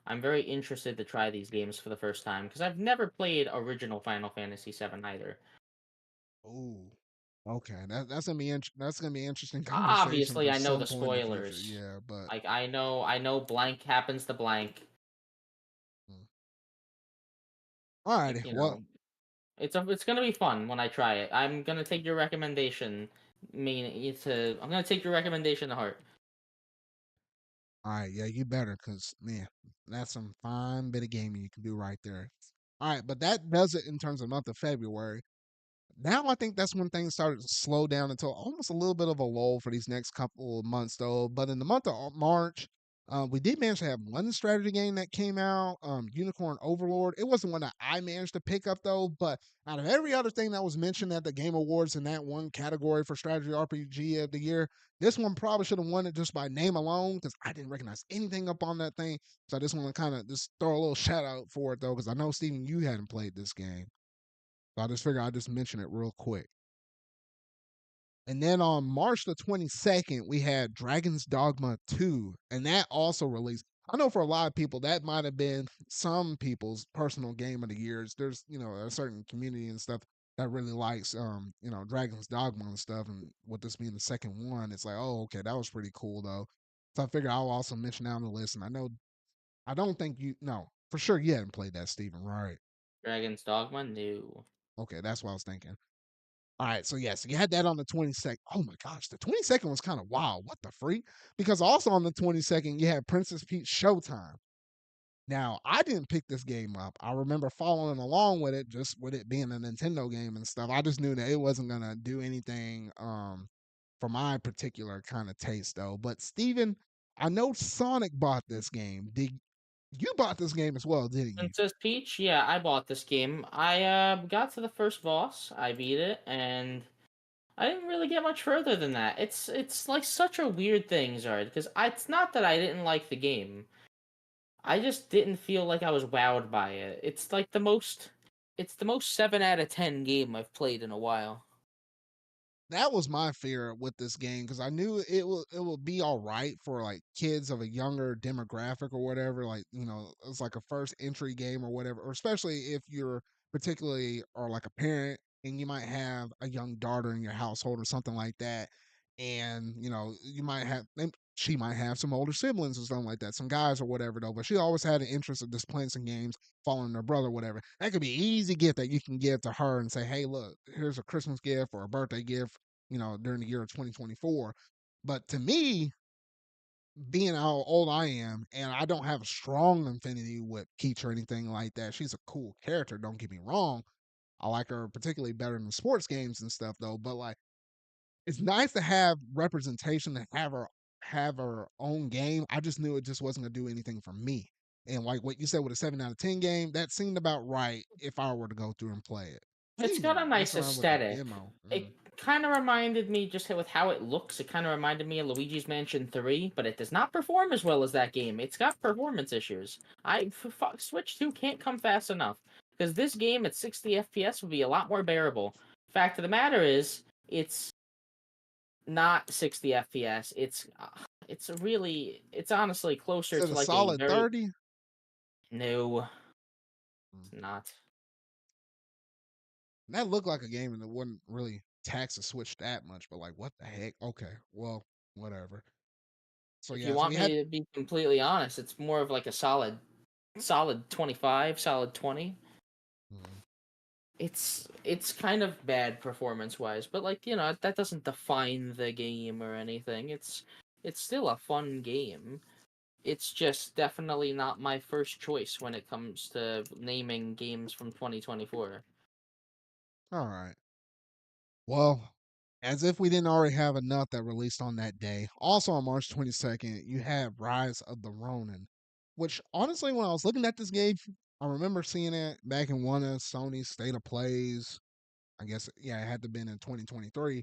B: I'm very interested to try these games for the first time because I've never played original Final Fantasy VII either.
A: Oh. Okay. That's gonna be that's gonna be interesting conversation
B: Obviously,
A: for
B: I know
A: some
B: the
A: point in the future.
B: spoilers.
A: Yeah, but
B: Like I know blank happens to blank.
A: mm. All
B: Like,
A: righty.
B: you
A: Well,
B: know, it's gonna be fun when I try it. I'm gonna take your recommendation. I'm gonna take your recommendation to heart.
A: All right, yeah, you better, cause man, that's some fine bit of gaming you can do right there. All right, but that does it in terms of month of February. Now I think that's when things started to slow down until almost a little bit of a lull for these next couple of months, though. But in the month of March, we did manage to have one strategy game that came out, Unicorn Overlord. It wasn't one that I managed to pick up, though. But out of every other thing that was mentioned at the Game Awards in that one category for strategy RPG of the year, this one probably should have won it just by name alone because I didn't recognize anything up on that thing. So I just want to kind of just throw a little shout out for it, though, because I know, Steven, you hadn't played this game. So I just figured I'd just mention it real quick. And then on March the 22nd, we had Dragon's Dogma 2, and that also released. I know for a lot of people, that might have been some people's personal game of the years. There's, a certain community and stuff that really likes, Dragon's Dogma and stuff. And with this being the second one, it's like, oh, okay, that was pretty cool, though. So I figure I'll also mention that on the list. And I don't think no, for sure you hadn't played that, Steven, right?
B: Dragon's Dogma, new.
A: Okay, that's what I was thinking. All right, so yes, you had that on the 22nd. Oh my gosh, the 22nd was kind of wild. What the freak? Because also on the 22nd, you had Princess Peach Showtime. Now, I didn't pick this game up. I remember following along with it, just with it being a Nintendo game and stuff. I just knew that it wasn't gonna do anything for my particular kind of taste though. But Steven, I know Sonic bought this game. Did you bought this game as well, didn't you?
B: Princess Peach, yeah, I bought this game. I got to the first boss, I beat it, and I didn't really get much further than that. It's like such a weird thing, Zard, because it's not that I didn't like the game. I just didn't feel like I was wowed by it. It's the most 7 out of 10 game I've played in a while.
A: That was my fear with this game because I knew it will be all right for like kids of a younger demographic or whatever. Like it's like a first entry game or whatever, or especially if you're particularly or like a parent and you might have a young daughter in your household or something like that, and you might have she might have some older siblings or something like that, some guys or whatever though. But she always had an interest of just playing some games, following her brother, whatever. That could be an easy gift that you can give to her and say, "Hey, look, here's a Christmas gift or a birthday gift." During the year of 2024. But to me, being how old I am, and I don't have a strong affinity with Peach or anything like that. She's a cool character, don't get me wrong. I like her particularly better in sports games and stuff though. But like it's nice to have representation and have her own game. I just knew it just wasn't gonna do anything for me. And like what you said with a 7 out of 10 game, that seemed about right if I were to go through and play it. I didn't
B: It's got
A: even
B: a
A: mess
B: nice
A: around with the
B: aesthetic.
A: demo.
B: It kind of reminded me just with how it looks. It kind of reminded me of Luigi's Mansion 3, but it does not perform as well as that game. It's got performance issues. Switch 2 can't come fast enough because this game at 60 FPS would be a lot more bearable. Fact of the matter is, it's not 60 FPS. It's honestly closer
A: Is it
B: to
A: a
B: like a
A: solid
B: very
A: 30?
B: no,
A: Mm.
B: it's not.
A: That looked like a game that wouldn't really tax the Switch that much, but like, what the heck? Okay, well, whatever. So
B: If you
A: yeah, so
B: want
A: we
B: me
A: had.
B: to be completely honest, it's more of like a solid 25, solid 20.
A: Mm.
B: It's kind of bad performance wise, but like, that doesn't define the game or anything. It's still a fun game. It's just definitely not my first choice when it comes to naming games from 2024.
A: All right. Well, as if we didn't already have enough that released on that day. Also on March 22nd, you had Rise of the Ronin, which honestly, when I was looking at this game, I remember seeing it back in one of Sony's State of Plays. I guess yeah, it had to have been in 2023.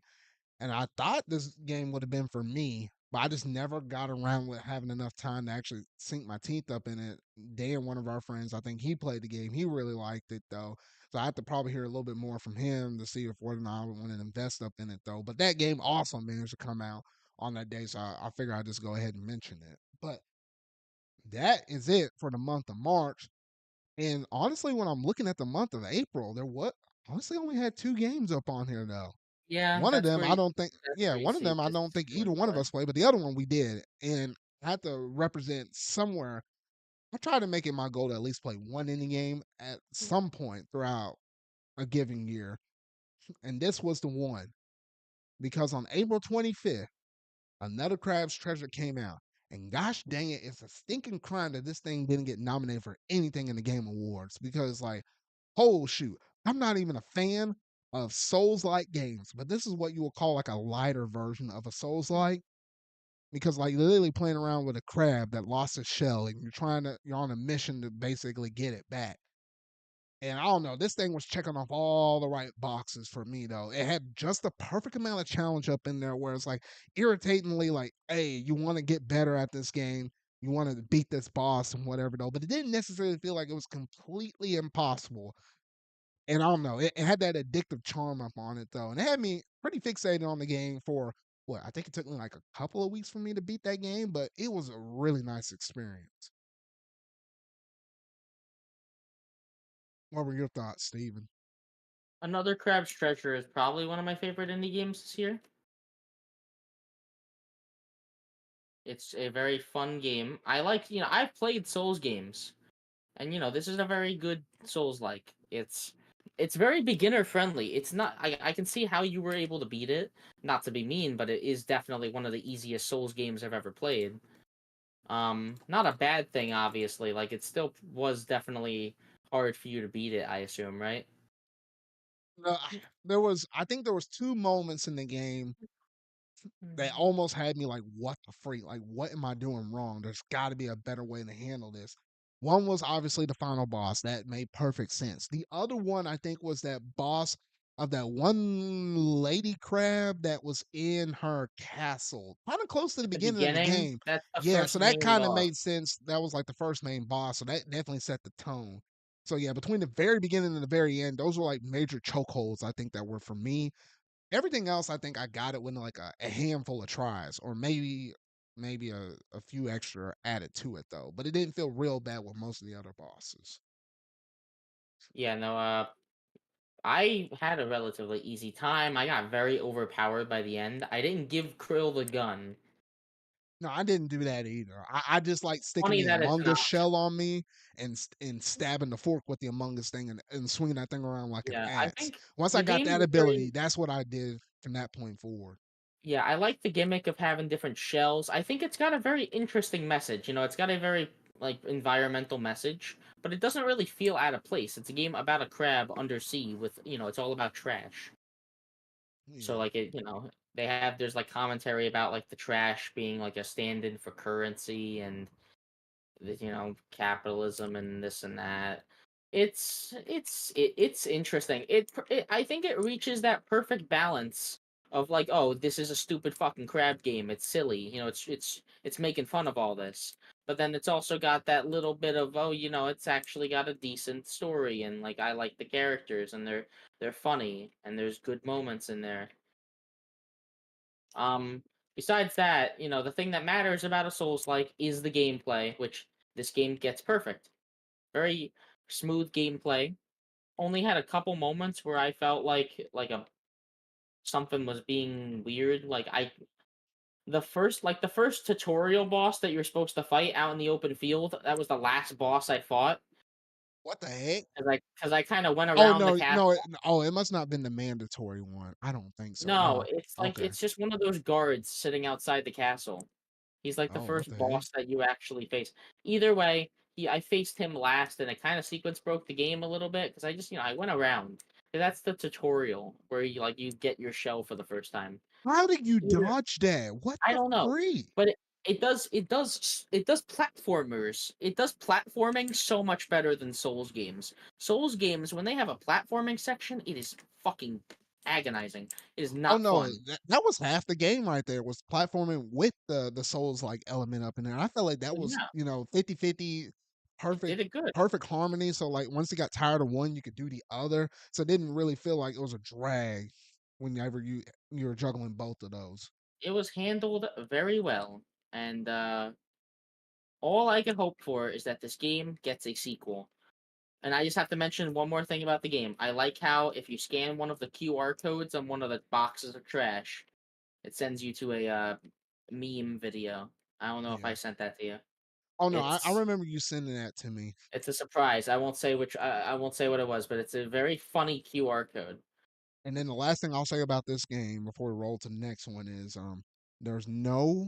A: And I thought this game would have been for me, but I just never got around with having enough time to actually sink my teeth up in it. Dan, one of our friends, I think he played the game. He really liked it though. So I have to probably hear a little bit more from him to see if whether or not I would want to invest up in it though. But that game also managed to come out on that day, so I figure I'd just go ahead and mention it. But that is it for the month of March. And honestly, when I'm looking at the month of April, there what honestly only had two games up on here though.
B: Yeah,
A: One of them, I don't think,
B: that's
A: yeah,
B: where you
A: one of
B: see
A: them, I don't
B: business
A: think
B: come
A: either
B: into
A: one of
B: play.
A: us played, but the other one we did. And I had to represent somewhere. I try to make it my goal to at least play one indie game at some point throughout a given year. And this was the one because on April 25th, Another Crab's Treasure came out. And gosh dang it, it's a stinking crime that this thing didn't get nominated for anything in the Game Awards because, like, oh shoot, I'm not even a fan of Souls-like games, but this is what you would call like a lighter version of a Souls-like because, like, literally playing around with a crab that lost its shell and you're on a mission to basically get it back. And I don't know, this thing was checking off all the right boxes for me though. It had just the perfect amount of challenge up in there where it's like irritatingly like, hey, you want to get better at this game, you want to beat this boss and whatever though, but it didn't necessarily feel like it was completely impossible. And I don't know, it had that addictive charm up on it though, and it had me pretty fixated on the game for what I think it took me like a couple of weeks for me to beat that game, but it was a really nice experience. What were your thoughts, Steven?
B: Another Crab's Treasure is probably one of my favorite indie games this year. It's a very fun game. I like, I've played Souls games, and this is a very good Souls like. It's very beginner friendly. It's not I can see how you were able to beat it. Not to be mean, but it is definitely one of the easiest Souls games I've ever played. Not a bad thing, obviously. Like it still was definitely hard for you to beat it, I assume, right?
A: No, I think there was two moments in the game that almost had me like, what the freak? Like, what am I doing wrong? There's got to be a better way to handle this. One was obviously the final boss. That made perfect sense. The other one, I think, was that boss of that one lady crab that was in her castle, kind of close to the
B: At the
A: beginning of the
B: beginning,
A: game.
B: that's the
A: Yeah, so
B: first
A: that
B: main
A: kind of
B: boss.
A: made sense. That was like the first main boss. So that definitely set the tone. So yeah, between the very beginning and the very end, those were like major chokeholds, I think, that were for me. Everything else, I think I got it within like a handful of tries, or maybe a few extra added to it though. But it didn't feel real bad with most of the other bosses.
B: Yeah, no, I had a relatively easy time. I got very overpowered by the end. I didn't give Krill the gun.
A: No, I didn't do that either. I just like sticking
B: Funny
A: the
B: that it's
A: Among
B: an
A: Us
B: option.
A: shell on me and stabbing the fork with the Among Us thing and swinging that thing around like an
B: Yeah, I
A: axe.
B: think
A: Once I
B: the
A: got
B: game
A: that
B: is
A: ability,
B: very.
A: that's what I did from that point forward.
B: Yeah, I like the gimmick of having different shells. I think it's got a very interesting message. It's got a very like environmental message, but it doesn't really feel out of place. It's a game about a crab undersea with, it's all about trash. So
A: Yeah.
B: like there's like commentary about like the trash being like a stand-in for currency and capitalism and this and that. It's interesting. I think it reaches that perfect balance of like, oh, this is a stupid fucking crab game. It's silly. It's making fun of all this. But then it's also got that little bit of, oh, it's actually got a decent story, and like I like the characters, and they're funny, and there's good moments in there. Um, Besides that, the thing that matters about a Souls like is the gameplay, which this game gets perfect. Very smooth gameplay. Only had a couple moments where I felt like something was being weird. The first tutorial boss that you're supposed to fight out in the open field, that was the last boss I fought
A: What the heck?
B: because I kind of went
A: Oh
B: around the
A: no, no,
B: castle.
A: oh, it must not have been the mandatory one. I don't think so.
B: No,
A: No.
B: it's like
A: Okay.
B: it's just one of those guards sitting outside the castle. He's like the
A: Oh, what
B: first
A: the heck?
B: boss that you actually face. Either way, I faced him last, and it kind of sequence broke the game a little bit because I just I went around. That's the tutorial where you get your shell for the first time.
A: How did you
B: Either
A: dodge that? What
B: I
A: the
B: don't know,
A: freak?
B: but it does platformers. It does platforming so much better than Souls games. Souls games, when they have a platforming section, it is fucking agonizing. It is
A: Oh
B: not
A: no,
B: fun.
A: that was half the game right there was platforming with the Souls like element up in there. I felt like that was,
B: Yeah,
A: 50-50
B: it
A: perfect
B: did it good.
A: perfect harmony. So like once you got tired of one, you could do the other. So it didn't really feel like it was a drag whenever you were juggling both of those.
B: It was handled very well, and all I can hope for is that this game gets a sequel. And I just have to mention one more thing about the game. I like how if you scan one of the QR codes on one of the boxes of trash, it sends you to a meme video. I don't know if I
A: Yeah.
B: sent that to you.
A: Oh no, I
B: It's
A: remember you sending that to me.
B: it's a surprise. I won't say which. I won't say what it was, but it's a very funny QR code.
A: And then the last thing I'll say about this game before we roll to the next one is there's no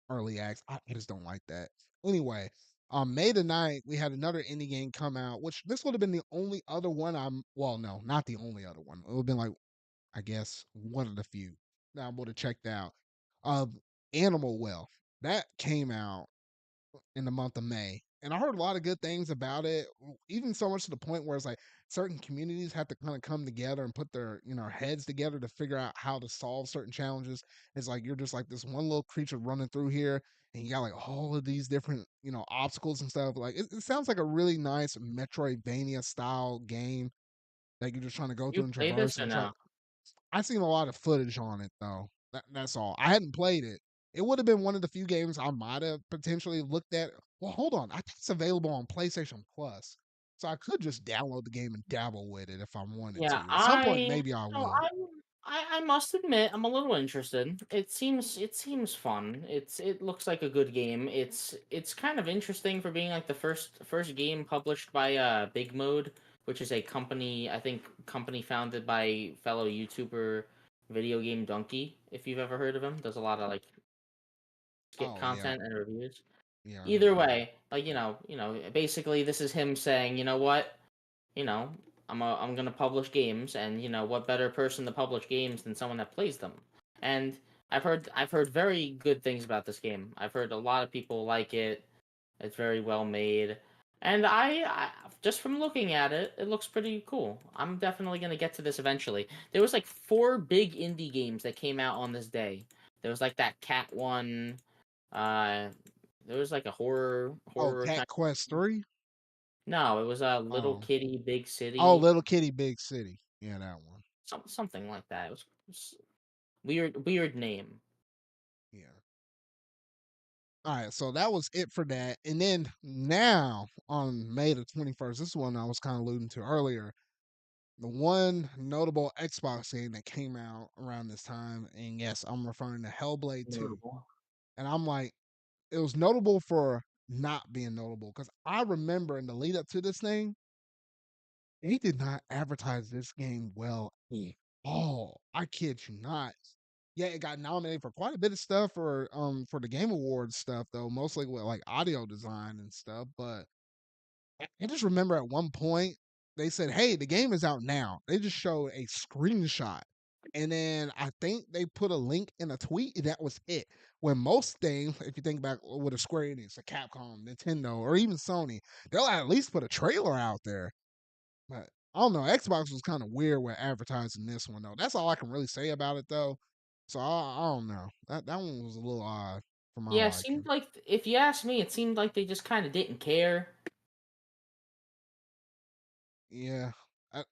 A: early acts. I just don't like that. Anyway, on May the 9th, we had another indie game come out, which this would have been the only other one well, no, not the only other one. It would have been like, I guess, one of the few that I would have checked out. Of Animal Wealth. That came out in the month of May. And I heard a lot of good things about it, even so much to the point where it's like certain communities have to kind of come together and put their, heads together to figure out how to solve certain challenges. It's like you're just like this one little creature running through here, and you got like all of these different, obstacles and stuff. Like it sounds like a really nice Metroidvania style game that you're just trying to go through
B: You
A: and
B: play this
A: traverse
B: or
A: and try.
B: no?
A: I seen a lot of footage on it though. That's all. I hadn't played it. It would have been one of the few games I might have potentially looked at. Well, hold on. I think it's available on PlayStation Plus. So I could just download the game and dabble with it if I wanted
B: Yeah,
A: to. At some point maybe I
B: no,
A: will.
B: I must admit I'm a little interested. It seems fun. It looks like a good game. It's kind of interesting for being like the first game published by Big Mode, which is a company, I think company founded by fellow YouTuber Video Game Donkey, if you've ever heard of him. Does a lot of like skit
A: Oh yeah.
B: content and reviews.
A: Yeah, I
B: Either
A: heard of him.
B: way, like basically this is him saying, you know what, you know, I'm gonna publish games, and what better person to publish games than someone that plays them. And I've heard very good things about this game. I've heard a lot of people like it. It's very well made, and I just from looking at it, it looks pretty cool. I'm definitely gonna get to this eventually. There was like four big indie games that came out on this day. There was like that cat one. Uh, there was like a
A: Oh,
B: horror
A: Cat
B: kind.
A: Quest 3?
B: No, it was a Little
A: Oh.
B: Kitty Big
A: Oh,
B: City.
A: Little Kitty Big City. Yeah, that one.
B: Something like that. It was weird name.
A: Yeah. All right, so that was it for that. And then now on May the 21st, this is one I was kind of alluding to earlier. The one notable Xbox game that came out around this time, and yes, I'm referring to Hellblade 2.
B: Notable.
A: And I'm like, it was notable for not being notable because I remember in the lead up to this thing, they did not advertise this game well at all. I kid you not. Yeah, it got nominated for quite a bit of stuff for the Game Awards stuff though, mostly with like audio design and stuff. But I just remember at one point they said, "Hey, the game is out now." They just showed a screenshot, and then I think they put a link in a tweet, and that was it. When most things, if you think back with a Square Enix, a Capcom, Nintendo, or even Sony, they'll at least put a trailer out there. But I don't know. Xbox was kind of weird with advertising this one though. That's all I can really say about it though. So I don't know. That one was a little odd for my
B: Yeah, it seemed
A: liking.
B: like, if you ask me, it seemed like they just kind of didn't care.
A: Yeah,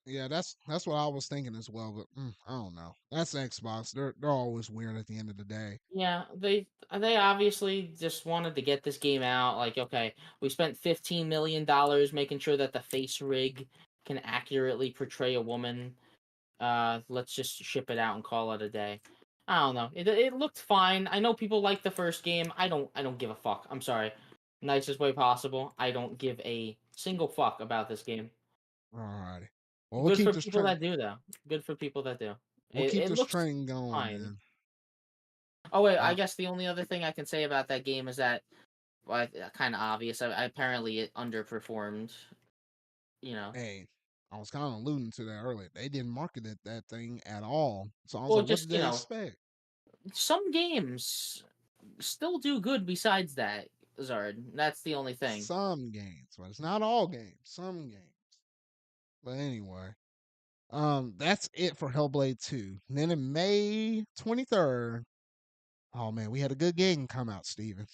A: yeah. That's what I was thinking as well. But I don't know. That's Xbox. They're always weird at the end of the day.
B: Yeah, they obviously just wanted to get this game out. Like, okay, we spent $15 million making sure that the face rig can accurately portray a woman. Let's just ship it out and call it a day. I don't know. It looked fine. I know people like the first game. I don't give a fuck. I'm sorry. Nicest way possible. I don't give a single fuck about this game.
A: Alrighty. Well, we'll
B: Good
A: keep
B: for
A: this
B: people
A: train.
B: that do though. Good for people that do.
A: We'll keep
B: It
A: this
B: looks
A: train going,
B: fine.
A: man.
B: Oh wait, I
A: Uh,
B: guess the only other thing I can say about that game is that, well, kind of obvious. Apparently it underperformed. You know.
A: hey, I was kind of alluding to that earlier. They didn't market that thing at all. So I was
B: Well,
A: like, what did
B: just
A: they expect?
B: some games still do good besides that, Zard. That's the only thing.
A: Some games, but it's not all games. Some games. But anyway, that's it for Hellblade 2. And then in May 23rd, oh man, we had a good game come out, Steven.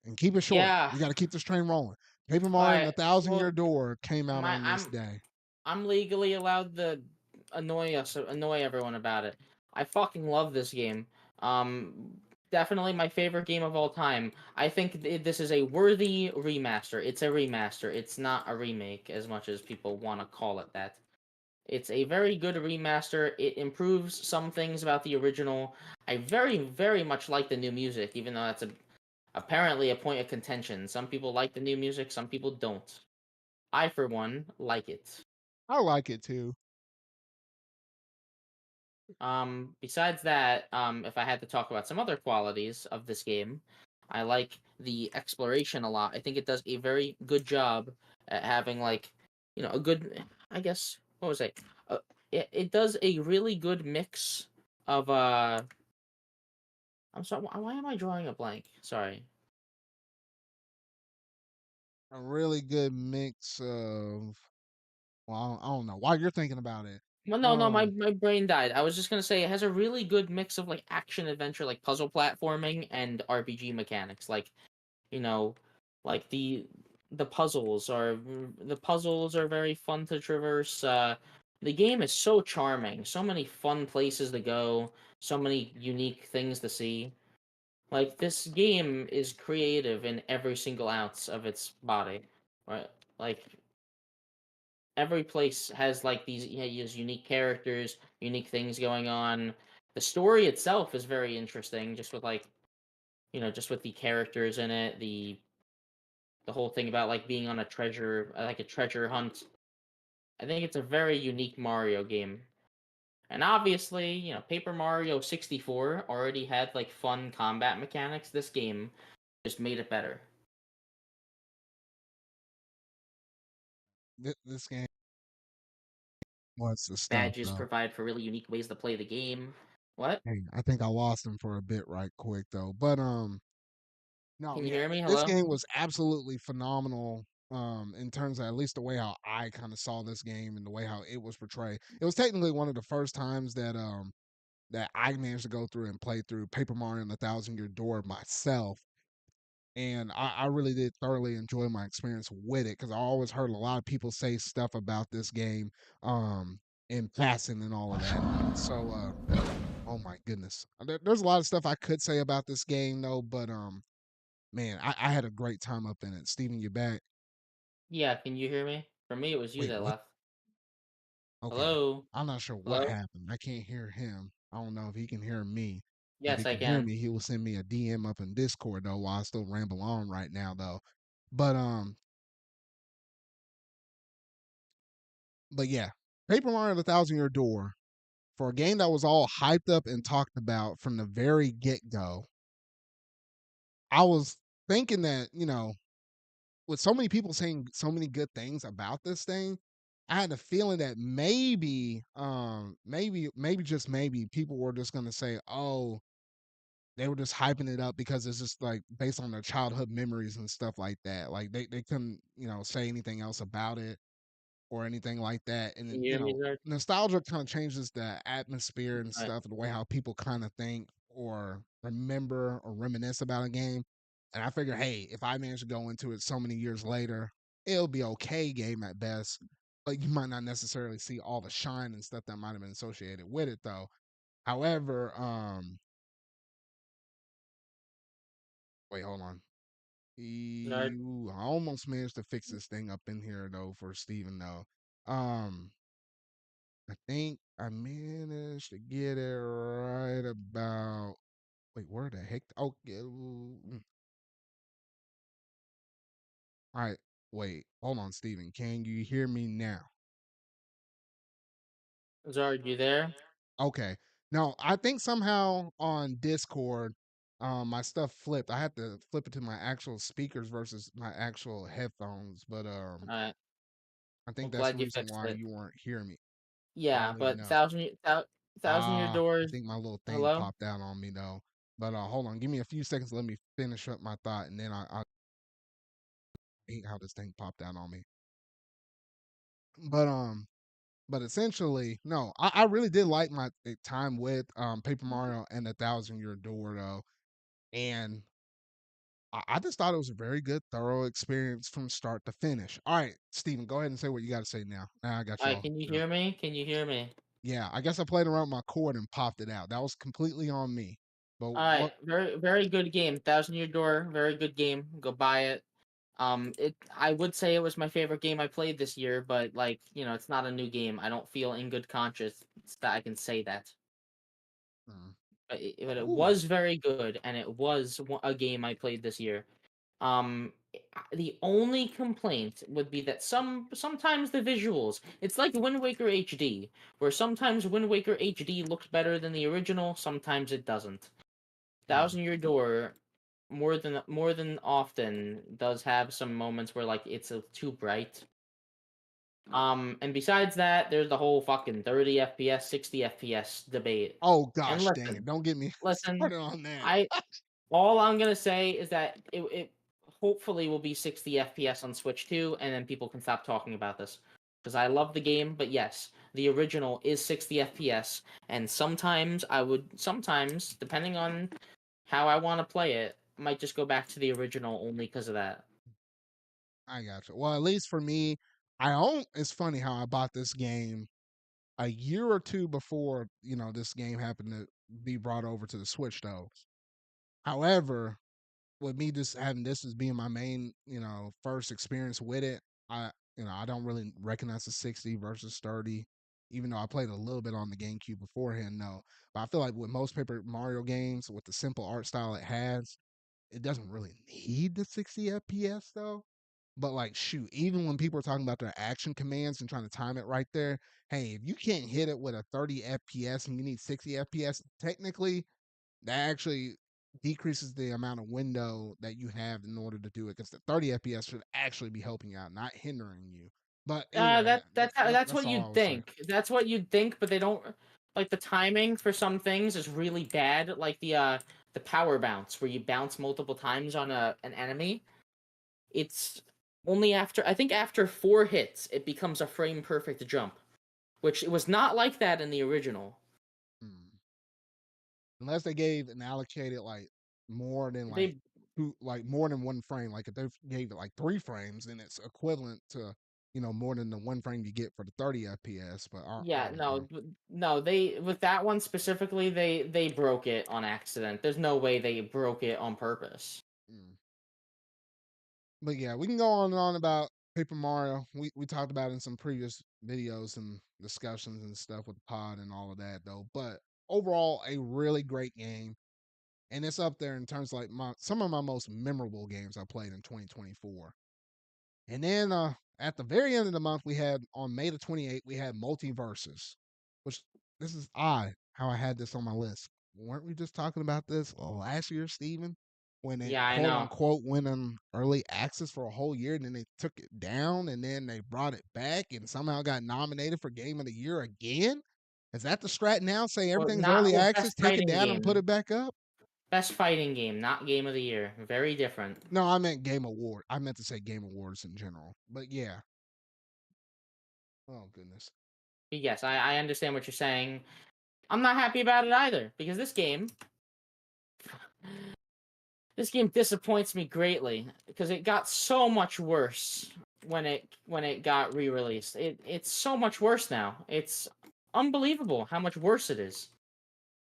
A: And keep it short.
B: Yeah.
A: We got to keep this train rolling. Paper
B: All
A: Mario and
B: right.
A: the Thousand Year
B: Well,
A: Door came out
B: my
A: on this day.
B: I'm legally allowed to annoy everyone about it. I fucking love this game. Definitely my favorite game of all time. I think this is a worthy remaster. It's a remaster. It's not a remake as much as people want to call it that. It's a very good remaster. It improves some things about the original. I very much like the new music, even though that's apparently a point of contention. Some people like the new music, some people don't. I, for one, like it.
A: I like it too.
B: Besides that, if I had to talk about some other qualities of this game, I like the exploration a lot. I think it does a very good job at having like, a good. I guess what was it? It does a really good mix of. I'm sorry. Why am I drawing a blank? Sorry.
A: A really good mix of. Well, I don't know. While you're thinking about it,
B: Well, no, no, my
A: um,
B: my brain died. I was just gonna say it has a really good mix of like action adventure, like puzzle platforming and RPG mechanics. Like, you know, like the puzzles are very fun to traverse. The game is so charming. So many fun places to go. So many unique things to see. Like this game is creative in every single ounce of its body. Right? Like every place has like these unique characters, unique things going on. The story itself is very interesting, just with like just with the characters in it, the whole thing about like being on a treasure, like a treasure hunt. I think it's a very unique Mario game. And obviously, Paper Mario 64 already had like fun combat mechanics. This game just made it better.
A: this game was the stuff
B: Badges
A: though.
B: provide for really unique ways to play the game. What?
A: Hey, I think I lost him for a bit right quick though. But no,
B: Can you
A: yeah,
B: hear me?
A: this
B: Hello?
A: game was absolutely phenomenal. In terms of at least the way how I kind of saw this game and the way how it was portrayed. It was technically one of the first times that I managed to go through and play through Paper Mario and the Thousand Year Door myself. And I really did thoroughly enjoy my experience with it because I always heard a lot of people say stuff about this game um in passing and all of that. So oh my goodness. There's a lot of stuff I could say about this game though, but man, I had a great time up in it. Steven, you back?
B: Yeah, can you hear me? For me, it was you
A: Wait,
B: that
A: what?
B: left.
A: Okay.
B: Hello?
A: I'm not sure what
B: Hello?
A: happened. I can't hear him. I don't know if he can hear me. If he
B: Yes, I
A: can hear
B: can.
A: me, he will send me a DM up in Discord though while I still ramble on right now though. But but yeah. Paper Mario the Thousand Year Door, for a game that was all hyped up and talked about from the very get go, I was thinking that, with so many people saying so many good things about this thing, I had a feeling that maybe just maybe people were just gonna say, "Oh, they were just hyping it up because it's just like based on their childhood memories and stuff like that." Like they couldn't, say anything else about it or anything like that. And then,
B: Can you hear me, Zard?
A: nostalgia kind of changes the atmosphere and
B: Alright.
A: stuff, and the way how people kind of think or remember or reminisce about a game. And I figure, hey, if I manage to go into it so many years later, it'll be okay game at best. But you might not necessarily see all the shine and stuff that might have been associated with it though. However, wait, hold on.
B: Zard?
A: I almost managed to fix this thing up in here though for Steven though. Um, I think I managed to get it right about. Wait, where the heck? Oh, yeah, all right. Wait, hold on, Steven. Can you hear me now?
B: Zard, you there?
A: Okay. No, I think somehow on Discord, my stuff flipped. I had to flip it to my actual speakers versus my actual headphones, but
B: Alright.
A: I
B: Well,
A: think that's the
B: glad you
A: reason
B: fixed
A: why
B: it.
A: you weren't hearing me.
B: Yeah,
A: Oddly
B: but
A: enough.
B: Thousand Year
A: I
B: Doors.
A: think my little thing
B: Hello?
A: popped out on me though. But hold on, give me a few seconds. Let me finish up my thought, and then I hate how this thing popped out on me. But but essentially, no, I really did like my time with Paper Mario and the Thousand Year Door though, and I just thought it was a very good, thorough experience from start to finish. All right, Steven, go ahead and say what you got to say now. Now I got you
B: Alright,
A: all.
B: can you
A: Yeah.
B: hear me? Can you hear me?
A: Yeah, I guess I played around my cord and popped it out. That was completely on me. But
B: Alright,
A: what?
B: very very good game. Thousand Year Door, very good game. Go buy it. I would say it was my favorite game I played this year, but like, it's not a new game. I don't feel in good conscience that I can say that.
A: Mm,
B: But it
A: ooh,
B: was very good, and it was a game I played this year. The only complaint would be that sometimes the visuals, it's like Wind Waker HD, where sometimes Wind Waker HD looks better than the original, sometimes it doesn't.
A: mm.
B: Thousand Year Door. more than often does have some moments where like it's too bright. And besides that, there's the whole fucking 30 FPS, 60 FPS debate.
A: Oh
B: And
A: gosh, dang
B: listen,
A: it! Don't get me
B: listen,
A: started on that.
B: I all I'm gonna say is that it hopefully will be 60 FPS on Switch too, and then people can stop talking about this. Because I love the game, but yes, the original is 60 FPS, and sometimes, depending on how I want to play it, might just go back to the original only because of that.
A: I got you. Well, at least for me, I own. It's funny how I bought this game a year or two before this game happened to be brought over to the Switch, though. However, with me just having this as being my main, first experience with it, I don't really recognize the 60 versus 30, even though I played a little bit on the GameCube beforehand. No, but I feel like with most Paper Mario games, with the simple art style it has, it doesn't really need the 60 FPS though. But like, shoot, even when people are talking about their action commands and trying to time it right there, hey, if you can't hit it with a 30 FPS and you need 60 FPS, technically that actually decreases the amount of window that you have in order to do it because the 30 FPS should actually be helping you out, not hindering you. But anyway,
B: That's
A: that's
B: what
A: all I
B: you'd
A: was saying.
B: think. That's what you'd think, but they don't like the timing for some things is really bad. Like the power bounce where you bounce multiple times on an enemy. It's only after I think after 4 hits it becomes a frame perfect jump, which it was not like that in the original.
A: Hmm. Unless they gave and allocated like more than like
B: They
A: more than one frame. Like if they gave it like 3 frames, then it's equivalent to more than the one frame you get for the 30 FPS. But I
B: Yeah,
A: don't
B: no,
A: know.
B: no, they with that one specifically, they broke it on accident. There's no way they broke it on purpose.
A: Mm. But yeah, we can go on and on about Paper Mario. We talked about it in some previous videos and discussions and stuff with the pod and all of that though. But overall, a really great game, and it's up there in terms of like some of my most memorable games I played in 2024. And then at the very end of the month, we had on May the 28th, we had Multiverses, which this is odd how I had this on my list. Weren't we just talking about this last year, Steven? When it
B: Yeah, I
A: quote
B: know.
A: unquote went on early access for a whole year, and then they took it down, and then they brought it back, and somehow got nominated for Game of the Year again. Is that the strat now? Say
B: Well,
A: everything's
B: not
A: early
B: well,
A: access, take it down, and put it back up?
B: best fighting game, not game of the year. Very different.
A: No, I meant Game Award. I meant to say Game Awards in general. But yeah. Oh goodness.
B: But yes, I understand what you're saying. I'm not happy about it either because this game disappoints me greatly because it got so much worse when it got re-released. It's so much worse now. It's unbelievable how much worse it is.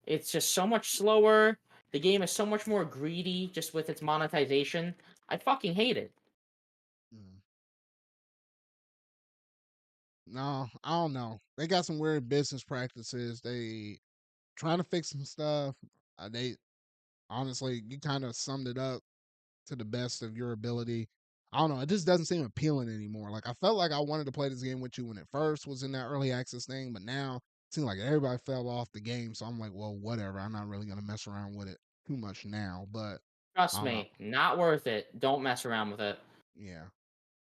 B: It's just so much slower. The game is so much more greedy just with its monetization. I fucking hate it.
A: Mm. No, I don't know. They got some weird business practices. They trying to fix some stuff. They honestly, you kind of summed it up to the best of your ability. I don't know. It just doesn't seem appealing anymore. Like I felt like I wanted to play this game with you when it first was in that early access thing, but now it seems like everybody fell off the game. So I'm like, well, whatever. I'm not really gonna mess around with it too much now. But I
B: Trust
A: don't know.
B: me, not worth it. Don't mess around with it.
A: Yeah.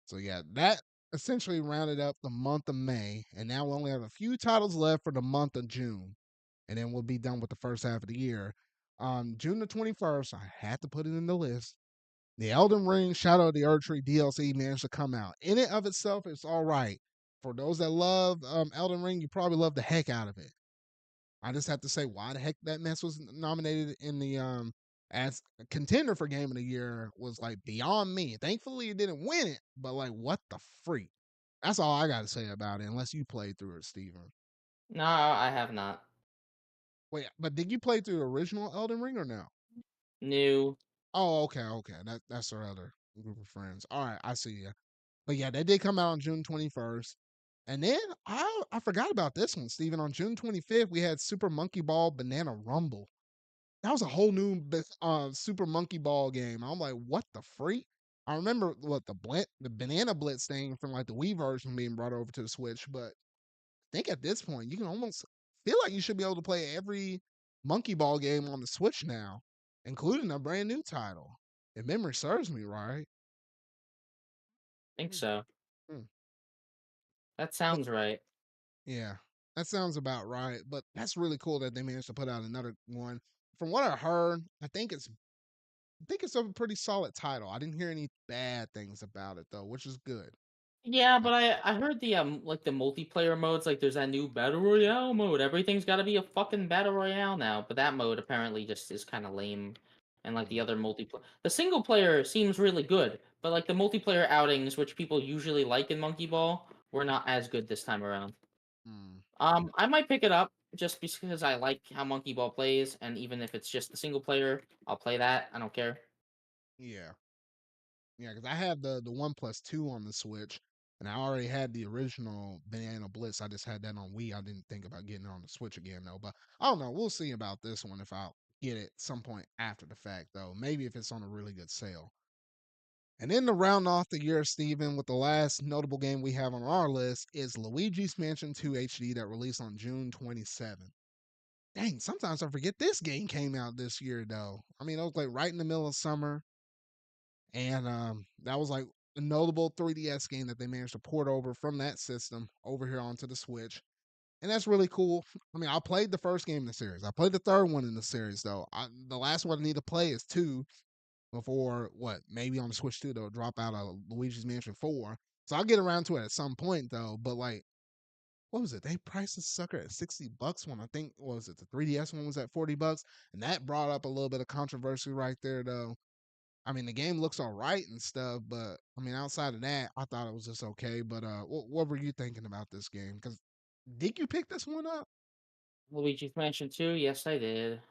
A: So yeah, that essentially rounded up the month of May, and now we only have a few titles left for the month of June, and then we'll be done with the first half of the year. June the 21st, I had to put it in the list. The Elden Ring Shadow of the Erdtree DLC managed to come out. In it of itself, it's all right. For those that love Elden Ring, you probably love the heck out of it. I just have to say why the heck that mess was nominated in the as a contender for game of the year was like beyond me. Thankfully it didn't win it, but like what the freak? That's all I gotta say about it, unless you played through it, Steven.
B: No, I have not.
A: Wait, but did you play through the original Elden Ring or no?
B: New.
A: Oh, okay, okay. That's our other group of friends. All right, I see you. But yeah, they did come out on June 21st. And then I forgot about this one, Steven. On June 25th, we had Super Monkey Ball Banana Rumble. That was a whole new Super Monkey Ball game. I'm like, what the freak? I remember what the Banana Blitz thing from like the Wii version being brought over to the Switch, but I think at this point you can almost feel like you should be able to play every Monkey Ball game on the Switch now, including a brand new title. If memory serves me right.
B: Think
A: Hmm,
B: so.
A: hmm.
B: That
A: But
B: sounds right.
A: yeah, that sounds about right. But that's really cool that they managed to put out another one. From what I heard, I think it's a pretty solid title. I didn't hear any bad things about it though, which is good.
B: Yeah,
A: Like,
B: but I heard the like the multiplayer modes, like there's that new battle royale mode. Everything's got to be a fucking battle royale now. But that mode apparently just is kind of lame. And like the
A: mm,
B: other multiplayer, the single player seems really good, but like the multiplayer outings, which people usually like in Monkey Ball, were not as good this time around.
A: mm,
B: I might pick it up just because I like how Monkey Ball plays, and even if it's just the single player, I'll play that. I don't care.
A: yeah, yeah, because I have the One Plus Two on the Switch, and I already had the original Banana Blitz. I just had that on Wii. I didn't think about getting it on the Switch again though. But I don't know. We'll see about this one if I'll get it some point after the fact though. Maybe if it's on a really good sale. And then to round off the year, Steven, with the last notable game we have on our list is Luigi's Mansion 2 HD that released on June 27th. Dang, sometimes I forget this game came out this year though. I mean, it was like right in the middle of summer, and that was like a notable 3DS game that they managed to port over from that system over here onto the Switch. And that's really cool. I mean, I played the first game in the series. I played the third one in the series though. The last one I need to play is two before what maybe on the Switch 2 they'll drop out of Luigi's Mansion 4. So I'll get around to it at some point though. But like, what was it? They priced the sucker at $60 when I think what was it the 3DS one was at $40, and that brought up a little bit of controversy right there though. I mean, the game looks all right and stuff, but I mean, outside of that, I thought it was just okay. But what were you thinking about this game? Because did you pick this one up?
B: Luigi's Mansion 2, yes, I did.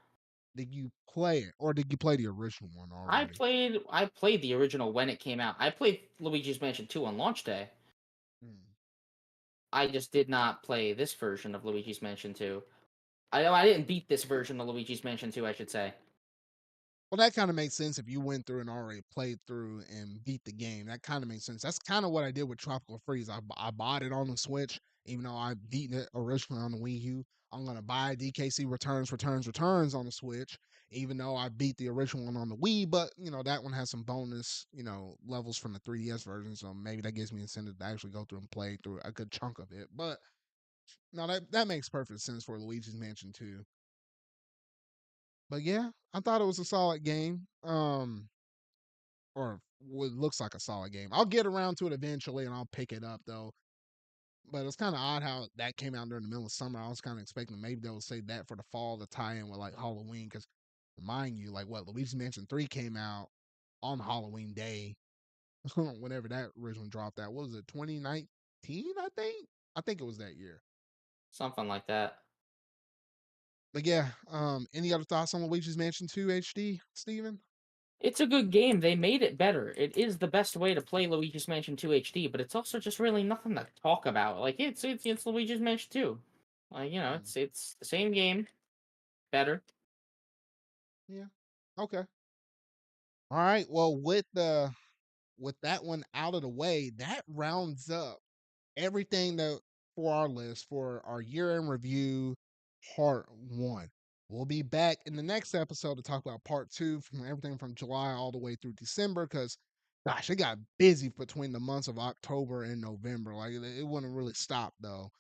A: Did you play it, or did you play the original one already?
B: I played the original when it came out. I played Luigi's Mansion 2 on launch day.
A: Hmm.
B: I just did not play this version of Luigi's Mansion 2. I didn't beat this version of Luigi's Mansion 2, I should say.
A: Well, that kind of makes sense if you went through and already played through and beat the game. That kind of makes sense. That's kind of what I did with Tropical Freeze. I bought it on the Switch, even though I beat it originally on the Wii U. I'm gonna buy DKC Returns on the Switch, even though I beat the original one on the Wii. But that one has some bonus levels from the 3DS version, so maybe that gives me incentive to actually go through and play through a good chunk of it. But no, that makes perfect sense for Luigi's Mansion 2. But yeah, I thought it was a solid game. Or what looks like a solid game. I'll get around to it eventually and I'll pick it up though. But it's kind of odd how that came out during the middle of summer. I was kind of expecting maybe they'll say that for the fall to tie in with like Halloween. Because mind you, like what Luigi's Mansion 3 came out on Halloween Day, whenever that originally dropped out. What was it, 2019? I think it was that year.
B: Something like that.
A: But yeah, any other thoughts on Luigi's Mansion 2 HD, Steven?
B: It's a good game. They made it better. It is the best way to play Luigi's Mansion 2 HD, but it's also just really nothing to talk about. Like it's Luigi's Mansion 2. Like,
A: Mm,
B: it's the same game, better.
A: yeah. Okay. All right. Well, with that one out of the way, that rounds up everything that for our list for our year in review part one. We'll be back in the next episode to talk about part two from everything from July all the way through December because gosh, it got busy between the months of October and November. Like it wouldn't really stop though.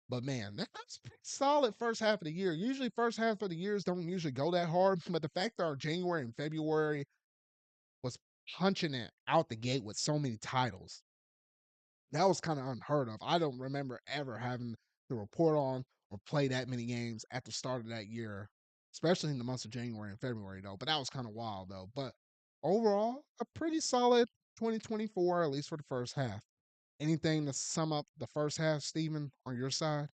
A: But man, that's a pretty solid first half of the year. Usually first half of the years don't usually go that hard, but the fact that our January and February was punching it out the gate with so many titles. That was kind of unheard of. I don't remember ever having to report on or play that many games at the start of that year, especially in the months of January and February, though. But that was kind of wild, though. But overall, a pretty solid 2024, at least for the first half. Anything to sum up the first half, Steven, on your side?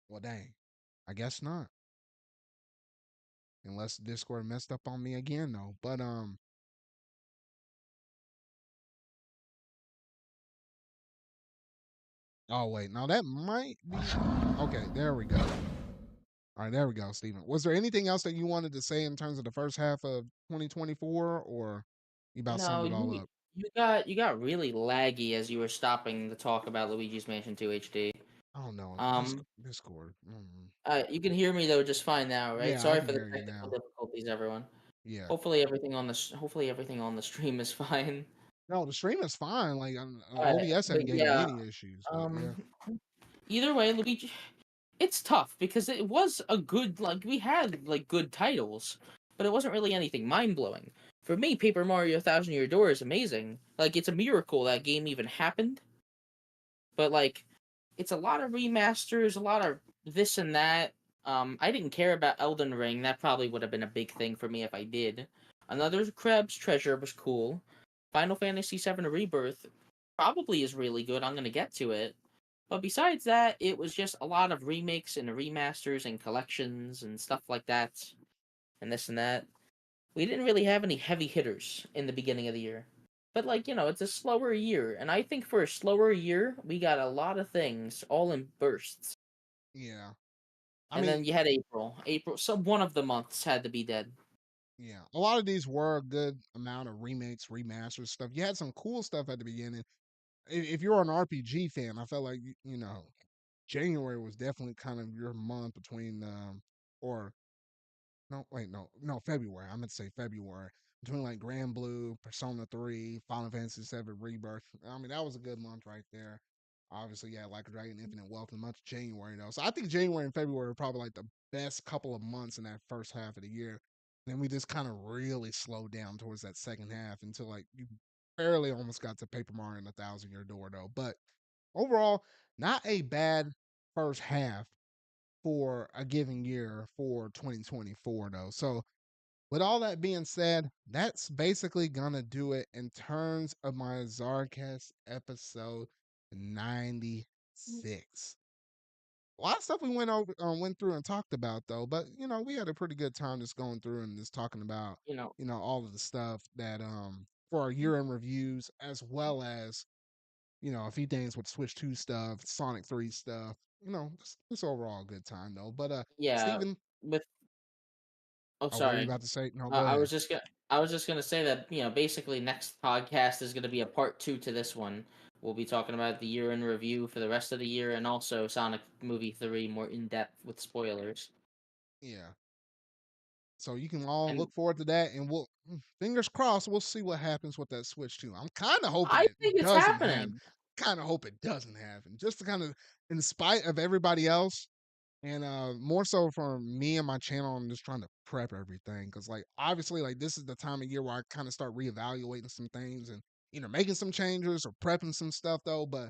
A: Well, dang. I guess not. Unless Discord messed up on me again, though. But oh wait, now that might be okay. There we go. All right, there we go, Steven. Was there anything else that you wanted to say in terms of the first half of 2024, or you about
B: No,
A: summed it all up?
B: you got really laggy as you were stopping to talk about Luigi's Mansion 2 HD.
A: I don't know.
B: Um,
A: Discord. Mm.
B: you can hear me though just fine now, right?
A: Yeah, I
B: Sorry
A: can
B: for the
A: hear you
B: technical
A: now.
B: difficulties, everyone.
A: Yeah.
B: Hopefully everything on the stream is fine.
A: No, the stream is fine. Like
B: All right,
A: OBS
B: but
A: haven't gave me
B: yeah,
A: any issues, but
B: um,
A: yeah.
B: either way, Luigi, it's tough because it was a good like we had like good titles, but it wasn't really anything mind blowing. For me, Paper Mario Thousand Year Door is amazing. Like it's a miracle that game even happened. But like it's a lot of remasters, a lot of this and that. I didn't care about Elden Ring. That probably would have been a big thing for me if I did. Another Krebs Treasure was cool. Final Fantasy VII Rebirth probably is really good. I'm gonna get to it. But besides that, it was just a lot of remakes and remasters and collections and stuff like that, and this and that. We didn't really have any heavy hitters in the beginning of the year. But like, it's a slower year, and I think for a slower year, we got a lot of things all in bursts.
A: Yeah. I
B: And then
A: mean,
B: you had April. So one of the months had to be dead.
A: yeah. A lot of these were a good amount of remakes, remasters, stuff. You had some cool stuff at the beginning. If you're an RPG fan, I felt like January was definitely kind of your month between or no, wait, no, February. I meant to say February. Between like Grand Blue, Persona 3, Final Fantasy 7 Rebirth. I mean, that was a good month right there. Obviously, yeah, like Dragon Infinite Wealth and much January though. So I think January and February are probably like the best couple of months in that first half of the year. Then we just kind of really slowed down towards that second half until like you barely almost got to Paper Mario and the Thousand Year Door though. But overall, not a bad first half for a given year for 2024 though. So with all that being said, that's basically gonna do it in terms of my ZardCast episode 96. A lot of stuff we went through and talked about though, but we had a pretty good time just going through and just talking about
B: You know,
A: all of the stuff that for our year end reviews as well as a few things with Switch 2 stuff, Sonic 3 stuff. Just overall a good time though. But
B: yeah,
A: Steven,
B: with oh
A: oh, what were you
B: sorry.
A: about to say? No,
B: Uh,
A: go
B: I
A: ahead.
B: was just gonna I was just gonna say that, basically next podcast is gonna be a part two to this one. We'll be talking about the year in review for the rest of the year and also Sonic Movie 3 more in depth with spoilers.
A: Yeah. So you can all
B: And
A: look forward to that, and fingers crossed, we'll see what happens with that Switch 2. I'm kind of hoping
B: I
A: it
B: think it's
A: doesn't happen.
B: happening.
A: Kind of hope it doesn't happen, just to kind of, in spite of everybody else, and more so for me and my channel, I'm just trying to prep everything because, like, obviously, like this is the time of year where I kind of start reevaluating some things and either making some changes or prepping some stuff though. But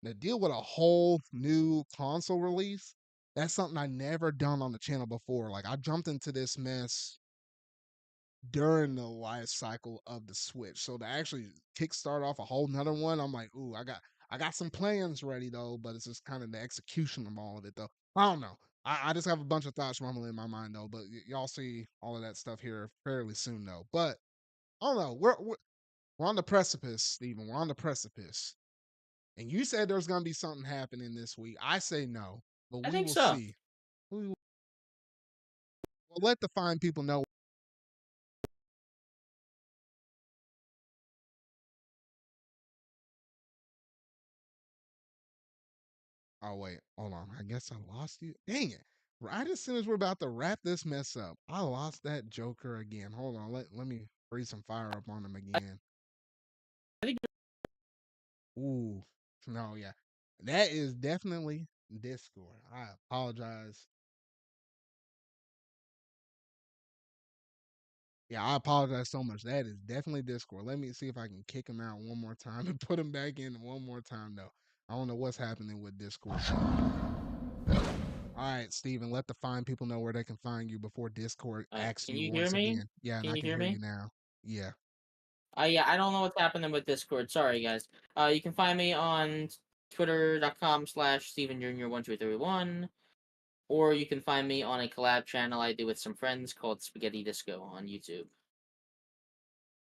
A: to deal with a whole new console release, that's something I never done on the channel before. Like I jumped into this mess during the life cycle of the Switch. So to actually kickstart off a whole nother one, I'm like, ooh, I got some plans ready though, but it's just kind of the execution of all of it though. I don't know. I just have a bunch of thoughts rumbling in my mind though, but y'all see all of that stuff here fairly soon though. But I don't know. We're on the precipice, Stephen. We're on the precipice. And you said there's gonna be something happening this week. I say no, but
B: I
A: we
B: think
A: will
B: so.
A: see. We'll let the fine people know. Oh wait, hold on. I guess I lost you. Dang it! Right as soon as we're about to wrap this mess up, I lost that Joker again. Hold on. Let me breathe some fire up on him again.
B: I think
A: Ooh, no, yeah, that is definitely Discord. I apologize. Yeah, I apologize so much. That is definitely Discord. Let me see if I can kick him out one more time and put him back in one more time though. I don't know what's happening with Discord though. All right, Steven, let the fine people know where they can find you before Discord asks
B: can
A: you
B: you hear
A: once
B: me?
A: again. Yeah, and
B: Can
A: I
B: you
A: can
B: hear
A: hear you
B: me?
A: now. Yeah.
B: Yeah, I don't know what's happening with Discord. Sorry, guys. You can find me on twitter.com/, Steven Jr. 1231, or you can find me on a collab channel I do with some friends called Spaghetti Disco on YouTube.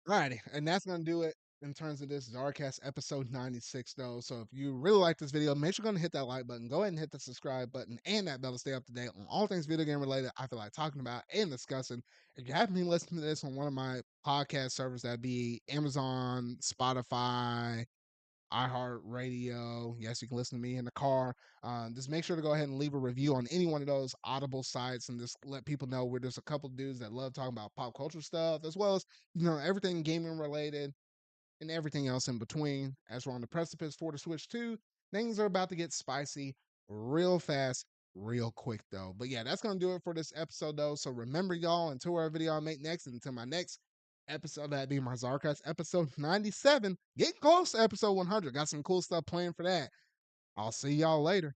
A: Alrighty, and that's gonna do it in terms of this ZardCast episode 96 though. So if you really like this video, make sure you're gonna hit that like button, go ahead and hit the subscribe button and that bell to stay up to date on all things video game related I feel like talking about and discussing. If you happen to be listening to this on one of my podcast servers, that'd be Amazon, Spotify, iHeartRadio. Yes, you can listen to me in the car. Just make sure to go ahead and leave a review on any one of those Audible sites and just let people know we're just a couple dudes that love talking about pop culture stuff as well as, everything gaming related and everything else in between. As we're on the precipice for the Switch 2, things are about to get spicy real fast, real quick, though. But yeah, that's going to do it for this episode, though. So remember, y'all, until our video I make next, and until my next episode, that being my ZardCast episode 97, get close to episode 100. Got some cool stuff planned for that. I'll see y'all later.